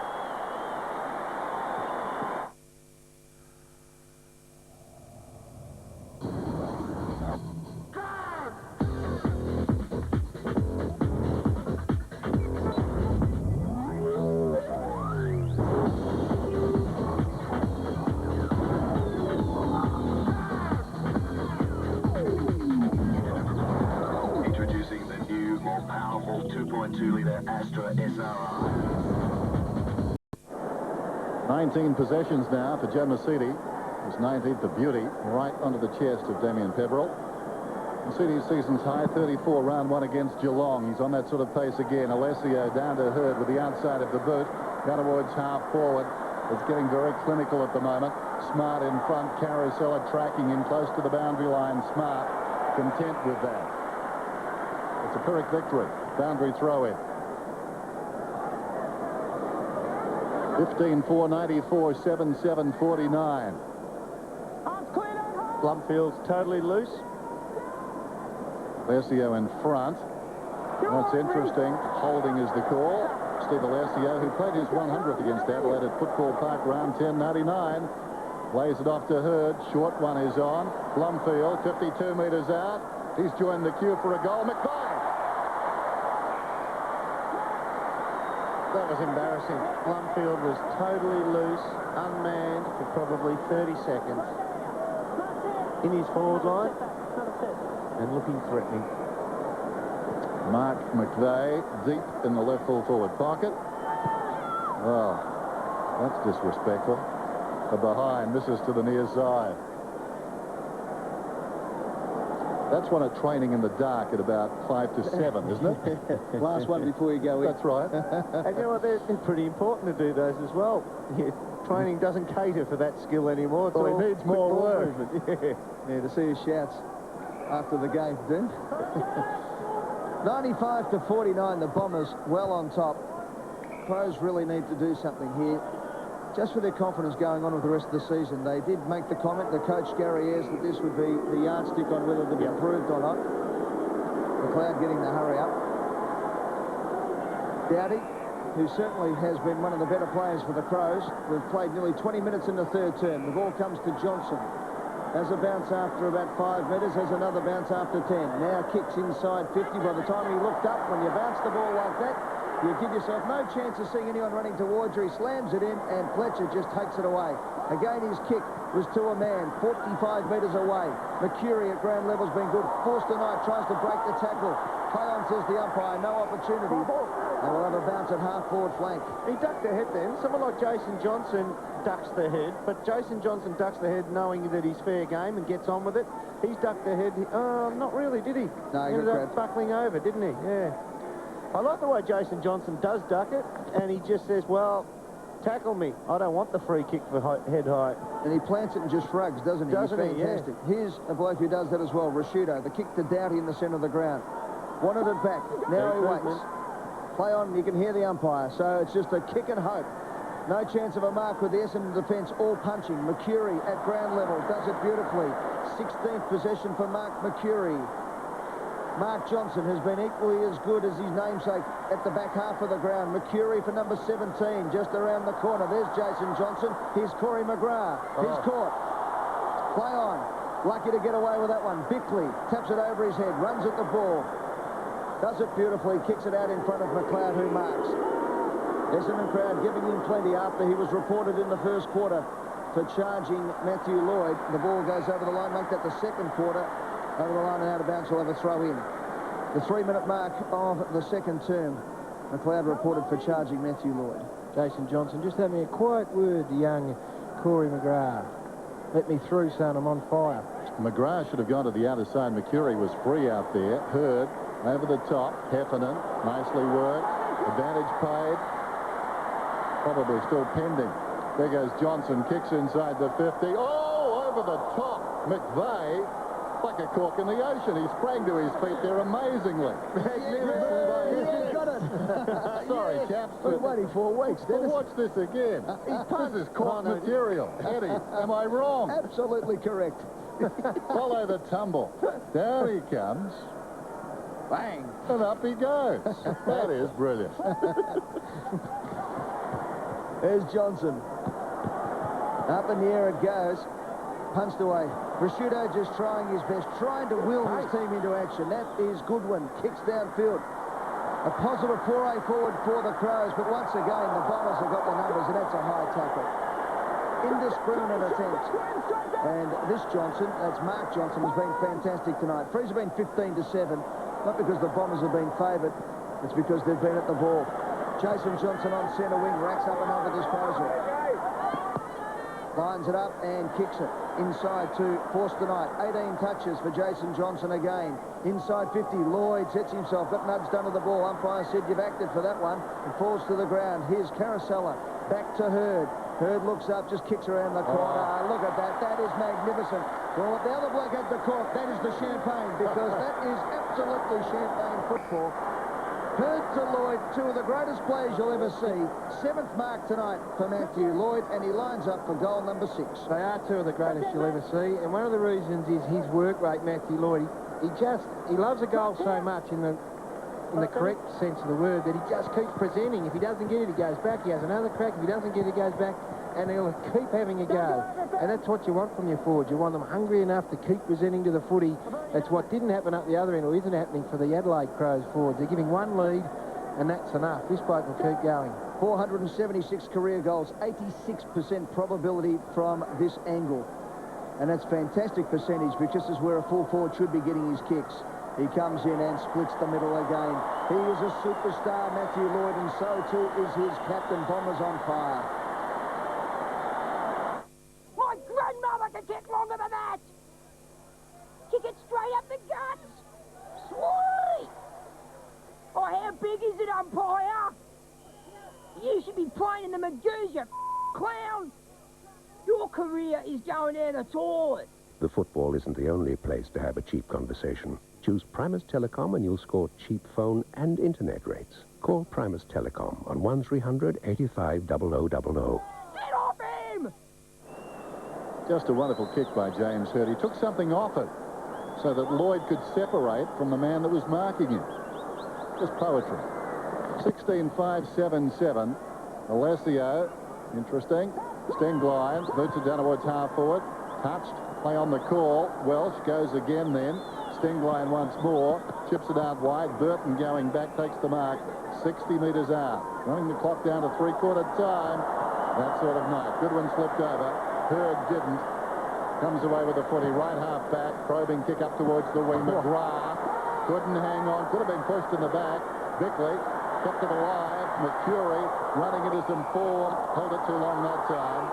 Introducing the new, more powerful 2.2-litre Astra SRI. 19 possessions now for Joe Mercedes. His 19th of beauty, right onto the chest of Damien Peveril. Mercedes' season's high, 34, round 1 against Geelong. He's on that sort of pace again. Alessio down to Hurd with the outside of the boot. Down towards half forward. It's getting very clinical at the moment. Smart in front, Carousel tracking in close to the boundary line. Smart content with that. It's a Pyrrhic victory. Boundary throw in. 15-4-94, 7-7-49. Blumfield's totally loose. Alessio in front. That's interesting. Holding is the call. Steve Alessio, who played his 100th against Adelaide at Football Park, round 10.99. Plays it off to Hurd. Short one is on. Blumfield, 52 metres out. He's joined the queue for a goal. McVeigh! That was embarrassing. Blumfield was totally loose, unmanned for probably 30 seconds. In his forward line and looking threatening. Mark McVeigh deep in the left full forward pocket. Oh, that's disrespectful. A behind, misses to the near side. That's one at training in the dark at about 5 to 7, isn't it? Last one before you go in. That's right. And you know what, they're pretty important to do those as well. Training doesn't cater for that skill anymore. It's Well, all he needs more quick ball work. movement. Yeah, to see his shouts after the game, Dean. 95-49, the Bombers well on top. Crows really need to do something here, just for their confidence going on with the rest of the season. They did make the comment, the coach Gary Ayres, that this would be the yardstick on whether they've improved or not. McLeod getting the hurry up. Dowdy, who certainly has been one of the better players for the Crows. We've played nearly 20 minutes in the third term. The ball comes to Johnson. Has a bounce after about 5 metres, has another bounce after 10. Now kicks inside 50. By the time he looked up, when you bounce the ball like that, you give yourself no chance of seeing anyone running towards you. He slams it in, and Fletcher just takes it away. Again, his kick was to a man, 45 metres away. Mercury at ground level's been good. Forster Knight tries to break the tackle. Play on, says the umpire, no opportunity. And we'll have a bounce at half-forward flank. He ducked the head then. Someone like Jason Johnson ducks the head, but Jason Johnson ducks the head knowing that he's fair game and gets on with it. He's ducked the head. Not really, did he? No, he ended got up buckling over, didn't he? Yeah. I like the way Jason Johnson does duck it, and he just says, well, tackle me. I don't want the free kick for head height. And he plants it and just shrugs, doesn't he? Doesn't He's he? fantastic. Yeah. Here's a bloke who does that as well, Rashudo. The kick to Doughty in the centre of the ground. Wanted it back. Now he waits. Play on, you can hear the umpire. So it's just a kick and hope. No chance of a mark with the Essendon defence all punching. Mercury at ground level does it beautifully. 16th possession for Mark Mercury. Mark Johnson has been equally as good as his namesake at the back half of the ground. Mercury for number 17, just around the corner. There's Jason Johnson. Here's Corey McGrath. He's caught. Play on. Lucky to get away with that one. Bickley taps it over his head, runs at the ball. Does it beautifully, kicks it out in front of McLeod, who marks. Essendon crowd giving him plenty after he was reported in the first quarter for charging Matthew Lloyd. The ball goes over the line, make that the second quarter. Over the line and out of bounds, will have a throw in. The 3-minute mark of the second term. McLeod reported for charging Matthew Lloyd. Jason Johnson, just having a quiet word to young Corey McGrath. Let me through, son, I'm on fire. McGrath should have gone to the outer side. Mercury was free out there. Hurd over the top. Heffernan, nicely worked. Advantage paid. Probably still pending. There goes Johnson, kicks inside the 50. Oh, over the top. McVeigh, like a cork in the ocean. He sprang to his feet there amazingly. Yeah, got it. Sorry, chaps. We've been waiting 4 weeks. Well, watch this again. This is cork material. Eddie, am I wrong? Absolutely correct. Follow the tumble. Down he comes. Bang. And up he goes. That is brilliant. There's Johnson. Up in the air it goes. Punched away. Rashudo just trying his best, trying to will his team into action. That is Goodwin. Kicks downfield. A positive foray forward for the Crows, but once again, the Bombers have got the numbers, and that's a high tackle. Indiscriminate attempt. And this Johnson, that's Mark Johnson, has been fantastic tonight. Frees have been 15-7, not because the Bombers have been favoured, it's because they've been at the ball. Jason Johnson on centre wing, racks up another disposal. Lines it up and kicks it inside to Forster Knight. 18 touches for Jason Johnson again. Inside 50, Lloyd sets himself, got nudged under the ball. Umpire said, you've acted for that one. It falls to the ground. Here's Carousella, back to Hurd. Hurd looks up, just kicks around the corner. Look at that, that is magnificent. Well, if the other bloke had the cork, that is the champagne, because that is absolutely champagne football. Hurd to Lloyd, two of the greatest plays you'll ever see. 7th mark tonight for Matthew Lloyd, and he lines up for goal number 6. They are two of the greatest you'll ever see, and one of the reasons is his work rate, Matthew Lloyd. He loves a goal so much in the correct sense of the word that he just keeps presenting. If he doesn't get it, he goes back. He has another crack. If he doesn't get it, he goes back, and he'll keep having a go. And that's what you want from your forwards. You want them hungry enough to keep presenting to the footy. That's what didn't happen up the other end, or isn't happening for the Adelaide Crows forwards. They're giving one lead, and that's enough. This bloke will keep going. 476 career goals, 86% probability from this angle. And that's fantastic percentage, because this is where a full forward should be getting his kicks. He comes in and splits the middle again. He is a superstar, Matthew Lloyd, and so too is his captain. Bombers on fire. My grandmother can kick longer than that. Kick it straight up the guts. Sweet. Oh, how big is it, umpire? You should be playing in the Magoos, you clown. Your career is going down the toilet. The football isn't the only place to have a cheap conversation. Choose Primus Telecom and you'll score cheap phone and internet rates. Call Primus Telecom on 1300 85 0000. Get off him! Just a wonderful kick by James Hurd. He took something off it so that Lloyd could separate from the man that was marking him. Just poetry. 16-5-7-7. Alessio, interesting. Stenglein boots it down towards half forward. Touched. Play on the call. Welsh goes again then. Stenglein once more. Chips it out wide. Burton going back, takes the mark. 60 metres out. Running the clock down to three-quarter time. That sort of night. Goodwin slipped over. Hurd didn't. Comes away with the footy. Right half back. Probing kick up towards the wing. McGrath couldn't hang on. Could have been pushed in the back. Bickley kept it alive. Mercury running into some form. Held it too long that time.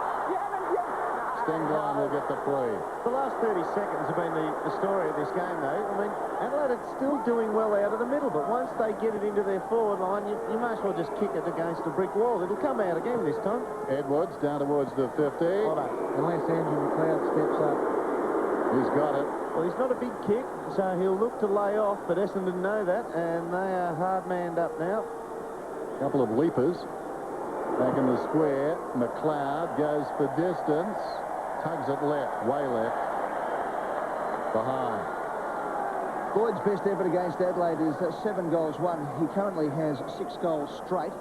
Stenglein will get the free. The last 30 seconds have been the story of this game, though. I mean, Adelaide are still doing well out of the middle, but once they get it into their forward line, you might as well just kick it against a brick wall. It'll come out again this time. Edwards down towards the 50. Unless Andrew McLeod steps up. He's got it. Well, he's not a big kick, so he'll look to lay off, but Essendon know that, and they are hard-manned up now. Couple of leapers. Back in the square. McLeod goes for distance. Tugs it left, way left. Behind. Lloyd's best effort against Adelaide is 7 goals won. He currently has 6 goals straight.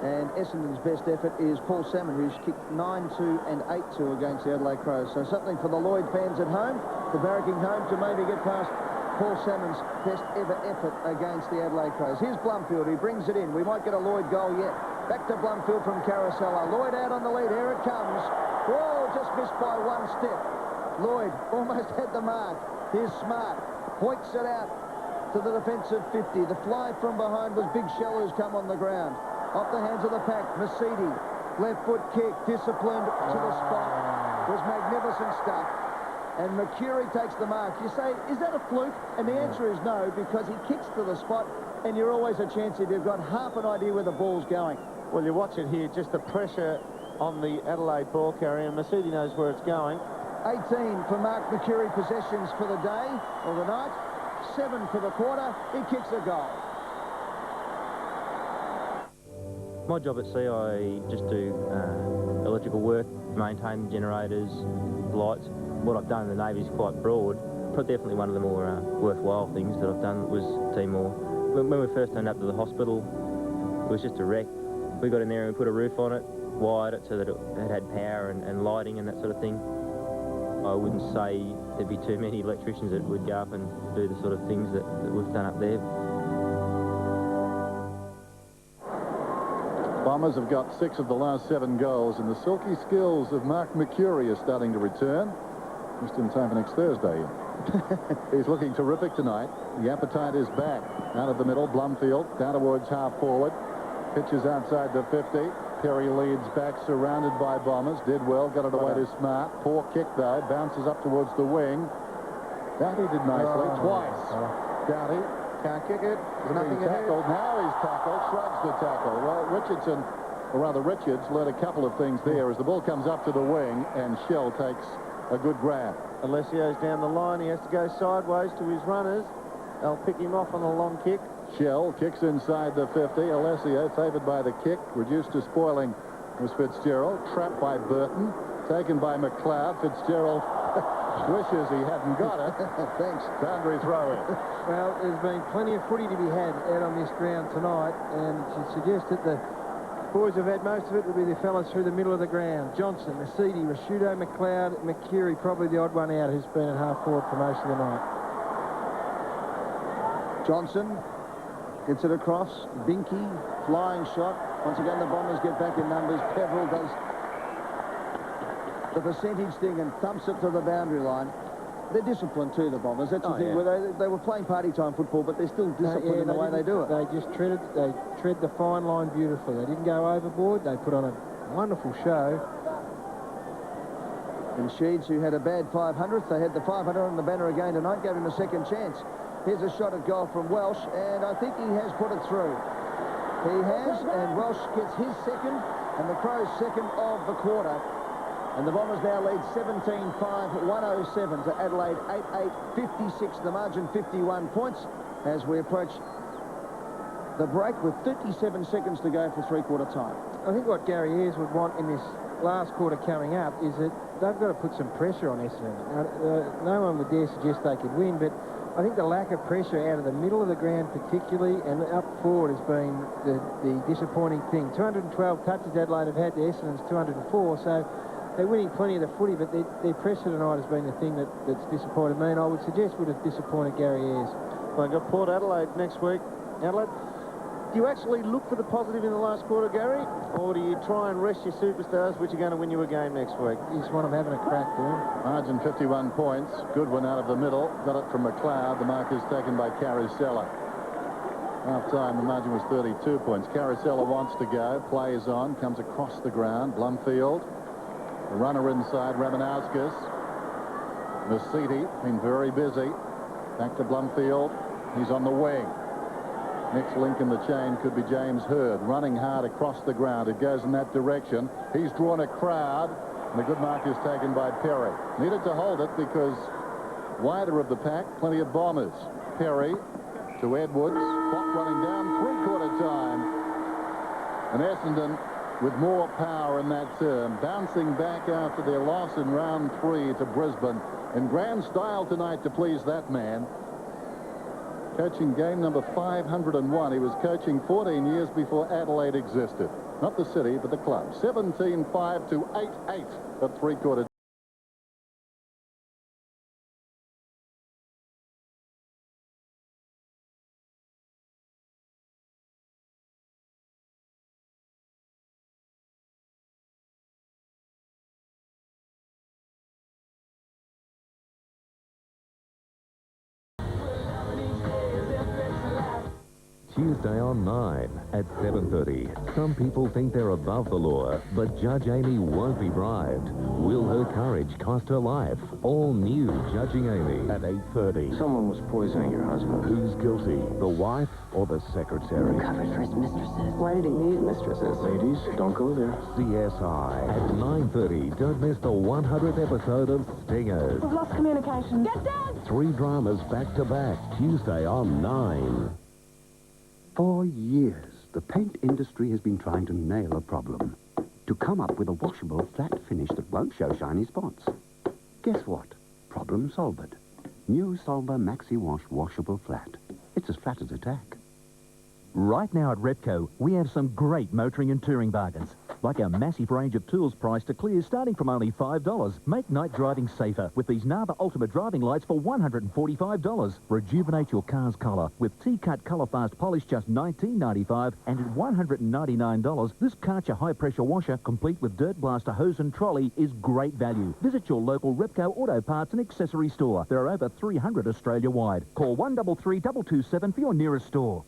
And Essendon's best effort is Paul Salmon, who's kicked 9-2 and 8-2 against the Adelaide Crows. So something for the Lloyd fans at home, for barracking home, to maybe get past Paul Salmon's best ever effort against the Adelaide Crows. Here's Blumfield, who brings it in. We might get a Lloyd goal yet. Back to Blumfield from Carousella. Lloyd out on the lead. Here it comes. Whoa, just missed by 1 step. Lloyd almost had the mark. Here's Smart. Hoiks it out to the defensive 50. The fly from behind was Big Shell, who's come on the ground. Off the hands of the pack. Mercedes. Left foot kick. Disciplined to the spot. Was magnificent stuff. And Mercury takes the mark. You say, is that a fluke? And the answer is no, because he kicks to the spot, and you're always a chance if you've got half an idea where the ball's going. Well, you watch it here, just the pressure on the Adelaide ball carrier. Mercedes knows where it's going. 18 for Mark Mercury possessions for the day, or the night. 7 for the quarter. He kicks a goal. My job at sea, I just do electrical work, maintain generators, lights. What I've done in the Navy is quite broad, but definitely one of the more worthwhile things that I've done was Timor. When we first turned up to the hospital, it was just a wreck. We got in there and we put a roof on it, wired it so that it had power and lighting and that sort of thing. I wouldn't say there'd be too many electricians that would go up and do the sort of things that we've done up there. Bombers have got 6 of the last 7 goals, and the silky skills of Mark Mercury are starting to return. Just in time for next Thursday. He's looking terrific tonight. The appetite is back. Out of the middle, Blumfield down towards half forward. Pitches outside the 50. Perry leads back, surrounded by Bombers. Did well, got it away to Smart. Poor kick, though. Bounces up towards the wing. That he did nicely. Twice. Doughty can't kick it. Is nothing being ahead? tackled. Now he's tackled. Shrugs the tackle. Well, Richardson, or rather Richards, learned a couple of things there as the ball comes up to the wing and Shell takes a good grab. Alessio's down the line. He has to go sideways to his runners. They'll pick him off on a long kick. Shell kicks inside the 50. Alessio favoured by the kick. Reduced to spoiling was Fitzgerald. Trapped by Burton. Taken by McLeod. Fitzgerald wishes he hadn't got it. Thanks. Boundary throw in. Well, there's been plenty of footy to be had out on this ground tonight, and it should suggest that the boys have had most of it will be the fellas through the middle of the ground. Johnson, Mercedes, Rashudo, McLeod, McCurry, probably the odd one out who's been at half forward for most of the night. Johnson gets it across. Binky, flying shot. Once again, the Bombers get back in numbers. Peverill does the percentage thing and thumps it to the boundary line. They're disciplined too, the Bombers. That's the thing. Yeah. Where they were playing party time football, but they're still disciplined in the way they do it. They just tread the fine line beautifully. They didn't go overboard. They put on a wonderful show. And Sheeds, who had a bad 500th, they had the 500 on the banner again tonight, gave him a second chance. Here's a shot at goal from Welsh, and I think he has put it through. He has, and Welsh gets his second, and the Crows' second of the quarter. And the Bombers now lead 17-5, 107 to Adelaide, 8-8, 56. The margin 51 points as we approach the break with 37 seconds to go for three-quarter time. I think what Gary Ayres would want in this last quarter coming up is that they've got to put some pressure on Essendon. No one would dare suggest they could win, but I think the lack of pressure out of the middle of the ground particularly and up forward has been the disappointing thing. 212 touches Adelaide have had to Essendon's 204, so they're winning plenty of the footy, but their pressure tonight has been the thing that's disappointed me, and I would suggest would have disappointed Gary Ayres. Well, I've got Port Adelaide next week. Adelaide, do you actually look for the positive in the last quarter, Gary? Or do you try and rest your superstars, which are going to win you a game next week? You just want them having a crack, do you? Margin 51 points. Good one out of the middle. Got it from McLeod. The mark is taken by Carousella. Half-time, the margin was 32 points. Carousella wants to go. Plays on. Comes across the ground. Blumfield. The runner inside, Ramanauskas. Mercedes, been very busy. Back to Blumfield. He's on the wing. Next link in the chain could be James Hurd, running hard across the ground. It goes in that direction. He's drawn a crowd, and the good mark is taken by Perry. Needed to hold it because wider of the pack, plenty of Bombers. Perry to Edwards. Clock running down, three-quarter time. And Essendon with more power in that term, bouncing back after their loss in round 3 to Brisbane. In grand style tonight to please that man. Coaching game number 501. He was coaching 14 years before Adelaide existed. Not the city, but the club. 17-5 to 8-8 at three-quarter. Tuesday on 9 at 7:30. Some people think they're above the law, but Judge Amy won't be bribed. Will her courage cost her life? All new Judging Amy at 8:30. Someone was poisoning your husband. Who's guilty, the wife or the secretary? Covered for his mistresses. Why did he need mistresses? Ladies, don't go there. CSI at 9:30. Don't miss the 100th episode of Stingers. We've lost communication. Get down! 3 dramas back to back. Tuesday on 9. For years, the paint industry has been trying to nail a problem. To come up with a washable, flat finish that won't show shiny spots. Guess what? Problem solved. New Solver Maxi Wash Washable Flat. It's as flat as a tack. Right now at Repco, we have some great motoring and touring bargains. Like our massive range of tools priced to clear starting from only $5. Make night driving safer with these Nava Ultimate driving lights for $145. Rejuvenate your car's colour with T-Cut Colour Fast Polish just $19.95, and at $199, this Karcher high-pressure washer, complete with Dirt Blaster hose and trolley, is great value. Visit your local Repco Auto Parts and Accessory store. There are over 300 Australia-wide. Call 133 227 for your nearest store.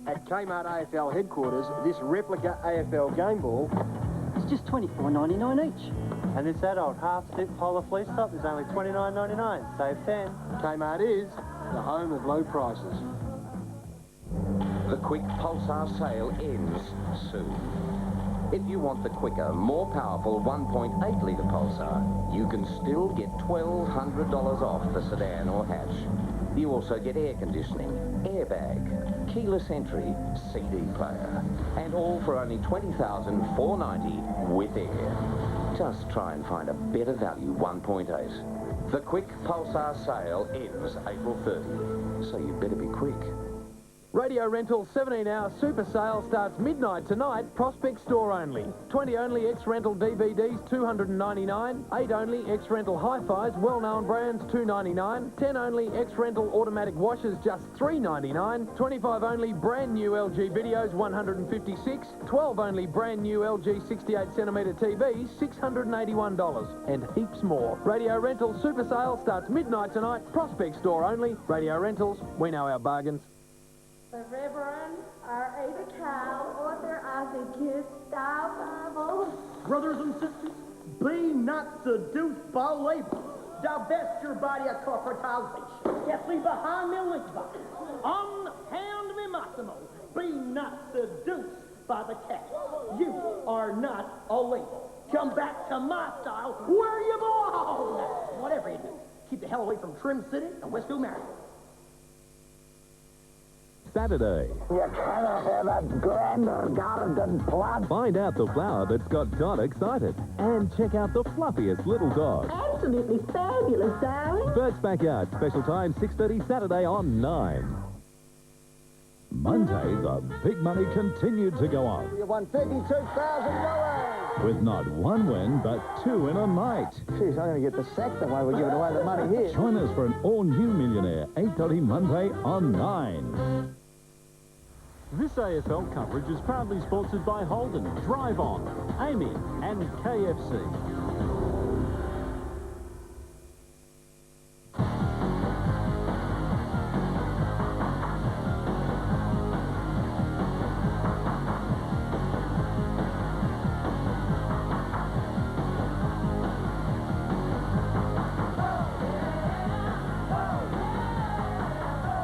At Kmart AFL headquarters, this replica AFL game ball is just $24.99 each. And this adult half-zip polar fleece top is only $29.99. Save 10. Kmart is the home of low prices. The quick Pulsar sale ends soon. If you want the quicker, more powerful 1.8-litre Pulsar, you can still get $1,200 off the sedan or hatch. You also get air conditioning, airbag, keyless entry, CD player, and all for only $20,490 with air. Just try and find a better value 1.8. The quick Pulsar sale ends April 30, so you better be quick. Radio Rental 17-hour super sale starts midnight tonight, Prospect store only. 20 only X-Rental DVDs, $299. 8 only X-Rental Hi-Fis, well-known brands, $299. 10 only X-Rental automatic washers, just $399. 25 only brand new LG videos, $156. 12 only brand new LG 68cm TVs, $681. And heaps more. Radio Rental super sale starts midnight tonight, Prospect store only. Radio Rentals, we know our bargains. The Reverend R.A. Cal, author of the Kids Style Bible. Brothers and sisters, be not seduced by labor. Divest your body of corporatization. Get thee behind me, Lisbon. Unhand me, Massimo. Be not seduced by the cat. You are not a label. Come back to my style where you belong. Whatever you do, keep the hell away from Trim City and Westfield, Maryland. Saturday. You cannot have a grander garden plot. Find out the flower that's got Dot excited. And check out the fluffiest little dog. Absolutely fabulous, darling. Bert's Backyard, special time, 6:30 Saturday on 9. Monday, the big money continued to go on. You won $32,000. With not one win, but 2 in a night. Jeez, I'm going to get the sack the way we're giving away the money here. Join us for an all-new millionaire, 8:30 Monday on 9. This AFL coverage is proudly sponsored by Holden, Drive On, Amy and KFC.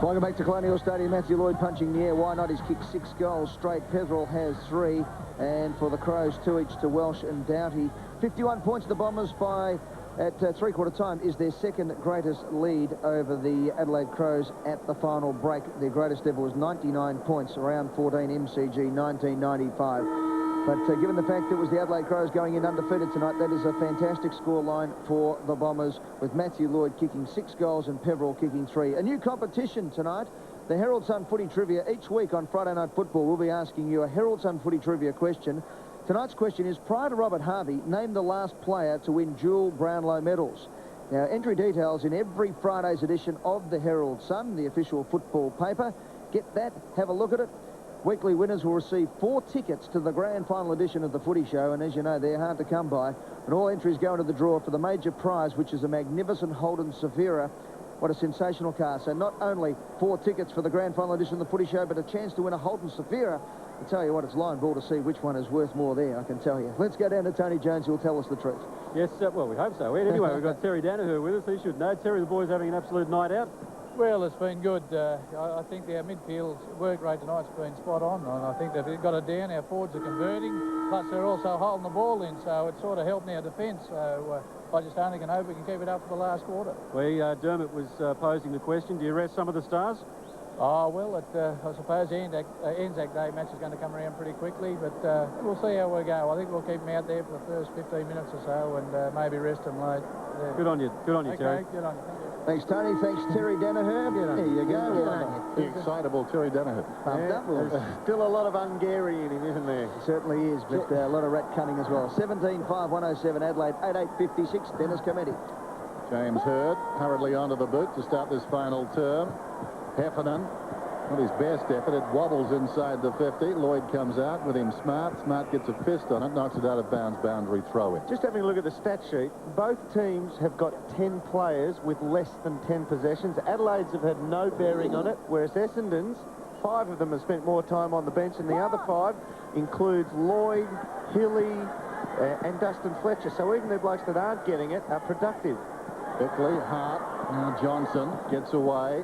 Welcome back to Colonial Stadium. Matthew Lloyd punching the air. Why not? He's kicked 6 goals straight. Peveril has 3. And for the Crows, 2 each to Welsh and Doughty. 51 points the Bombers by, at three-quarter time, is their second greatest lead over the Adelaide Crows at the final break. Their greatest ever was 99 points, around 14 MCG 1995. But given the fact that it was the Adelaide Crows going in undefeated tonight, that is a fantastic scoreline for the Bombers, with Matthew Lloyd kicking 6 goals and Peveril kicking 3. A new competition tonight, the Herald Sun Footy Trivia. Each week on Friday Night Football, we'll be asking you a Herald Sun Footy Trivia question. Tonight's question is, prior to Robert Harvey, name the last player to win dual Brownlow medals. Now, entry details in every Friday's edition of the Herald Sun, the official football paper. Get that, have a look at it. Weekly winners will receive 4 tickets to the grand final edition of the Footy Show, and as you know, they're hard to come by. And all entries go into the draw for the major prize, which is a magnificent Holden Severa. What a sensational car. So not only 4 tickets for the grand final edition of the Footy Show, but a chance to win a Holden Severa. I tell you what, it's line ball to see which one is worth more there, I can tell you. Let's go down to Tony Jones, who will tell us the truth. Yes, well, we hope so. Anyway, we've got Terry Danaher with us. He should know. Terry, the boys having an absolute night out. Well, it's been good. I think our midfield's work rate tonight's been spot on, and I think they've got it down. Our forwards are converting, plus they're also holding the ball in, so it's sort of helping our defence. So I just only can hope we can keep it up for the last quarter. Dermot was posing the question, do you rest some of the stars? Oh, well, I suppose the Anzac Day match is going to come around pretty quickly, but we'll see how we go. I think we'll keep them out there for the first 15 minutes or so, and maybe rest them late. Yeah. Good on you, okay, Terry. Good on you. Thank you. Thanks, Tony. Thanks, Terry Danaher. There you go. The excitable Terry Danaher. Still a lot of Hungary in him, isn't there? It certainly is, but a lot of rat cunning as well. 17-5-107 Adelaide, 8-8-56 Dennis Cometti. James Hurd hurriedly onto the boot to start this final term. Heffernan, not his best effort. It wobbles inside the 50. Lloyd comes out with him Smart. Smart gets a fist on it, knocks it out of bounds, boundary throw in. Just having a look at the stat sheet, both teams have got 10 players with less than 10 possessions. Adelaide's have had no bearing on it, whereas Essendon's, 5 of them have spent more time on the bench, and the other 5 includes Lloyd, Hilly, and Dustin Fletcher. So even the blokes that aren't getting it are productive. Bickley, Hart, now Johnson gets away.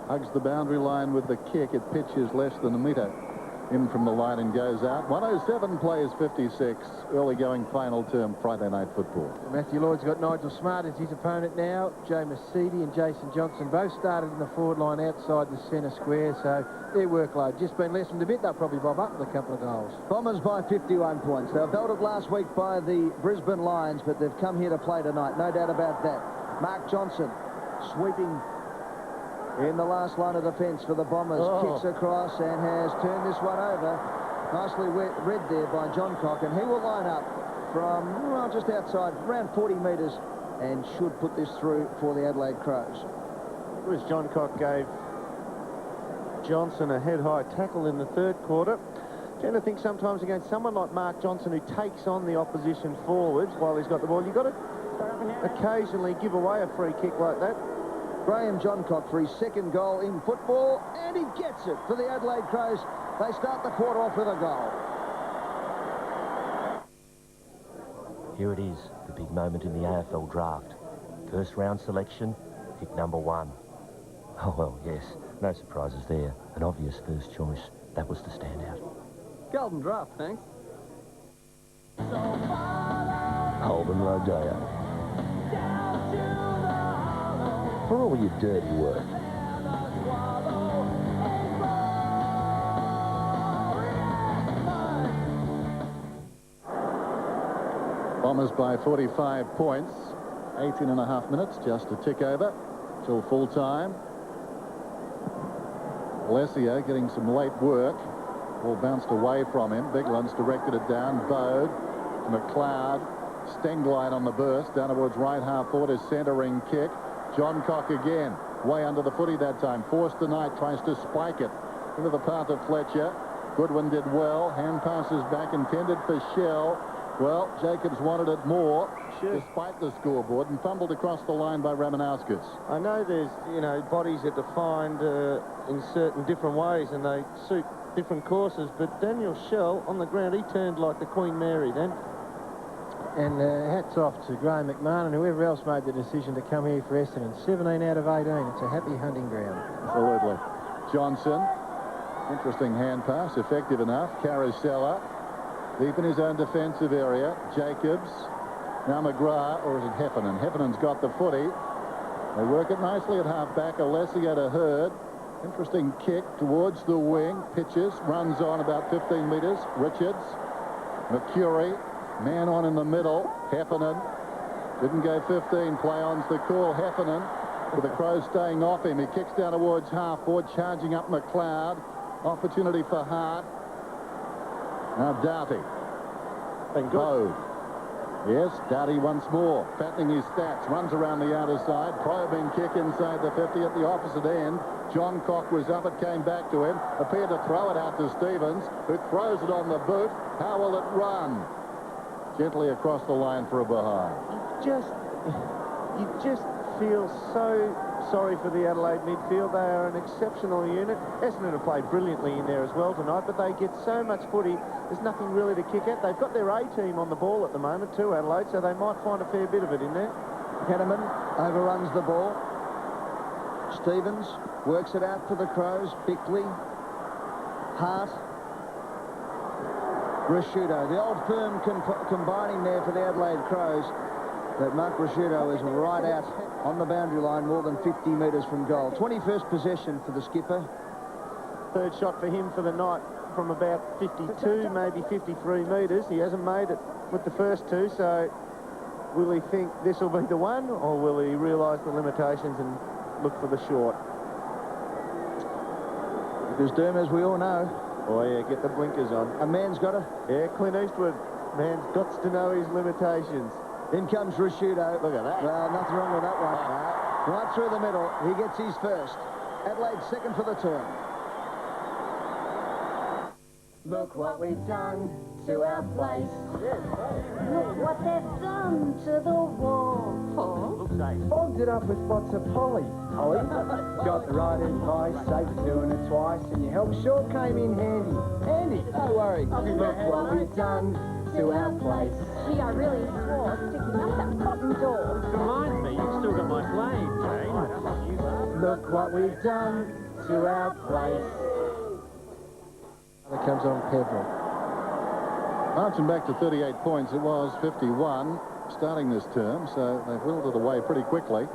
Hugs the boundary line with the kick. It pitches less than a metre in from the line and goes out. 107 plays 56. Early going final term Friday night football. Matthew Lloyd's got Nigel Smart as his opponent now. Joe Mercedes and Jason Johnson both started in the forward line outside the centre square, so their workload just been lessened a bit. They'll probably bob up with a couple of goals. Bombers by 51 points. They were belted last week by the Brisbane Lions, but they've come here to play tonight. No doubt about that. Mark Johnson sweeping in the last line of defence for the Bombers. Kicks across and has turned this one over. Nicely read there by John Cock, and he will line up from just outside, around 40 metres, and should put this through for the Adelaide Crows. It was John Cock gave Johnson a head-high tackle in the third quarter. I tend to think sometimes against someone like Mark Johnson, who takes on the opposition forwards while he's got the ball, you've got to occasionally give away a free kick like that. Graham Johncock for his second goal in football, and he gets it for the Adelaide Crows. They start the quarter off with a goal. Here it is, the big moment in the AFL draft. First round selection, pick number 1. Oh, well, yes, no surprises there. An obvious first choice. That was the standout. Golden draft, thanks. Holden Rodeo. For all your dirty work. Bombers by 45 points. 18.5 minutes just to tick over till full time. Alessio getting some late work. Ball bounced away from him. Bigland's directed it down. Bode to McLeod. Stengline on the burst. Down towards right half forward. His centering kick. John Cock again. Way under the footy that time. Forced tonight. Tries to spike it into the path of Fletcher. Goodwin did well. Hand passes back intended for Shell. Well, Jacobs wanted it more, despite the scoreboard, and fumbled across the line by Ramanauskas. I know there's, bodies are defined in certain different ways, and they suit different courses, but Daniel Shell, on the ground, he turned like the Queen Mary then. And hats off to Graham McMahon and whoever else made the decision to come here for Essendon. 17 out of 18. It's a happy hunting ground. Absolutely. Johnson, interesting hand pass, effective enough. Carousella, deep in his own defensive area. Jacobs, now McGrath, or is it Heffernan? Heffernan's got the footy. They work it nicely at half-back. Alessio to Hurd. Interesting kick towards the wing. Pitches, runs on about 15 metres. Richards, Mercury, man on in the middle. Heffernan didn't go 15. Play-on's the call. Heffernan, with the Crows staying off him. He kicks down towards half-forward, charging up McLeod. Opportunity for Hart. Now Doughty. Bode. Yes, Doughty once more. Fattening his stats. Runs around the outer side. Probing kick inside the 50 at the opposite end. John Cock was up. It came back to him. Appeared to throw it out to Stevens, who throws it on the boot. How will it run? Gently across the line for a behind. You just feel so sorry for the Adelaide midfield. They are an exceptional unit. Essendon have played brilliantly in there as well tonight, but they get so much footy, there's nothing really to kick at. They've got their A-team on the ball at the moment too, Adelaide, so they might find a fair bit of it in there. Henneman overruns the ball. Stevens works it out for the Crows. Bickley, Hart, Rashudo. The old firm combining there for the Adelaide Crows. But Mark Rashudo is right out on the boundary line, more than 50 metres from goal. 21st possession for the skipper. Third shot for him for the night from about 52, maybe 53 metres. He hasn't made it with the first two, so will he think this will be the one, or will he realise the limitations and look for the short? Because Derm, as we all know. Oh, yeah, get the blinkers on. A man's got to. Yeah, Clint Eastwood. Man's got to know his limitations. In comes Rashudo. Look at that. Well, nothing wrong with that one. Right through the middle. He gets his first. Adelaide second for the term. Look what we've done to our place. Look what they've done to the wall. Bogged it up with lots of Polly. Got the right advice, saved doing it twice, and your help sure came in handy. Andy, no worries. Look what we've done to our place. Gee, I really swore sticking up that cotton door. Reminds me, you've still got my blade, Jane. Look what we've done to our place. That comes on Peverill. Marching back to 38 points. It was 51 starting this term, so they've whittled it away pretty quickly.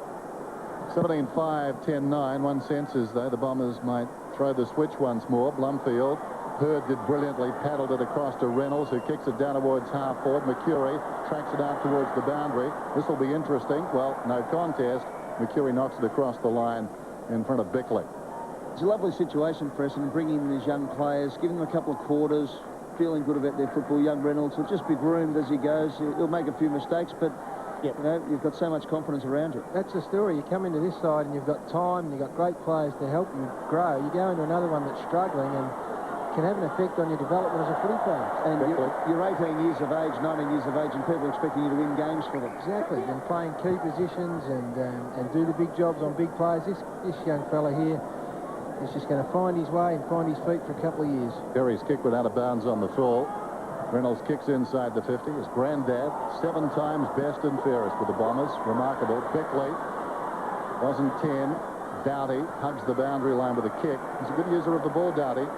17-5, 10-9. One senses, though, the Bombers might throw the switch once more. Blumfield. Hurd did brilliantly, paddled it across to Reynolds, who kicks it down towards half forward. McCurry tracks it out towards the boundary. This will be interesting. Well, no contest. McCurry knocks it across the line in front of Bickley. It's a lovely situation for Essendon, bringing in these young players, giving them a couple of quarters, feeling good about their football. Young Reynolds will just be groomed as he goes. He'll make a few mistakes, but you know, you've got so much confidence around you. That's the story. You come into this side and you've got time and you've got great players to help you grow. You go into another one that's struggling and can have an effect on your development as a footy player. And you're 18 years of age, 19 years of age, and people are expecting you to win games for them. Exactly, and playing key positions and do the big jobs on big players. This young fella here is just going to find his way and find his feet for a couple of years. Perry's kick went out of bounds on the full. Reynolds kicks inside the 50. His granddad, 7 times best and fairest with the Bombers. Remarkable. Bickley wasn't 10. Doughty hugs the boundary line with a kick. He's a good user of the ball, Doughty.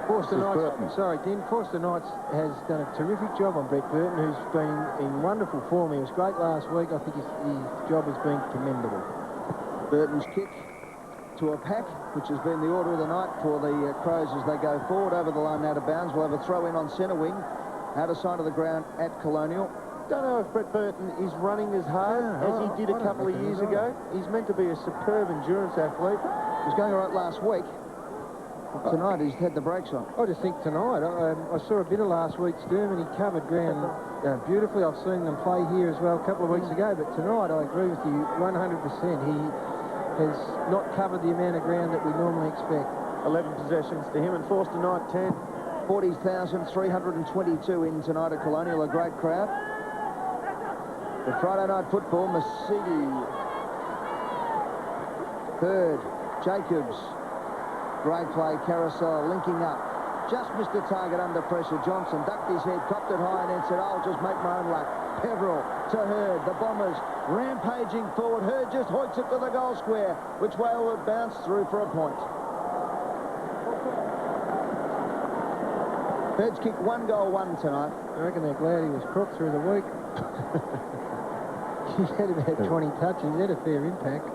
Forster Knights has done a terrific job on Brett Burton, who's been in wonderful form. He was great last week. I think his job has been commendable. Burton's kick to a pack, which has been the order of the night for the Crows as they go forward over the line out of bounds. We'll have a throw in on centre wing, out of sight of the ground at Colonial. Don't know if Brett Burton is running as hard as he did a couple of years ago. He's meant to be a superb endurance athlete. He was going all right last week. Tonight he's had the brakes on. I just think tonight, I saw a bit of last week's Derm and he covered ground beautifully. I've seen them play here as well a couple of weeks ago, but tonight I agree with you 100%. He has not covered the amount of ground that we normally expect. 11 possessions to him and Forster Knight 10. 40,322 in tonight at Colonial, a great crowd. The Friday night football, Masigi, Hurd, Jacobs. Great play, Carousel linking up. Just missed the target under pressure. Johnson ducked his head, copped it high, and then said, I'll just make my own luck. Peverill to Hurd. The Bombers rampaging forward. Hurd just hoiks it to the goal square, which way will it bounce through for a point. Hurd's kicked 1 goal, 1 tonight. I reckon they're glad he was crooked through the week. He's had about 20 touches. He's had a fair impact.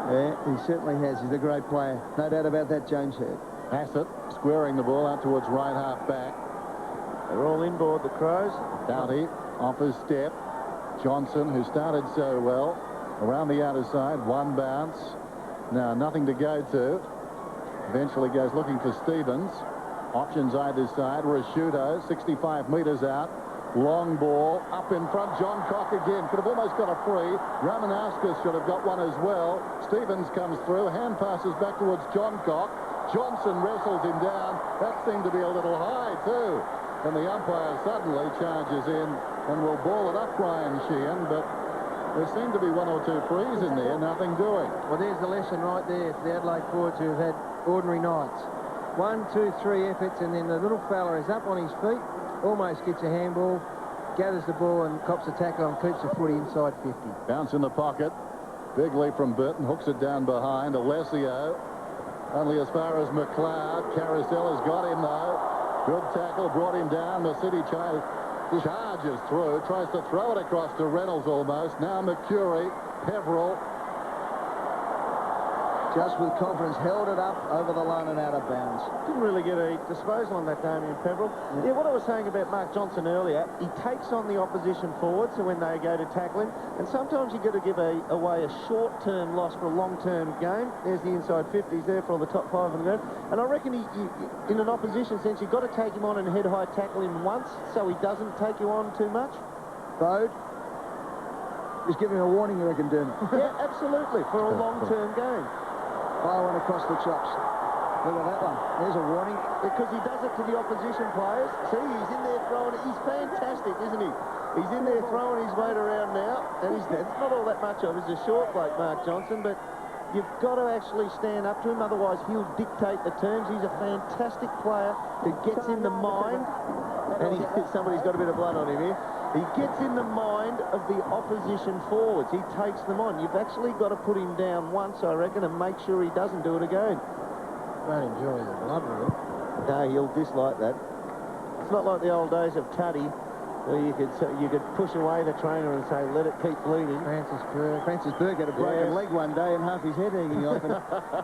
Yeah, he certainly has. He's a great player. No doubt about that, James Hurd. Hassett squaring the ball out towards right half back. They're all inboard, the Crows. Doughty off his step. Johnson, who started so well, around the outer side, 1 bounce. Now nothing to go to. Eventually goes looking for Stevens. Options either side. Rasciuto, 65 metres out. Long ball up in front. John Cock again. Could have almost got a free. Ramanauskas should have got one as well. Stevens comes through. Hand passes back towards John Cock. Johnson wrestles him down. That seemed to be a little high too. And the umpire suddenly charges in and will ball it up Brian Sheehan, but there seem to be 1 or 2 frees in there. Nothing doing. Well, there's the lesson right there for the Adelaide forwards who have had ordinary nights. 1, 2, 3 efforts, and then the little fella is up on his feet. Almost gets a handball, gathers the ball and cops a tackle and keeps the footy inside 50. Bounce in the pocket. Big leap from Burton. Hooks it down behind. Alessio. Only as far as McLeod. Carousel has got him, though. Good tackle. Brought him down. The City charges through. Tries to throw it across to Reynolds almost. Now McCurry. Peverill. Just with confidence, held it up over the line and out of bounds. Didn't really get a disposal on that, Damien Peverill. Yeah, what I was saying about Mark Johnson earlier, he takes on the opposition forward, so when they go to tackle him, and sometimes you've got to give away a short-term loss for a long-term game. There's the inside 50s there for all the top 5 on the ground. And I reckon in an opposition sense, you've got to take him on and head-high tackle him once, so he doesn't take you on too much. Bode. Just give him a warning, you reckon, Derm? Yeah, absolutely, for a long-term game. Fire went across the chops. Look at that one. There's a warning. Because he does it to the opposition players. See, he's in there throwing it. He's fantastic, isn't he? He's in there throwing his weight around now. And it's not all that much of it. He's a short bloke, Mark Johnson, but You've got to actually stand up to him, otherwise he'll dictate the terms. He's a fantastic player who gets in the mind, and somebody's got a bit of blood on him here. He gets in the mind of the opposition forwards. He takes them on. You've actually got to put him down once, I reckon, and make sure he doesn't do it again. Won't enjoy the blood with it. No, he'll dislike that. It's not like the old days of Tuddy, where you could push away the trainer and say, let it keep bleeding. Francis Burke had a broken leg one day and half his head hanging off and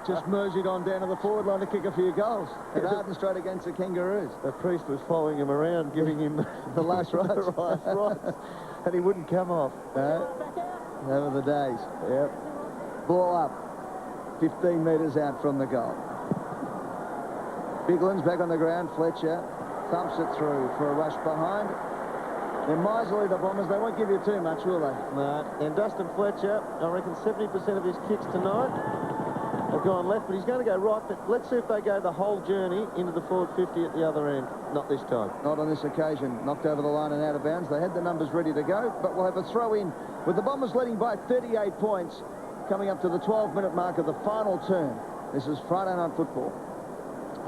just moseyed on down to the forward line to kick a few goals. At Arden straight against the Kangaroos. The priest was following him around, giving him the last rites. The last rites. And he wouldn't come off. No. Over the days. Yep. Ball up. 15 metres out from the goal. Bigland's back on the ground. Fletcher thumps it through for a rush behind. They're miserly, the Bombers. They won't give you too much, will they? No. And Dustin Fletcher, I reckon 70% of his kicks tonight have gone left, but he's going to go right. But let's see if they go the whole journey into the forward 50 at the other end. Not this time. Not on this occasion. Knocked over the line and out of bounds. They had the numbers ready to go, but we'll have a throw in with the Bombers leading by 38 points, coming up to the 12-minute mark of the final term. This is Friday Night Football.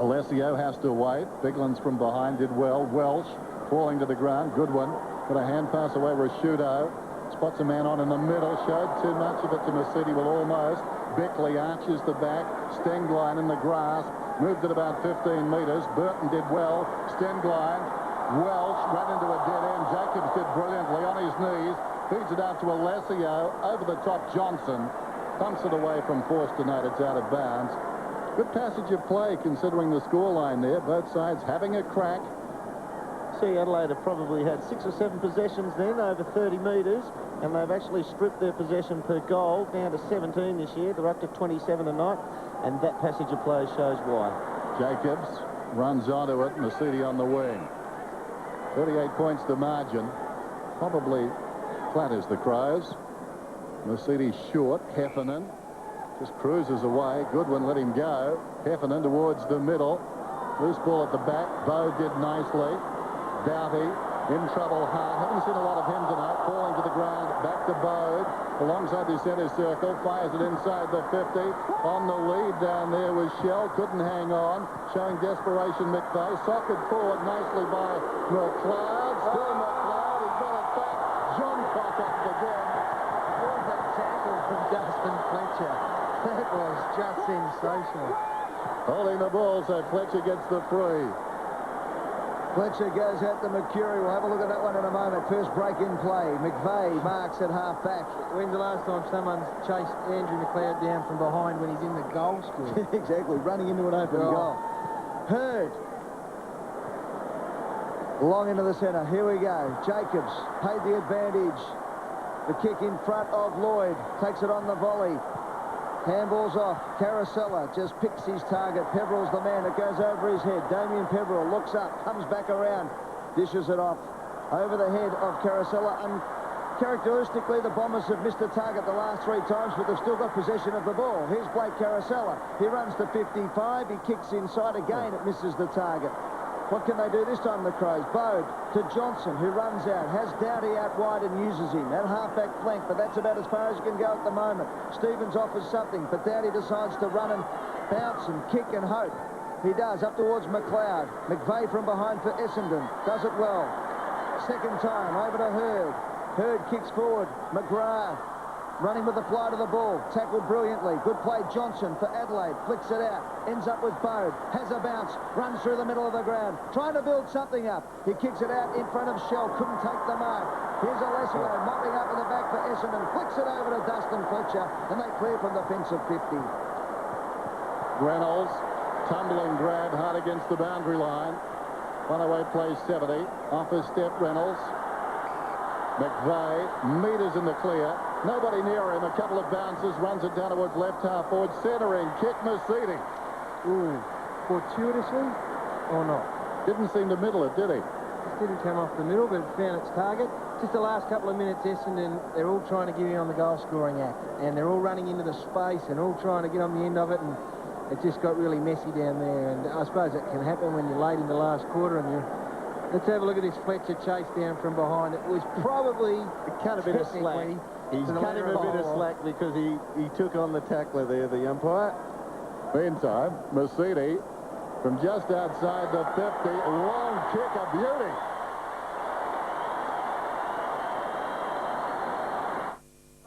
Alessio has to wait. Biglands from behind did well. Welsh falling to the ground. Good one. Got a hand pass away. Rashudo spots a man on in the middle. Showed too much of it to Mercedes. Well, almost. Bickley arches the back. Stengline in the grasp. Moved it about 15 metres. Burton did well. Stengline. Welsh ran into a dead end. Jacobs did brilliantly on his knees. Feeds it out to Alessio. Over the top, Johnson. Pumps it away from Forster. It's out of bounds. Good passage of play considering the scoreline there. Both sides having a crack. See, Adelaide have probably had 6 or 7 possessions then over 30 metres, and they've actually stripped their possession per goal down to 17 this year. They're up to 27 tonight, and that passage of play shows why. Jacobs runs onto it. Mercedes on the wing. 38 points to margin. Probably flatters the Crows. Mercedes short. Heffernan just cruises away. Goodwin let him go. Heffernan towards the middle. Loose ball at the back. Bowe did nicely. Doughty in trouble hard. Haven't seen a lot of him tonight. Falling to the ground. Back to Bowe. Alongside the centre circle. Fires it inside the 50. On the lead down there was Shell. Couldn't hang on. Showing desperation, McVeigh. Socked forward nicely by McLeod. Still McLeod. He's got it back. John Cockett again. What a tackle from Dustin Fletcher. That was just sensational. Holding the ball, so Fletcher gets the free. Fletcher goes out to Mercury. We'll have a look at that one in a moment. First break in play. McVeigh marks at half-back. When's the last time someone's chased Andrew McLeod down from behind when he's in the goal square? Exactly, running into an open goal. Hurd. Long into the centre. Here we go. Jacobs paid the advantage. The kick in front of Lloyd. Takes it on the volley. Handball's off. Caracella just picks his target. Peveril's the man. It goes over his head. Damien Peveril looks up, comes back around, dishes it off over the head of Caracella. And characteristically, the Bombers have missed a target the last 3 times, but they've still got possession of the ball. Here's Blake Caracella. He runs to 55. He kicks inside again. It misses the target. What can they do this time, the Crows? Bode to Johnson, who runs out, has Doughty out wide and uses him. That half-back flank, but that's about as far as you can go at the moment. Stevens offers something, but Doughty decides to run and bounce and kick and hope. He does, up towards McLeod. McVeigh from behind for Essendon. Does it well. Second time, over to Hurd. Hurd kicks forward. McGrath running with the flight of the ball. Tackled brilliantly. Good play, Johnson for Adelaide. Flicks it out. Ends up with Bode. Has a bounce. Runs through the middle of the ground. Trying to build something up. He kicks it out in front of Shell. Couldn't take the mark. Here's Alessio mopping up in the back for Essendon. Flicks it over to Dustin Fletcher. And they clear from the fence of 50. Reynolds, tumbling grab hard against the boundary line. One away plays 70. Off his step, Reynolds. McVeigh, metres in the clear. Nobody near him. A couple of bounces. Runs it down towards left half forward. Centering. Kick Mercedes. Ooh. Fortuitously or not? Didn't seem to middle it, did he? Just didn't come off the middle, but it found its target. Just the last couple of minutes, Essendon, they're all trying to get in on the goal-scoring act. And they're all running into the space and all trying to get on the end of it. And it just got really messy down there. And I suppose it can happen when you're late in the last quarter and you're... Let's have a look at this Fletcher chase down from behind. It was probably it can't have been a slack. He's cut him a bit of slack because he took on the tackler there, the umpire. Meantime, Mercedes from just outside the 50, long kick, a beauty.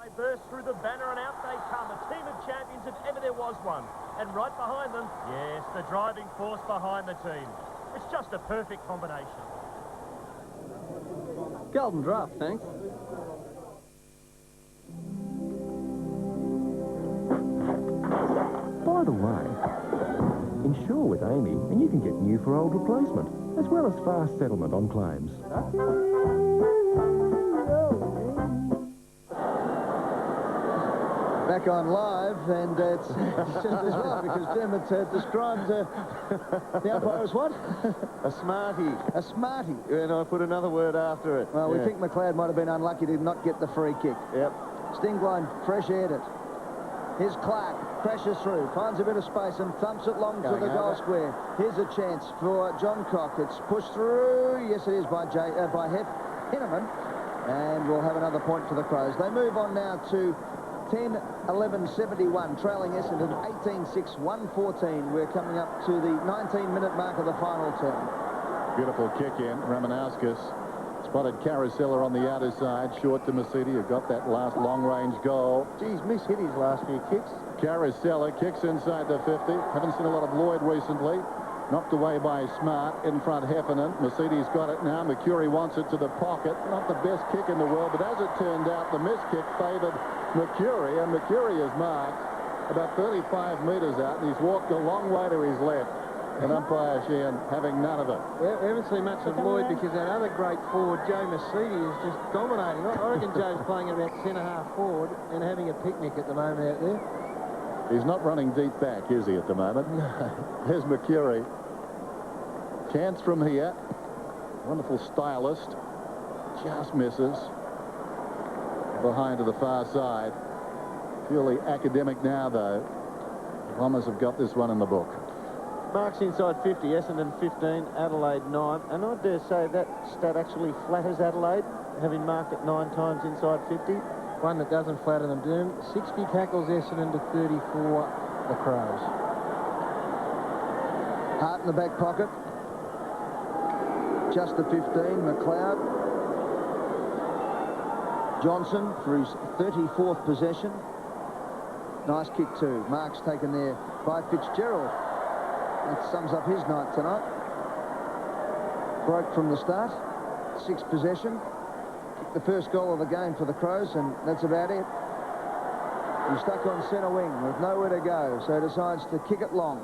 They burst through the banner and out they come. A team of champions if ever there was one. And right behind them, yes, the driving force behind the team. It's just a perfect combination. Golden draft, thanks. By the way, insure with Amy and you can get new for old replacement, as well as fast settlement on claims. Back on live, and it's just as well because Dermot described the umpire as what? A smarty. A smarty. And I put another word after it. Well, we think McLeod might have been unlucky to not get the free kick. Yep. Stingline fresh-aired it. Here's Clark, crashes through, finds a bit of space and thumps it long to the goal square. Here's a chance for John Cock. It's pushed through. Yes, it is by Henneman. And we'll have another point for the Crows. They move on now to 10-11-71, trailing Essendon 18-6, 114. We're coming up to the 19-minute mark of the final term. Beautiful kick in. Ramanauskas spotted Carosella on the outer side, short to Mercedes, who got that last long-range goal. Geez, Miss hit his last few kicks. Carosella kicks inside the 50. Haven't seen a lot of Lloyd recently. Knocked away by Smart in front Heffernan. Mercedes got it now. Mercury wants it to the pocket. Not the best kick in the world, but as it turned out, the miss kick favoured Mercury, and Mercury is marked about 35 metres out, and he's walked a long way to his left. And umpire Sheehan having none of it. Well, we haven't seen much of Lloyd because that other great forward, Joe Mercedes, is just dominating. I reckon Joe's playing about centre-half forward and having a picnic at the moment out there. He's not running deep back, is he, at the moment? No. There's Mercury. Chance from here. Wonderful stylist. Just misses. Behind to the far side. Purely academic now, though. The Bombers have got this one in the book. Marks inside 50, Essendon 15, Adelaide 9. And I dare say that stat actually flatters Adelaide, having marked it 9 times inside 50. One that doesn't flatter them, Doom. 60 tackles Essendon to 34 the Crows. Hart in the back pocket. Just the 15, McLeod. Johnson for his 34th possession. Nice kick too. Marks taken there by Fitzgerald. That sums up his night tonight. Broke from the start. 6th possession. Kicked the first goal of the game for the Crows, and that's about it. He's stuck on centre wing with nowhere to go, so decides to kick it long.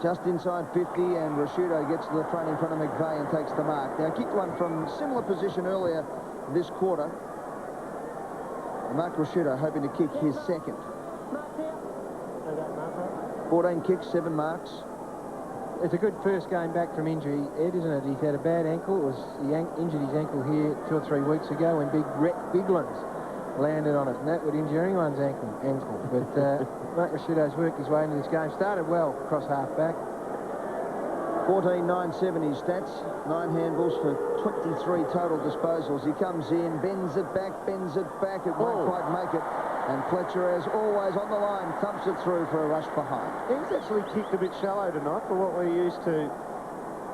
Just inside 50, and Rashudo gets to the front in front of McVeigh and takes the mark. Now, kicked one from similar position earlier this quarter. Mark Rashudo hoping to kick his second. 14 kicks, 7 marks. It's a good first game back from injury, Ed, isn't it? He's had a bad ankle. He injured his ankle here 2 or 3 weeks ago when Big Rhett Biglands landed on it, and that would injure anyone's ankle. But Mark Rashudo's worked his way into this game. Started well across half-back. 14-9-70 stats, 9 handballs for 23 total disposals. He comes in, bends it back. It won't quite make it. And Fletcher, as always, on the line, thumps it through for a rush behind. He's actually kicked a bit shallow tonight for what we're used to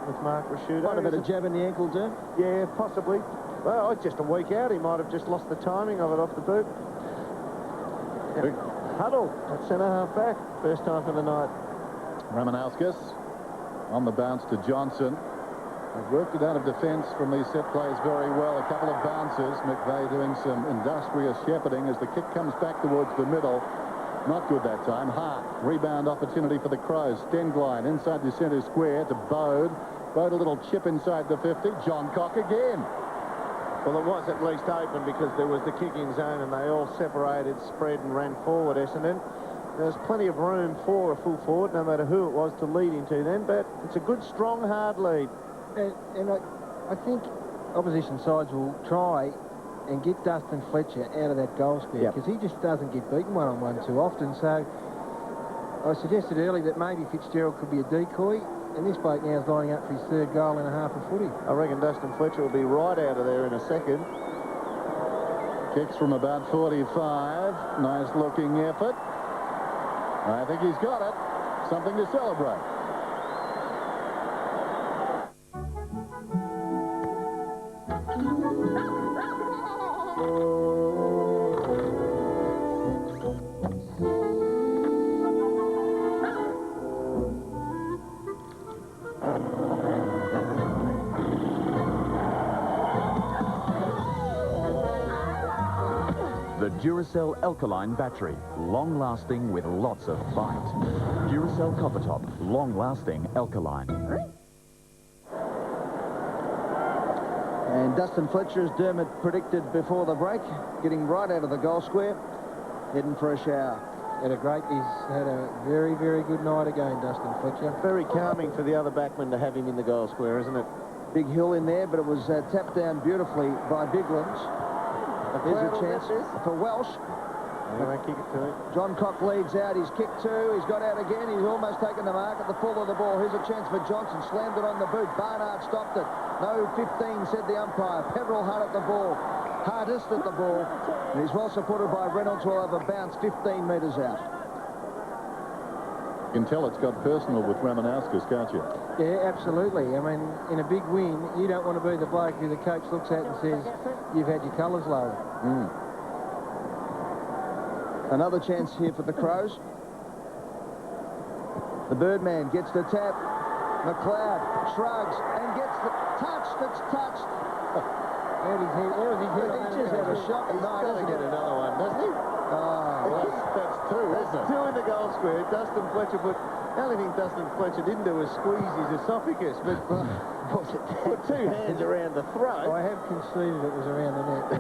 with Mark Rashudo. Quite a bit of jab in the ankle, too? Yeah, possibly. Well, it's just a week out. He might have just lost the timing of it off the boot. Huddle at centre-half back. First time for the night. Ramanauskas on the bounce to Johnson. They've worked it out of defence from these set plays very well. A couple of bounces. McVeigh doing some industrious shepherding as the kick comes back towards the middle. Not good that time. Hart. Rebound opportunity for the Crows. Stengline inside the centre square to Bode. Bode a little chip inside the 50. John Cock again. Well, it was at least open because there was the kicking zone and they all separated, spread and ran forward, Essendon. There's plenty of room for a full forward, no matter who it was, to lead into then, but it's a good, strong, hard lead. And I think opposition sides will try and get Dustin Fletcher out of that goal square because he just doesn't get beaten one-on-one too often. So I suggested earlier that maybe Fitzgerald could be a decoy, and this bloke now is lining up for his 3rd goal and a half of footy. I reckon Dustin Fletcher will be right out of there in a second. Kicks from about 45. Nice looking effort. I think he's got it. Something to celebrate. The Duracell Alkaline Battery, long-lasting with lots of bite. Duracell Copper Top, long-lasting alkaline. And Dustin Fletcher, as Dermot predicted before the break, getting right out of the goal square, heading for a shower. He's had a very, very good night again, Dustin Fletcher. Very calming for the other backman to have him in the goal square, isn't it? Big hill in there, but it was tapped down beautifully by Biglands. Here's a chance for Welsh. Anyway, kick it to him. John Cock leads out. He's kicked two. He's got out again. He's almost taken the mark at the full of the ball. Here's a chance for Johnson. Slammed it on the boot. Barnard stopped it. No 15, said the umpire. Peverill hard at the ball. Hardest at the ball. And he's well supported by Reynolds, who will have a bounce 15 metres out. You can tell it's got personal with Ramanauskas, can't you? Yeah, absolutely. I mean, in a big win, you don't want to be the bloke who the coach looks at and says, you've had your colours lowered. Another chance here for the Crows. The Birdman gets the tap. McLeod shrugs and gets the touched. It's touched. There was his head. He just had a shot. He's got to get another one, doesn't he? That's two, isn't it? That's two in the goal square. Dustin Fletcher put... The only thing Dustin Fletcher didn't do was squeeze his esophagus, but put two hands around the throat. I have conceded it was around the neck.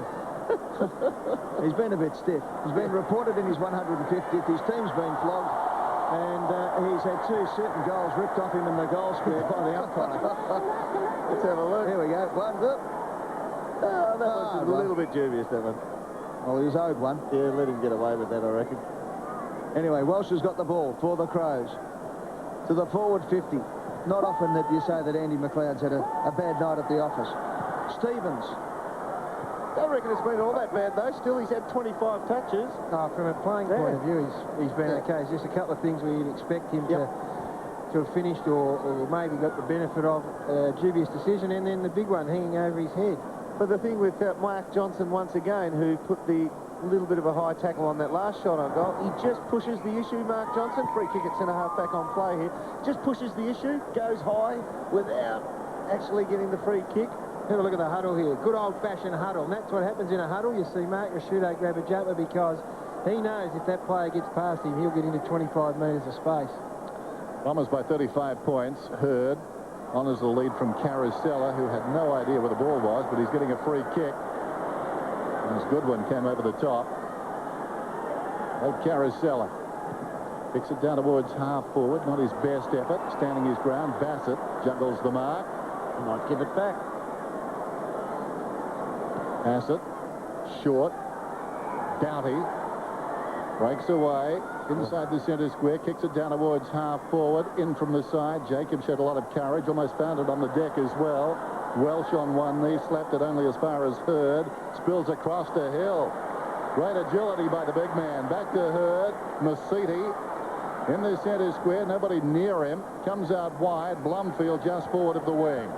He's been a bit stiff. He's been reported in his 150th. His team's been flogged. And he's had two certain goals ripped off him in the goal square by the umpire. Let's have a look. Here we go. One up. Oh, that was a little bit dubious, that one. Well, he was owed one. Yeah, let him get away with that, I reckon. Anyway, Welsh has got the ball for the Crows. To the forward 50. Not often that you say that Andy McLeod's had a bad night at the office. Stevens. Don't reckon it's been all that bad, though. Still, he's had 25 touches. From a playing point of view, he's been okay. There's just a couple of things where you'd expect him to have finished or maybe got the benefit of a dubious decision, and then the big one hanging over his head. But the thing with Mark Johnson, once again, who put the little bit of a high tackle on that last shot on goal, he just pushes the issue, Mark Johnson. Free kick at centre-half back on play here. Just pushes the issue, goes high without actually getting the free kick. Have a look at the huddle here. Good old-fashioned huddle. And that's what happens in a huddle. You see Mark Rashudo grab a jumper because he knows if that player gets past him, he'll get into 25 metres of space. Bombers by 35 points. Hurd honours the lead from Carosella, who had no idea where the ball was, but he's getting a free kick. As Goodwin came over the top. Old Carosella picks it down towards half forward. Not his best effort. Standing his ground. Bassett juggles the mark. Might give it back. Bassett. Short. Doughty. Breaks away. Inside the centre square. Kicks it down towards half forward. In from the side. Jacob showed a lot of courage. Almost found it on the deck as well. Welsh on one knee, slapped it only as far as Hurd. Spills across to Hill. Great agility by the big man. Back to Hurd. Masiti in the centre square. Nobody near him. Comes out wide. Blumfield just forward of the wing.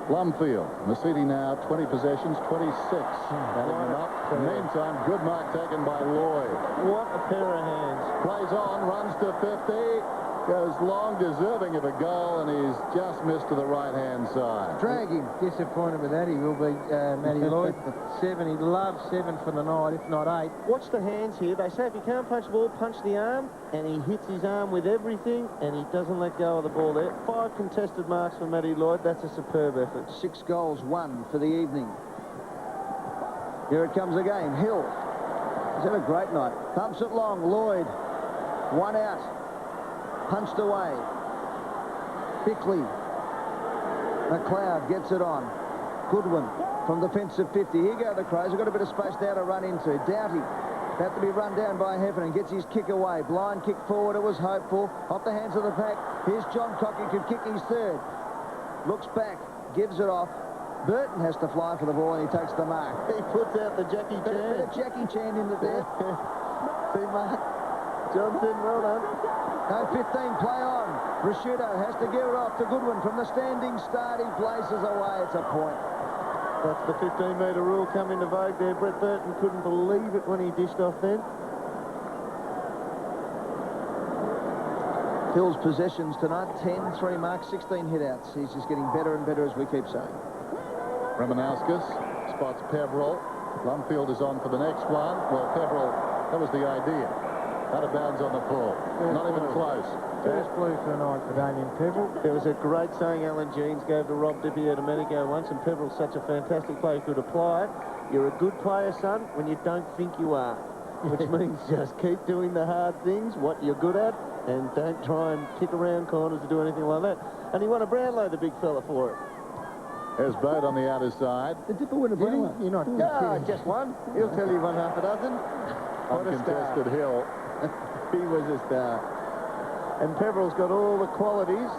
Blumfield. Masiti now 20 possessions, 26. Batting him up. Meantime, good mark taken by Lloyd. What a pair of hands. Plays on, runs to 50. Goes long, deserving of a goal, and he's just missed to the right-hand side. Drag him. Disappointed with that. He will be, Matty Lloyd. 7. He loves 7 for the night, if not 8. Watch the hands here. They say if you can't punch the ball, punch the arm, and he hits his arm with everything, and he doesn't let go of the ball there. 5 contested marks for Matty Lloyd. That's a superb effort. 6 goals, 1 for the evening. Here it comes again. Hill. He's had a great night. Pumps it long. Lloyd. 1 out. Punched away. Bickley. McLeod gets it on. Goodwin from defensive 50. Here go the Crows. They've got a bit of space now to run into. Doughty about to be run down by Heffernan. Gets his kick away. Blind kick forward. It was hopeful. Off the hands of the pack. Here's John Cock. He could kick his third. Looks back. Gives it off. Burton has to fly for the ball, and he takes the mark. He puts out the Jackie Chan. Bit of Jackie Chan into there. See, Mark Johnson, well done. No, 15, play on. Prosciutto has to give it off to Goodwin from the standing start. He places away. It's a point. That's the 15-metre rule come into vogue there. Brett Burton couldn't believe it when he dished off then. Hill's possessions tonight, 10, 3 marks, 16 hit-outs. He's just getting better and better, as we keep saying. Ramanauskas spots Peverill. Blumfield is on for the next one. Well, Peverill, that was the idea. Out of bounds on the full. Not even close. First blue for the night for Damien Peverill. There was a great saying Alan Jeans gave to Rob Dippy at America once, and Peverill's such a fantastic player, could apply it. You're a good player, son, when you don't think you are. Which means just keep doing the hard things, what you're good at, and don't try and kick around corners or do anything like that. And he won a Brownlow, the big fella, for it. There's Boat on the outer side. Did Dipper win a Brownlow? You're not Yeah, just one. He'll tell you one half a dozen. What a star. Uncontested Hill. He was a star. And Peverill's got all the qualities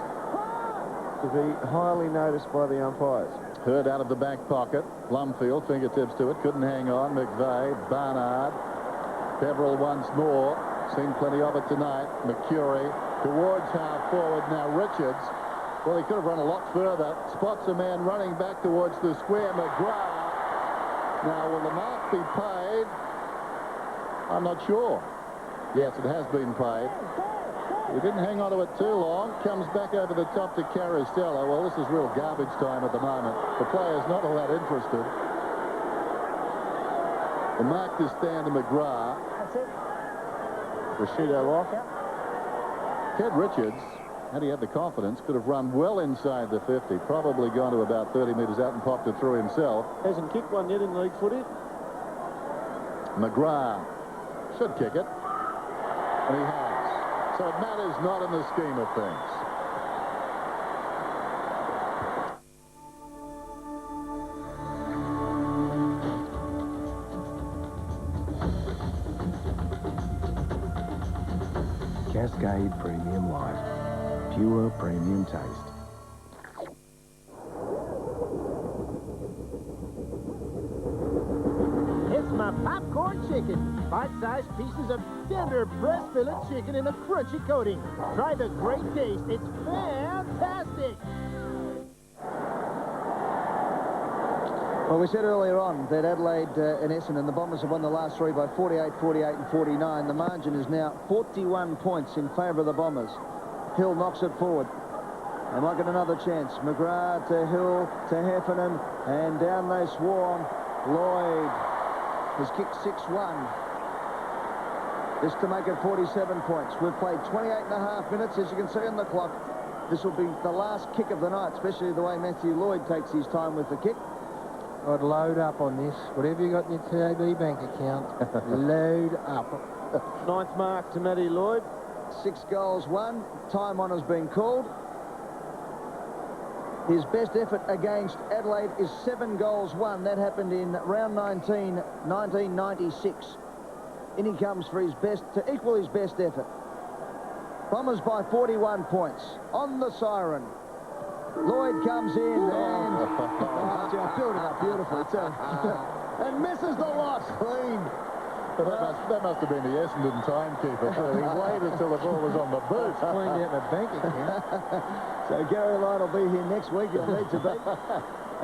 to be highly noticed by the umpires. Hurd out of the back pocket. Blumfield, fingertips to it, couldn't hang on. McVeigh, Barnard. Peverill once more. Seen plenty of it tonight. McCurry towards half forward. Now Richards. Well, he could have run a lot further. Spots a man running back towards the square. McGrath. Now, will the mark be paid? I'm not sure. Yes, it has been paid. He didn't hang on to it too long. Comes back over the top to Carosella. Well, this is real garbage time at the moment. The player's not all that interested. The mark to stand to McGrath. That's it. Prosciutto off. Ted Richards, had he had the confidence, could have run well inside the 50. Probably gone to about 30 metres out and popped it through himself. Hasn't kicked one yet in league footy. McGrath should kick it. And he has. So it matters not in the scheme of things. Cascade Premium Light. Pure premium taste. It's my popcorn chicken. Bite-sized pieces of tender breast fillet chicken in a crunchy coating. Try the great taste. It's fantastic. Well, we said earlier on that Adelaide and Essendon, the Bombers have won the last three by 48, 48 and 49. The margin is now 41 points in favour of the Bombers. Hill knocks it forward. They might get another chance. McGrath to Hill to Heffernan, and down they swarm. Lloyd has kicked 6-1. This to make it 47 points. We've played 28.5 minutes, as you can see on the clock. This will be the last kick of the night, especially the way Matthew Lloyd takes his time with the kick. I'd load up on this. Whatever you got in your TAB bank account, load up. Ninth mark to Matty Lloyd. 6 goals, 1. Time on has been called. His best effort against Adelaide is 7 goals, 1. That happened in round 19, 1996. In he comes for his best, to equal his best effort. Bombers by 41 points. On the siren. Lloyd comes in and build it up beautifully too. And misses the loss clean. But that must have been the Essendon timekeeper. So he waited until the ball was on the boot. Cleaned out my bank account. So Gary Lyon will be here next week. He'll need to be.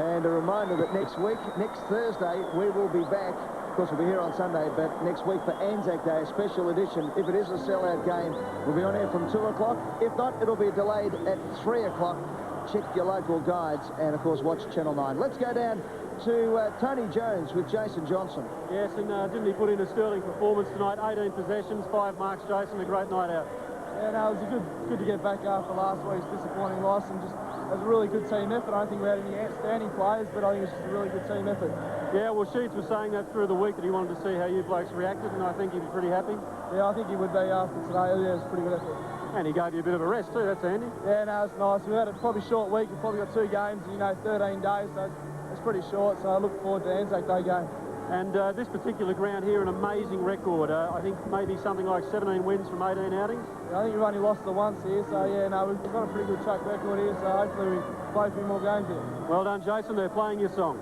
And a reminder that next week, next Thursday, we will be back. Of course, we'll be here on Sunday, but next week for Anzac Day, a special edition. If it is a sellout game, we'll be on air from 2 o'clock. If not, it'll be delayed at 3 o'clock. Check your local guides and, of course, watch Channel 9. Let's go down to Tony Jones with Jason Johnson. Yes, and didn't he put in a sterling performance tonight? 18 possessions, 5 marks, Jason. A great night out. Yeah, no, it was good to get back after last week's disappointing loss, and just it was a really good team effort. I don't think we had any outstanding players, but I think it was just a really good team effort. Yeah, well, Sheets was saying that through the week that he wanted to see how you blokes reacted, and I think he was pretty happy. Yeah, I think he would be after today. Yeah, it was a pretty good effort. And he gave you a bit of a rest too, that's handy. Yeah, no, it's nice. We've had a probably short week. We've probably got 2 games, 13 days, so it's pretty short. So I look forward to Anzac Day game. And this particular ground here, an amazing record. I think maybe something like 17 wins from 18 outings. I think we've only lost the once here, so yeah, no, we've got a pretty good track record here, so hopefully we play a few more games here. Well done, Jason. They're playing your song.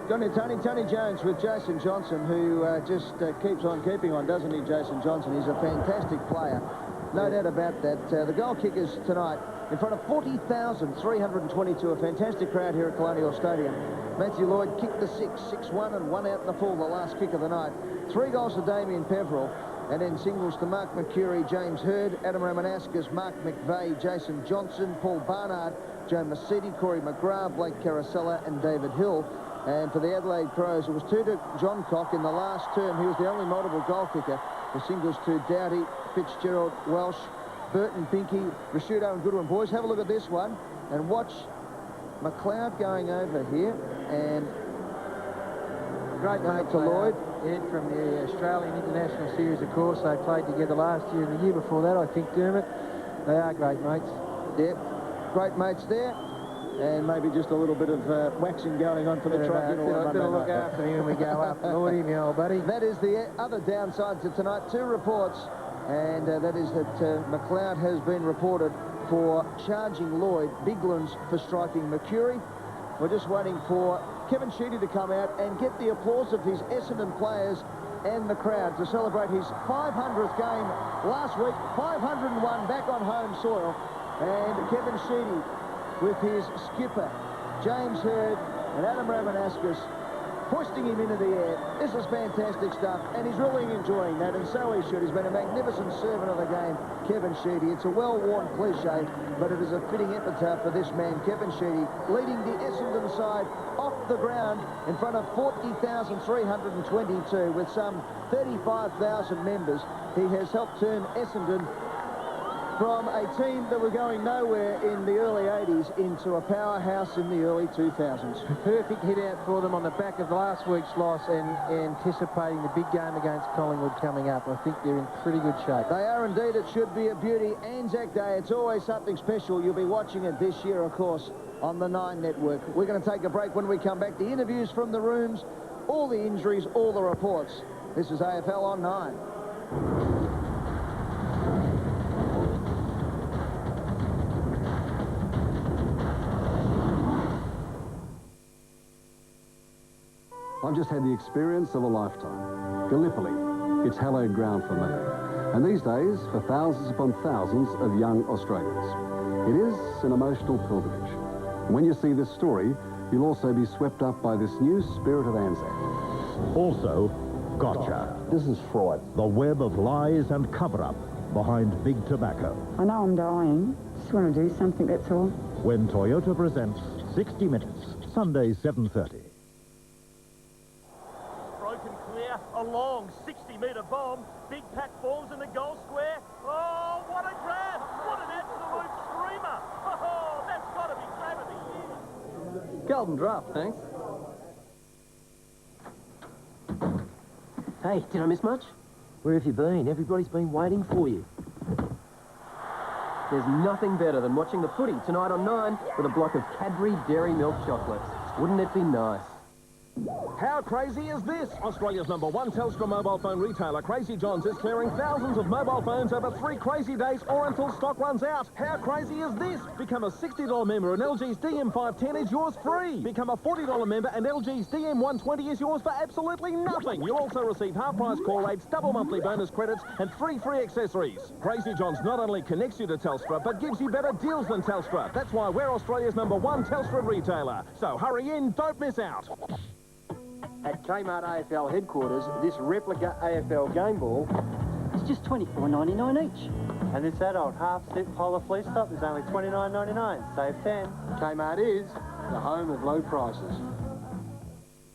Tony Jones with Jason Johnson, who just keeps on keeping on, doesn't he, Jason Johnson? He's a fantastic player. No doubt about that. The goal kickers tonight in front of 40,322, a fantastic crowd here at Colonial Stadium. Matthew Lloyd kicked the 6-1 and 1 out in the full, the last kick of the night. 3 goals to Damien Peverill, and then singles to Mark Mercury, James Hurd, Adam Ramanaskas, Mark McVeigh, Jason Johnson, Paul Barnard, Joe Mercedes, Corey McGrath, Blake Carosella and David Hill. And for the Adelaide Crows, it was 2 to John Cock in the last term. He was the only multiple goal kicker. The singles to Doughty, Fitzgerald, Welsh, Burton, Binky, Rashudo and Goodwin. Boys, have a look at this one and watch McLeod going over here, and great mate to Lloyd. Ed from the Australian International Series, of course. They played together last year and the year before that, I think, Dermot. They are great mates. Yep, great mates there. And maybe just a little bit of waxing going on for the tribunal. Better look after him when we go up. Lordy, my old buddy. That is the other downside to tonight. 2 reports, and that is that McLeod has been reported for charging Lloyd, Biglands for striking Mercury. We're just waiting for Kevin Sheedy to come out and get the applause of his Essendon players and the crowd to celebrate his 500th game last week, 501 back on home soil. And Kevin Sheedy with his skipper, James Hurd and Adam Ramanaskas, hoisting him into the air. This is fantastic stuff, and he's really enjoying that, and so he should. He's been a magnificent servant of the game, Kevin Sheedy. It's a well-worn cliche, but it is a fitting epitaph for this man, Kevin Sheedy, leading the Essendon side off the ground in front of 40,322 with some 35,000 members. He has helped turn Essendon from a team that were going nowhere in the early 80s into a powerhouse in the early 2000s. Perfect hit out for them on the back of last week's loss and anticipating the big game against Collingwood coming up. I think they're in pretty good shape. They are indeed. It should be a beauty. Anzac Day, it's always something special. You'll be watching it this year, of course, on the 9 Network. We're going to take a break. When we come back, the interviews from the rooms, all the injuries, all the reports. This is AFL on 9. I've just had the experience of a lifetime. Gallipoli, it's hallowed ground for me. And these days, for thousands upon thousands of young Australians. It is an emotional pilgrimage. And when you see this story, you'll also be swept up by this new spirit of Anzac. Also, gotcha. This is fraud. The web of lies and cover-up behind big tobacco. I know I'm dying. Just want to do something, that's all. When Toyota presents 60 Minutes, Sunday 7:30. A long 60-metre bomb. Big pack forms in the goal square. Oh, what a grab! What an absolute screamer! Oh, that's got to be grab of the year. Golden draft, thanks. Hey, did I miss much? Where have you been? Everybody's been waiting for you. There's nothing better than watching the footy tonight on 9 with a block of Cadbury Dairy Milk chocolates. Wouldn't it be nice? How crazy is this? Australia's #1 Telstra mobile phone retailer, Crazy John's, is clearing thousands of mobile phones over 3 crazy days or until stock runs out. How crazy is this? Become a $60 member and LG's DM510 is yours free. Become a $40 member and LG's DM120 is yours for absolutely nothing. You'll also receive half-price call rates, double monthly bonus credits and 3 free accessories. Crazy John's not only connects you to Telstra, but gives you better deals than Telstra. That's why we're Australia's #1 Telstra retailer. So hurry in, don't miss out. At Kmart AFL headquarters, this replica AFL game ball is just $24.99 each. And this adult half-zip polar fleece top is only $29.99. Save 10. Kmart is the home of low prices.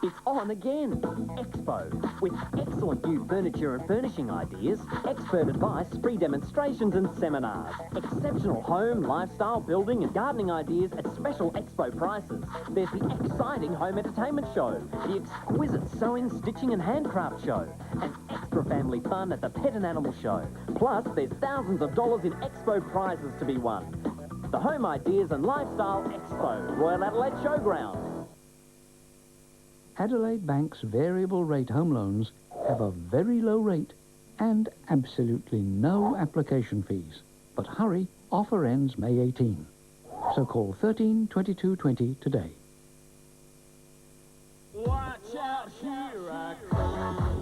It's on again. Expo. With excellent new furniture and furnishing ideas, expert advice, free demonstrations and seminars. Exceptional home, lifestyle, building and gardening ideas at special Expo prices. There's the exciting home entertainment show, the exquisite sewing, stitching and handcraft show, and extra family fun at the pet and animal show. Plus, there's thousands of dollars in Expo prizes to be won. The Home Ideas and Lifestyle Expo, Royal Adelaide Showground. Adelaide Bank's variable rate home loans have a very low rate and absolutely no application fees. But hurry, offer ends May 18. So call 13 22 20 today. Watch out, here I come.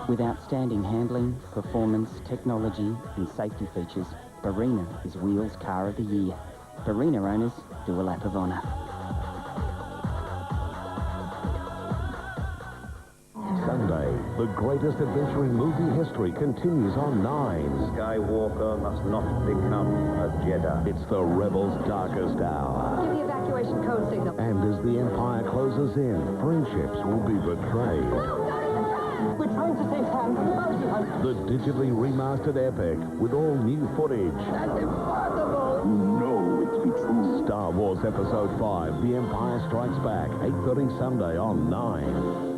With outstanding handling, performance, technology and safety features, Barina is Wheels Car of the Year. Barina owners do a lap of honour. Sunday, the greatest adventure in movie history continues on 9. Skywalker must not become a Jedi. It's the Rebels' darkest hour. Give the evacuation code signal. And as the Empire closes in, friendships will be betrayed. We're trying to save Han from the bounty hunt. The digitally remastered epic with all new footage. That's impossible. You know it to be true. Star Wars Episode 5, The Empire Strikes Back, 8:30 Sunday on 9.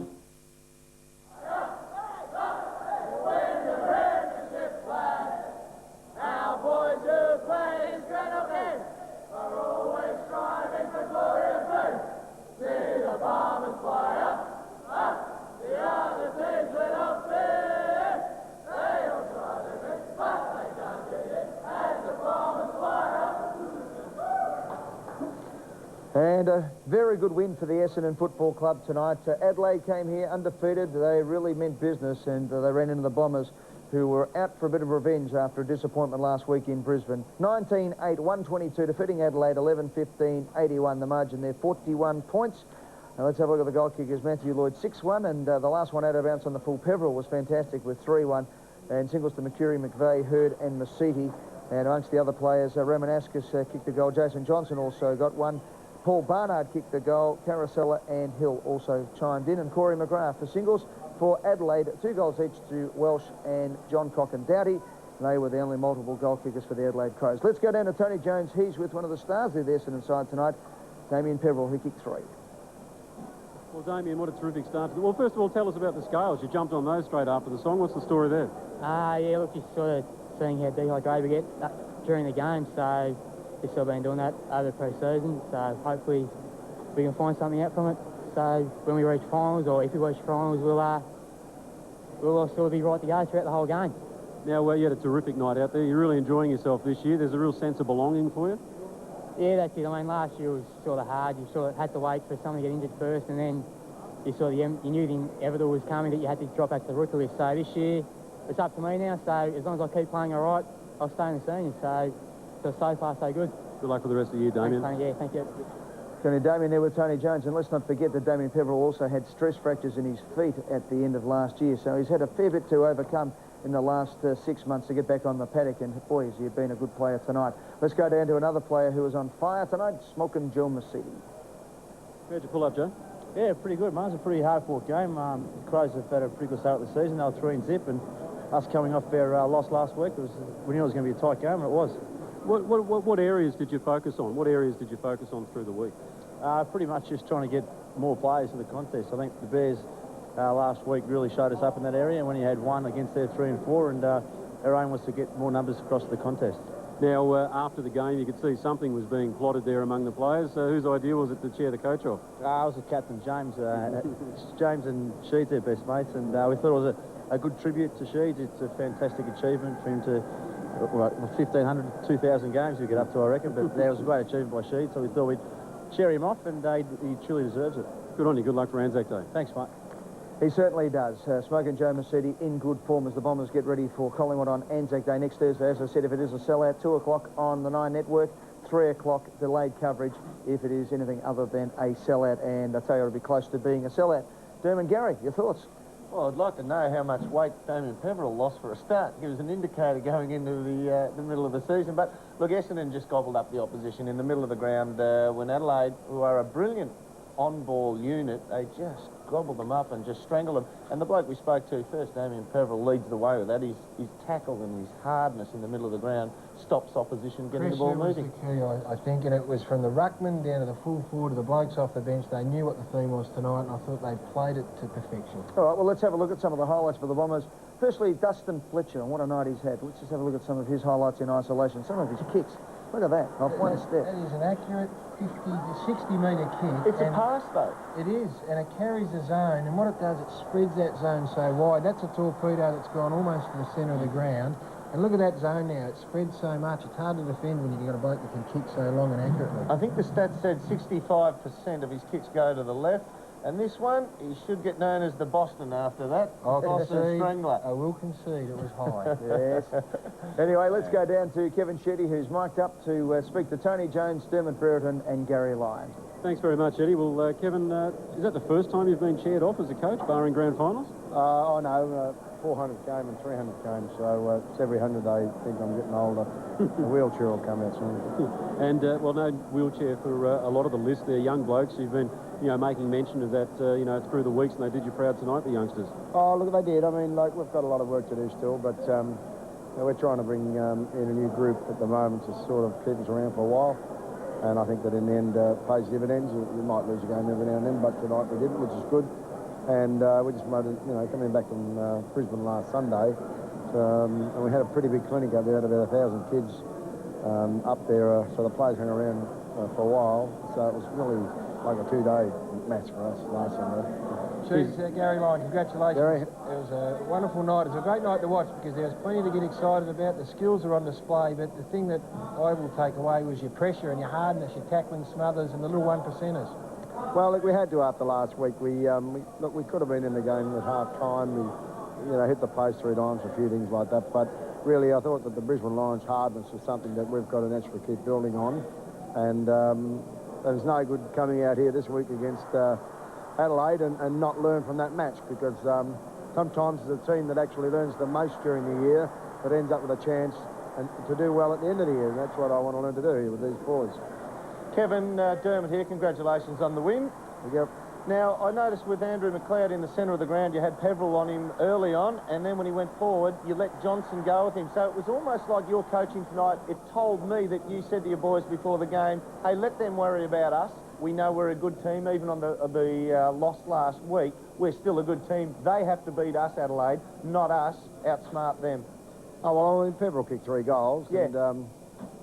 And a very good win for the Essendon Football Club tonight. Adelaide came here undefeated. They really meant business, and they ran into the Bombers, who were out for a bit of revenge after a disappointment last week in Brisbane. 19-8, 122, defeating Adelaide, 11-15, 81. The margin there, 41 points. Now let's have a look at the goal kickers. Matthew Lloyd, 6-1, and the last one out of bounds on the full. Peveril was fantastic with 3-1. And singles to McCurry, McVeigh, Hurd and Masiti. And amongst the other players, Romanascus kicked the goal. Jason Johnson also got one. Paul Barnard kicked the goal. Carosella and Hill also chimed in. And Corey McGrath for singles for Adelaide. 2 goals each to Welsh and John Cocken Doughty. They were the only multiple goal kickers for the Adelaide Crows. Let's go down to Tony Jones. He's with one of the stars of the Essendon side tonight, Damien Peveril, who kicked 3. Well, Damien, what a terrific start. Well, first of all, tell us about the scales. You jumped on those straight after the song. What's the story there? Yeah, look, just sort of seeing how dehydrated we get during the game, so we've still been doing that over pre-season, so hopefully we can find something out from it. So when we reach finals, or if we reach finals, we'll all sort of be right to go throughout the whole game. Now, well, you had a terrific night out there. You're really enjoying yourself this year. There's a real sense of belonging for you. Yeah, that's it. I mean, last year was sort of hard. You sort of had to wait for someone to get injured first, and then you knew the inevitable was coming, that you had to drop back to the rookie list. So this year, it's up to me now. So as long as I keep playing all right, I'll stay in the seniors. So far, so good. Good luck for the rest of the year, Damien. Thanks, yeah, thank you. Tony Damien there with Tony Jones, and let's not forget that Damien Peveril also had stress fractures in his feet at the end of last year, so he's had a fair bit to overcome in the last 6 months to get back on the paddock, and boy, has he been a good player tonight. Let's go down to another player who was on fire tonight, Smokin' Joe Masidi. How'd you pull up, Joe? Yeah, pretty good, man. It's a pretty hard-fought game. The Crows have had a pretty good start of the season. They were 3-0, and us coming off our loss last week, we knew it was going to be a tight game, and it was. What areas did you focus on? What areas did you focus on through the week? Pretty much just trying to get more players to the contest. I think the Bears last week really showed us up in that area, and when you had one against their 3 and 4, and our aim was to get more numbers across the contest. Now, after the game, you could see something was being plotted there among the players. Whose idea was it to chair the coach off? I was with Captain James. James and Sheeds are best mates, and we thought it was a good tribute to Sheeds. It's a fantastic achievement for him to... 1,500, 2,000 games we get up to, I reckon, but that was a great achievement by Sheed, so we thought we'd cheer him off, and he truly deserves it. Good on you. Good luck for Anzac Day. Thanks, mate. He certainly does. Smokin' Joe Masidi in good form as the Bombers get ready for Collingwood on Anzac Day next Thursday. As I said, if it is a sellout, 2 o'clock on the 9 network, 3 o'clock delayed coverage if it is anything other than a sellout, and I tell you, it'll be close to being a sellout. Dermot Gary, your thoughts? Well, I'd like to know how much weight Damien Peveril lost for a start. Give us an indicator going into the middle of the season. But look, Essendon just gobbled up the opposition in the middle of the ground when Adelaide, who are a brilliant on-ball unit. They just gobble them up and just strangle them. And the bloke we spoke to first, Damien Peveril, leads the way with that. His tackle and his hardness in the middle of the ground stops opposition getting the ball moving. Was the key, I think, and it was from the ruckman down to the full forward to the blokes off the bench. They knew what the theme was tonight, and I thought they played it to perfection. All right, well, let's have a look at some of the highlights for the Bombers. Firstly, Dustin Fletcher, and what a night he's had. Let's just have a look at some of his highlights in isolation. Some of his kicks. Look at that, off one step. That is an accurate 50 to 60-metre kick. It's a pass, though. It is, and it carries the zone, and what it does, it spreads that zone so wide. That's a torpedo that's gone almost to the centre of the ground. And look at that zone now. It spreads so much. It's hard to defend when you've got a bloke that can kick so long and accurately. I think the stats said 65% of his kicks go to the left. And this one, he should get known as the Boston after that. Boston Strangler. I will concede it was high. Yes. Anyway, let's go down to Kevin Shetty, who's mic'd up to speak to Tony Jones, Dermot Brereton and Gary Lyon. Thanks very much, Eddie. Well, Kevin, is that the first time you've been chaired off as a coach, barring grand finals? Oh, no, 400 game and 300 game, so it's every 100 they think I'm getting older. The wheelchair will come out soon. And, well, no wheelchair for a lot of the list. They're young blokes who've been, making mention of that, through the weeks, and they did you proud tonight, the youngsters. Oh, look, they did. I mean, like, we've got a lot of work to do still, but we're trying to bring in a new group at the moment to sort of keep us around for a while. And I think that in the end pays dividends. We might lose a game every now and then, but tonight we didn't, which is good. And we just promoted, coming back from Brisbane last Sunday, and we had a pretty big clinic up there, had about 1,000 kids up there, so the players hung around for a while, so it was really like a 2-day match for us last Sunday. Cheers, Gary Lyon, congratulations. Gary. It was a wonderful night. It was a great night to watch because there was plenty to get excited about. The skills are on display, but the thing that I will take away was your pressure and your hardness, your tackling smothers and the little one-percenters. Well, look, we had to after last week. We could have been in the game at half-time. We, hit the post 3 times, a few things like that. But really, I thought that the Brisbane Lions' hardness was something that we've got to naturally keep building on. And there's no good coming out here this week against Adelaide and not learn from that match, because sometimes it's a team that actually learns the most during the year that ends up with a chance and to do well at the end of the year. And that's what I want to learn to do here with these boys. Kevin, Dermot here, congratulations on the win. Yep. Now, I noticed with Andrew McLeod in the centre of the ground, you had Peveril on him early on, and then when he went forward, you let Johnson go with him. So it was almost like your coaching tonight. It told me that you said to your boys before the game, hey, let them worry about us. We know we're a good team, even on the loss last week. We're still a good team. They have to beat us, Adelaide, not us outsmart them. Oh, well, I mean, Peveril kicked 3 goals. Yeah. And,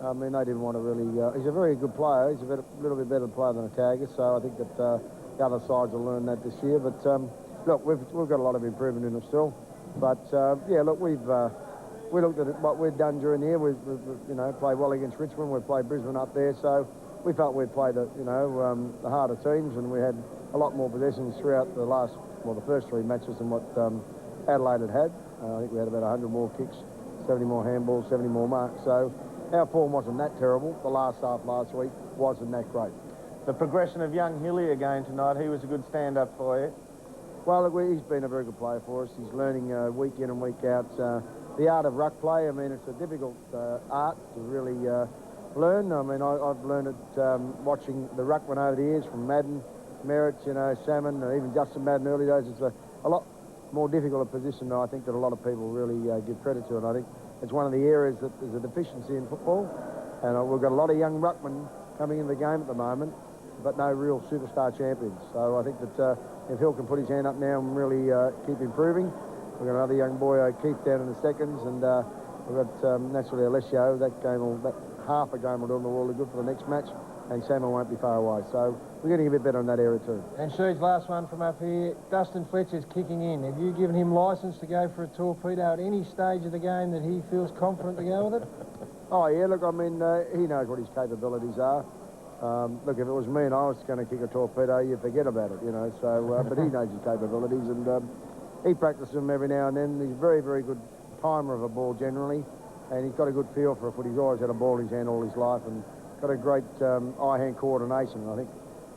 I mean, they didn't want to really... he's a very good player. He's a little bit better player than Otago, so I think that the other sides will learn that this year. But, look, we've got a lot of improvement in it still. But, yeah, look, we looked at what we'd done during the year. We've played well against Richmond. We've played Brisbane up there, so we felt we'd played the harder teams, and we had a lot more possessions throughout the first 3 matches than what Adelaide had. I think we had about 100 more kicks, 70 more handballs, 70 more marks. So our form wasn't that terrible. The last half last week wasn't that great. The progression of young Hilly again tonight, he was a good stand-up for you. Well, look, he's been a very good player for us. He's learning week in and week out the art of ruck play. I mean, it's a difficult art to really learn. I mean, I've learned it watching the ruckman over the years from Madden, Merritt, Salmon, and even Justin Madden early days. It's a lot more difficult a position, I think, that a lot of people really give credit to. And I think it's one of the areas that there's a deficiency in football. And we've got a lot of young ruckmen coming in the game at the moment, but no real superstar champions. So I think that if Hill can put his hand up now and really keep improving, we've got another young boy, Keith, down in the seconds, and we've got naturally Alessio. That half a game will do him the world of good for the next match, and Samuel won't be far away. So we're getting a bit better in that area too. And Sheed's last one from up here. Dustin Fletcher's kicking in. Have you given him licence to go for a torpedo at any stage of the game that he feels confident to go with it? Oh, yeah, look, I mean, he knows what his capabilities are. Look, if it was me and I was going to kick a torpedo, you forget about it, so, but he knows his capabilities, and he practices them every now and then. He's a very, very good timer of a ball generally, and he's got a good feel for it. He's always had a ball in his hand all his life, and got a great eye-hand coordination. I think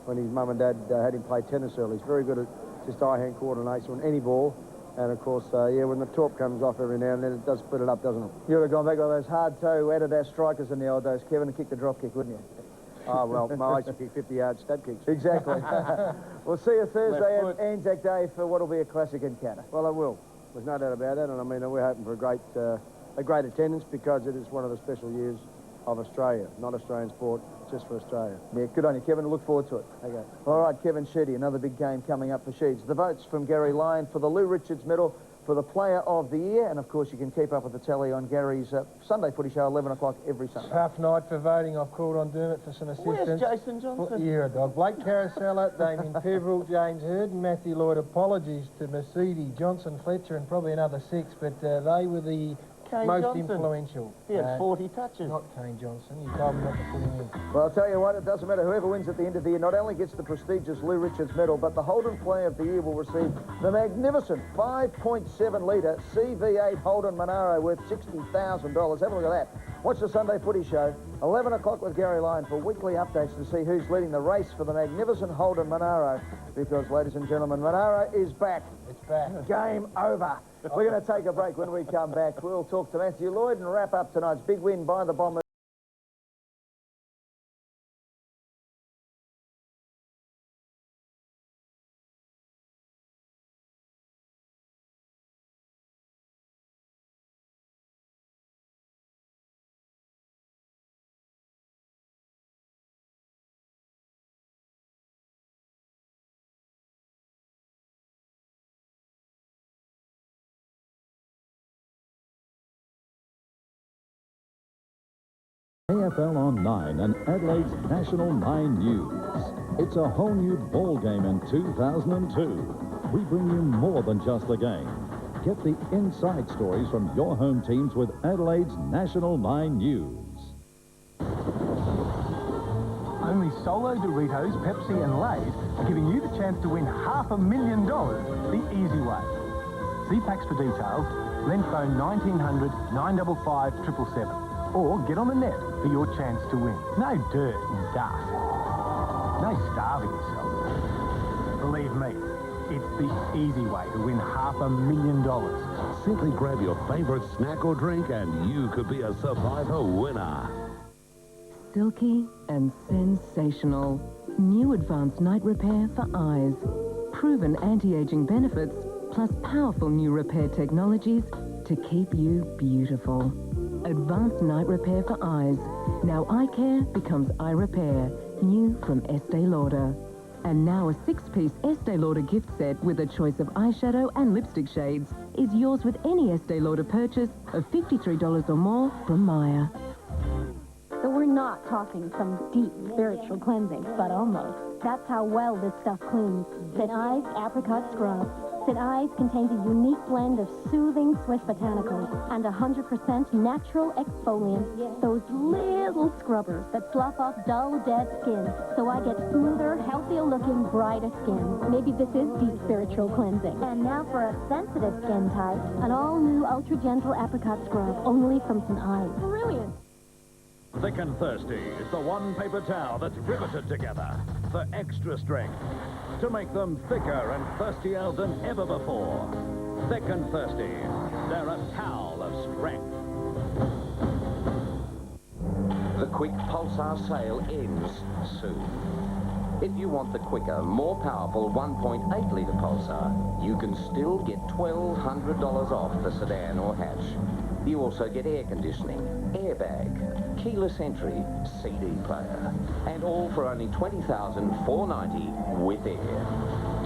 when his mum and dad had him play tennis early, he's very good at just eye-hand coordination on any ball. And, of course, yeah, when the torp comes off every now and then, it does split it up, doesn't it? You would have gone back with those hard-toe Adidas strikers in the old days, Kevin, and kicked the drop kick, wouldn't you? Oh, well, I used to kick 50-yard stab kicks. Exactly. We'll see you Thursday at Anzac Day for what will be a classic encounter. Well, I will. There's no doubt about that, and I mean, we're hoping for a great attendance because it is one of the special years of Australia, not Australian sport, just for Australia. Yeah, good on you, Kevin. Look forward to it. Okay. All right, Kevin Sheedy, another big game coming up for Sheeds. The votes from Gary Lyon for the Lou Richards Medal for the Player of the Year, and of course you can keep up with the tally on Gary's Sunday Footy Show, 11 o'clock every Sunday. Tough night for voting. I've called on Dermot for some assistance. Where's Jason Johnson? Yeah, dog. Blake Carosella, Damien Peveril, James Hurd and Matthew Lloyd. Apologies to Mercedes, Johnson, Fletcher and probably another 6, but they were the most influential. He had 40 touches. Not Kane Johnson. You told me not to put him in. Well, I'll tell you what, it doesn't matter. Whoever wins at the end of the year not only gets the prestigious Lou Richards Medal, but the Holden Player of the Year will receive the magnificent 5.7-litre CV8 Holden Monaro worth $60,000. Have a look at that. Watch the Sunday Footy Show, 11 o'clock with Gary Lyon for weekly updates to see who's leading the race for the magnificent Holden Monaro. Because, ladies and gentlemen, Monaro is back. It's back. Game over. We're going to take a break. When we come back, we'll talk to Matthew Lloyd and wrap up tonight's big win by the Bombers. AFL on 9 and Adelaide's National 9 News. It's a whole new ball game in 2002. We bring you more than just the game. Get the inside stories from your home teams with Adelaide's National 9 News. Only Solo, Doritos, Pepsi and Lay's are giving you the chance to win $500,000 the easy way. See packs for details, then phone 1900 955 777. Or get on the net for your chance to win. No dirt and dust. No starving yourself. Believe me, it's the easy way to win $500,000. Simply grab your favourite snack or drink and you could be a Survivor winner. Silky and sensational. New advanced night repair for eyes. Proven anti-aging benefits plus powerful new repair technologies to keep you beautiful. Advanced night repair for eyes. Now eye care becomes eye repair. New from Estee Lauder. And now a 6-piece Estee Lauder gift set with a choice of eyeshadow and lipstick shades is yours with any Estee Lauder purchase of $53 or more from Maya. So we're not talking some deep spiritual cleansing, but almost. That's how well this stuff cleans. St. Ives Apricot Scrub. St. Ives contains a unique blend of soothing Swiss botanicals and 100% natural exfoliants. Those little scrubbers that slough off dull, dead skin. So I get smoother, healthier-looking, brighter skin. Maybe this is deep spiritual cleansing. And now for a sensitive skin type, an all-new ultra-gentle apricot scrub, only from St. Ives. Brilliant. Thick and Thirsty is the one paper towel that's riveted together for extra strength to make them thicker and thirstier than ever before. Thick and Thirsty, they're a towel of strength. The quick Pulsar sale ends soon. If you want the quicker, more powerful 1.8-litre Pulsar, you can still get $1,200 off the sedan or hatch. You also get air conditioning, airbag, keyless entry, CD player, and all for only $20,490 with air.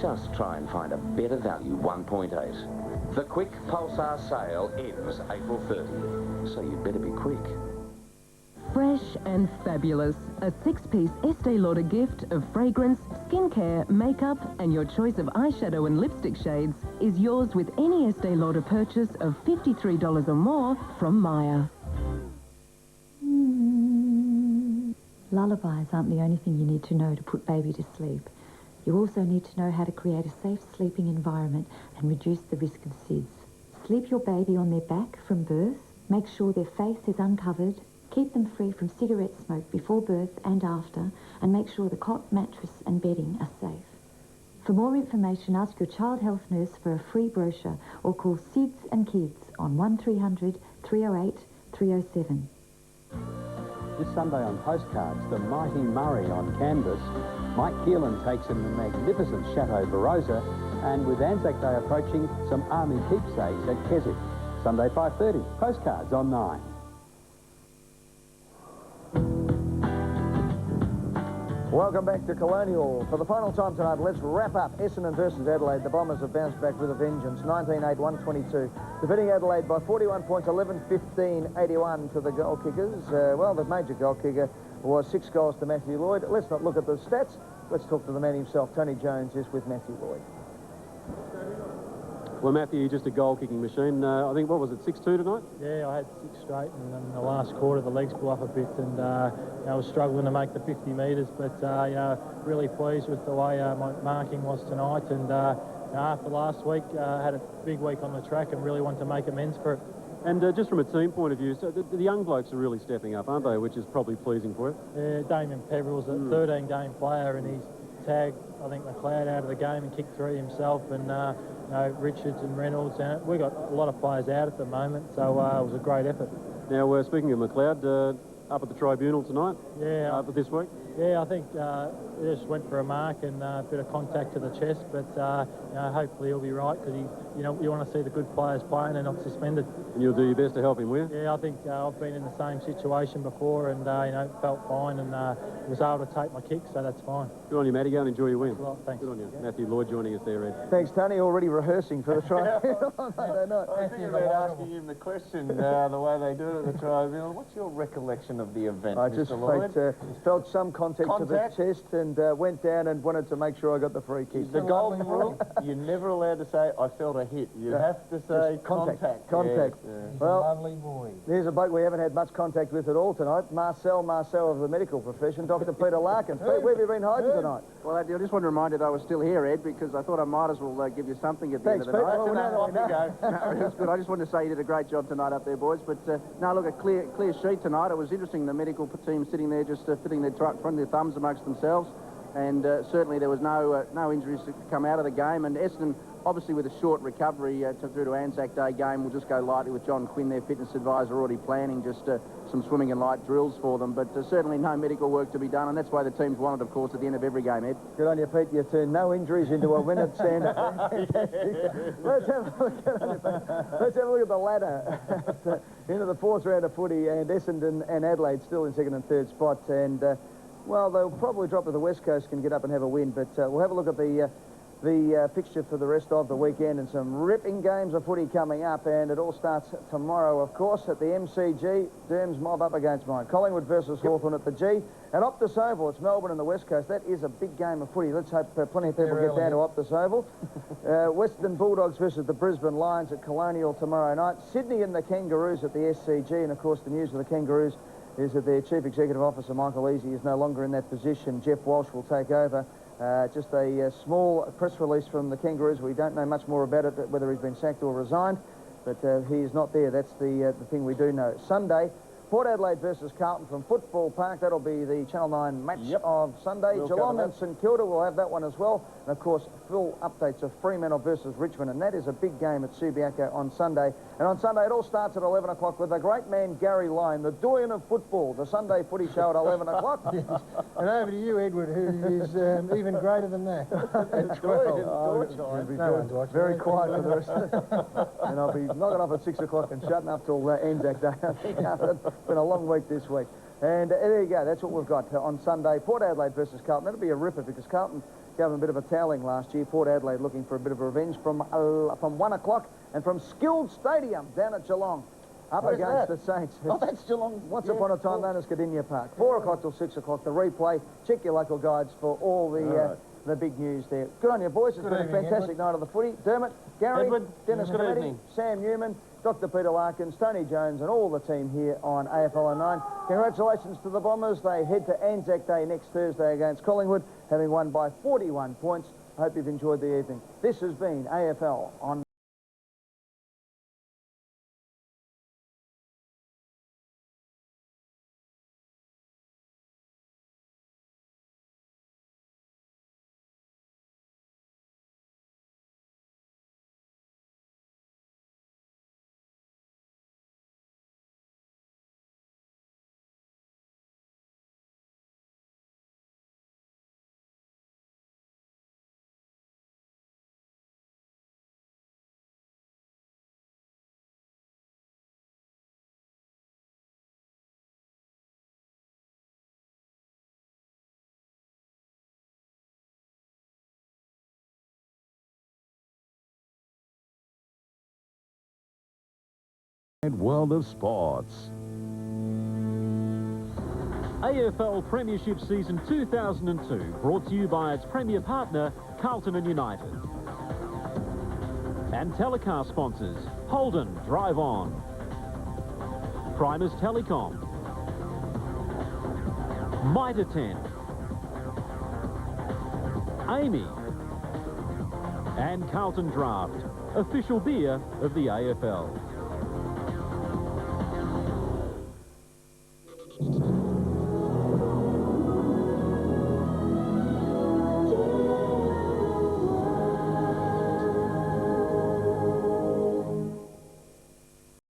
Just try and find a better value 1.8. The quick Pulsar sale ends April 30, so you'd better be quick. Fresh and fabulous. A 6-piece Estee Lauder gift of fragrance, skincare, makeup, and your choice of eyeshadow and lipstick shades is yours with any Estee Lauder purchase of $53 or more from Maya. Lullabies aren't the only thing you need to know to put baby to sleep. You also need to know how to create a safe sleeping environment and reduce the risk of SIDS. Sleep your baby on their back from birth. Make sure their face is uncovered. Keep them free from cigarette smoke before birth and after, and make sure the cot, mattress and bedding are safe. For more information, ask your child health nurse for a free brochure or call SIDS and Kids on 1300 308 307. This Sunday on Postcards, the mighty Murray on canvas. Mike Keelan takes in the magnificent Chateau Barossa, and with Anzac Day approaching, some Army keepsakes at Keswick. Sunday 5:30, Postcards on 9. Welcome back to Colonial. For the final time tonight, let's wrap up Essendon versus Adelaide. The Bombers have bounced back with a vengeance. 19-8, 122. Defeating Adelaide by 41 points, 11-15, 81 to the goal kickers. Well, the major goal kicker was 6 goals to Matthew Lloyd. Let's not look at the stats. Let's talk to the man himself. Tony Jones is with Matthew Lloyd. Well, Matthew, just a goal-kicking machine. I think, what was it, 6-2 tonight? Yeah, I had 6 straight, and in the last quarter, the legs blew up a bit, and I was struggling to make the 50 metres, but, really pleased with the way my marking was tonight, and after last week, had a big week on the track and really wanted to make amends for it. And just from a team point of view, so the young blokes are really stepping up, aren't they, which is probably pleasing for you? Yeah, Damien Peveril's a 13-game player, and he's tagged, I think, McLeod out of the game and kicked 3 himself, and Richards and Reynolds, and we've got a lot of players out at the moment, so it was a great effort. Now, speaking of McLeod, up at the tribunal tonight? Yeah. This week? Yeah, I think he just went for a mark and a bit of contact to the chest, but hopefully he'll be right, because you want to see the good players playing and not suspended. And you'll do your best to help him, will you? Yeah, I think I've been in the same situation before, and felt fine, and was able to take my kick, so that's fine. Good on you, Matty. Go and enjoy your win. Well, thanks. Good on you. Matthew Lloyd joining us there, Ed. Thanks, Tony. Already rehearsing for the tribunal on Monday night. I was thinking about asking him the question, the way they do it at the tribunal. What's your recollection of the event, I just Mr. Lloyd? felt some contact to the chest and went down and wanted to make sure I got the free kick. The golden rule, you're never allowed to say, I felt a hit. You have to say contact. Contact. Yes, yeah. Well, lovely boy. There's a bloke we haven't had much contact with at all tonight. Marcel of the medical profession, Dr. Peter Larkin. Pete, where have you been hiding tonight? Well, I just want to remind you that I was still here, Ed, because I thought I might as well give you something at the end of the night. Well, No, it was good. I just wanted to say you did a great job tonight up there, boys. But no, look, a clear sheet tonight. It was interesting, the medical team sitting there just fitting their front their thumbs amongst themselves. And certainly there was no injuries to come out of the game. And Essendon, obviously with a short recovery through to Anzac Day game, will just go lightly with John Quinn, their fitness advisor, already planning just some swimming and light drills for them. But certainly no medical work to be done, and that's why the team's wanted, of course, at the end of every game, Ed. Good on you, Pete. You turned no injuries into a win at stand-up. Let's have a look at the ladder. Into the 4th round of footy, and Essendon and Adelaide still in 2nd and 3rd spot. And, well, they'll probably drop if the West Coast can get up and have a win. But we'll have a look at the fixture for the rest of the weekend, and some ripping games of footy coming up, and it all starts tomorrow, of course, at the MCG. Derm's mob up against mine. Collingwood versus Hawthorn at the G. At Optus Oval, it's Melbourne and the West Coast. That is a big game of footy. Let's hope plenty of people get down to Optus Oval. Western Bulldogs versus the Brisbane Lions at Colonial tomorrow night. Sydney and the Kangaroos at the SCG, and of course the news of the Kangaroos is that their Chief Executive Officer, Michael Easy, is no longer in that position. Jeff Walsh will take over. Just a small press release from the Kangaroos. We don't know much more about it, whether he's been sacked or resigned, but he is not there. That's the thing we do know. Sunday, Port Adelaide versus Carlton from Football Park. That'll be the Channel 9 match of Sunday. Geelong and St Kilda will have that one as well. And, of course, full updates of Fremantle versus Richmond. And that is a big game at Subiaco on Sunday. And on Sunday, it all starts at 11 o'clock with the great man, Gary Lyon, the doyen of football. The Sunday footy show at 11 o'clock. And over to you, Edward, who is even greater than that. At 12. Very quiet for the rest of it. And I'll be knocking off at 6 o'clock and shutting up till Anzac Day. I think it's been a long week this week. And there you go. That's what we've got on Sunday. Port Adelaide versus Carlton. That'll be a ripper, because Carlton gave them a bit of a toweling last year. Port Adelaide looking for a bit of revenge from 1 o'clock and from Skilled Stadium down at Geelong. Up against the Saints. Oh, that's Geelong. Once upon a time known as Cardinia Park. 4 o'clock till 6 o'clock. The replay. Check your local guides for all the big news there. Good on you, boys. It's been a fantastic night of the footy. Dermot, Gary, Dennis Kennedy, Sam Newman, Dr. Peter Larkins, Tony Jones, and all the team here on AFL 09. Congratulations to the Bombers. They head to Anzac Day next Thursday against Collingwood, having won by 41 points. I hope you've enjoyed the evening. This has been AFL on World of Sports. AFL Premiership Season 2002, brought to you by its premier partner, Carlton and United. And telecast sponsors, Holden, Drive On. Primus Telecom. Mitre 10. Amy. And Carlton Draft, official beer of the AFL.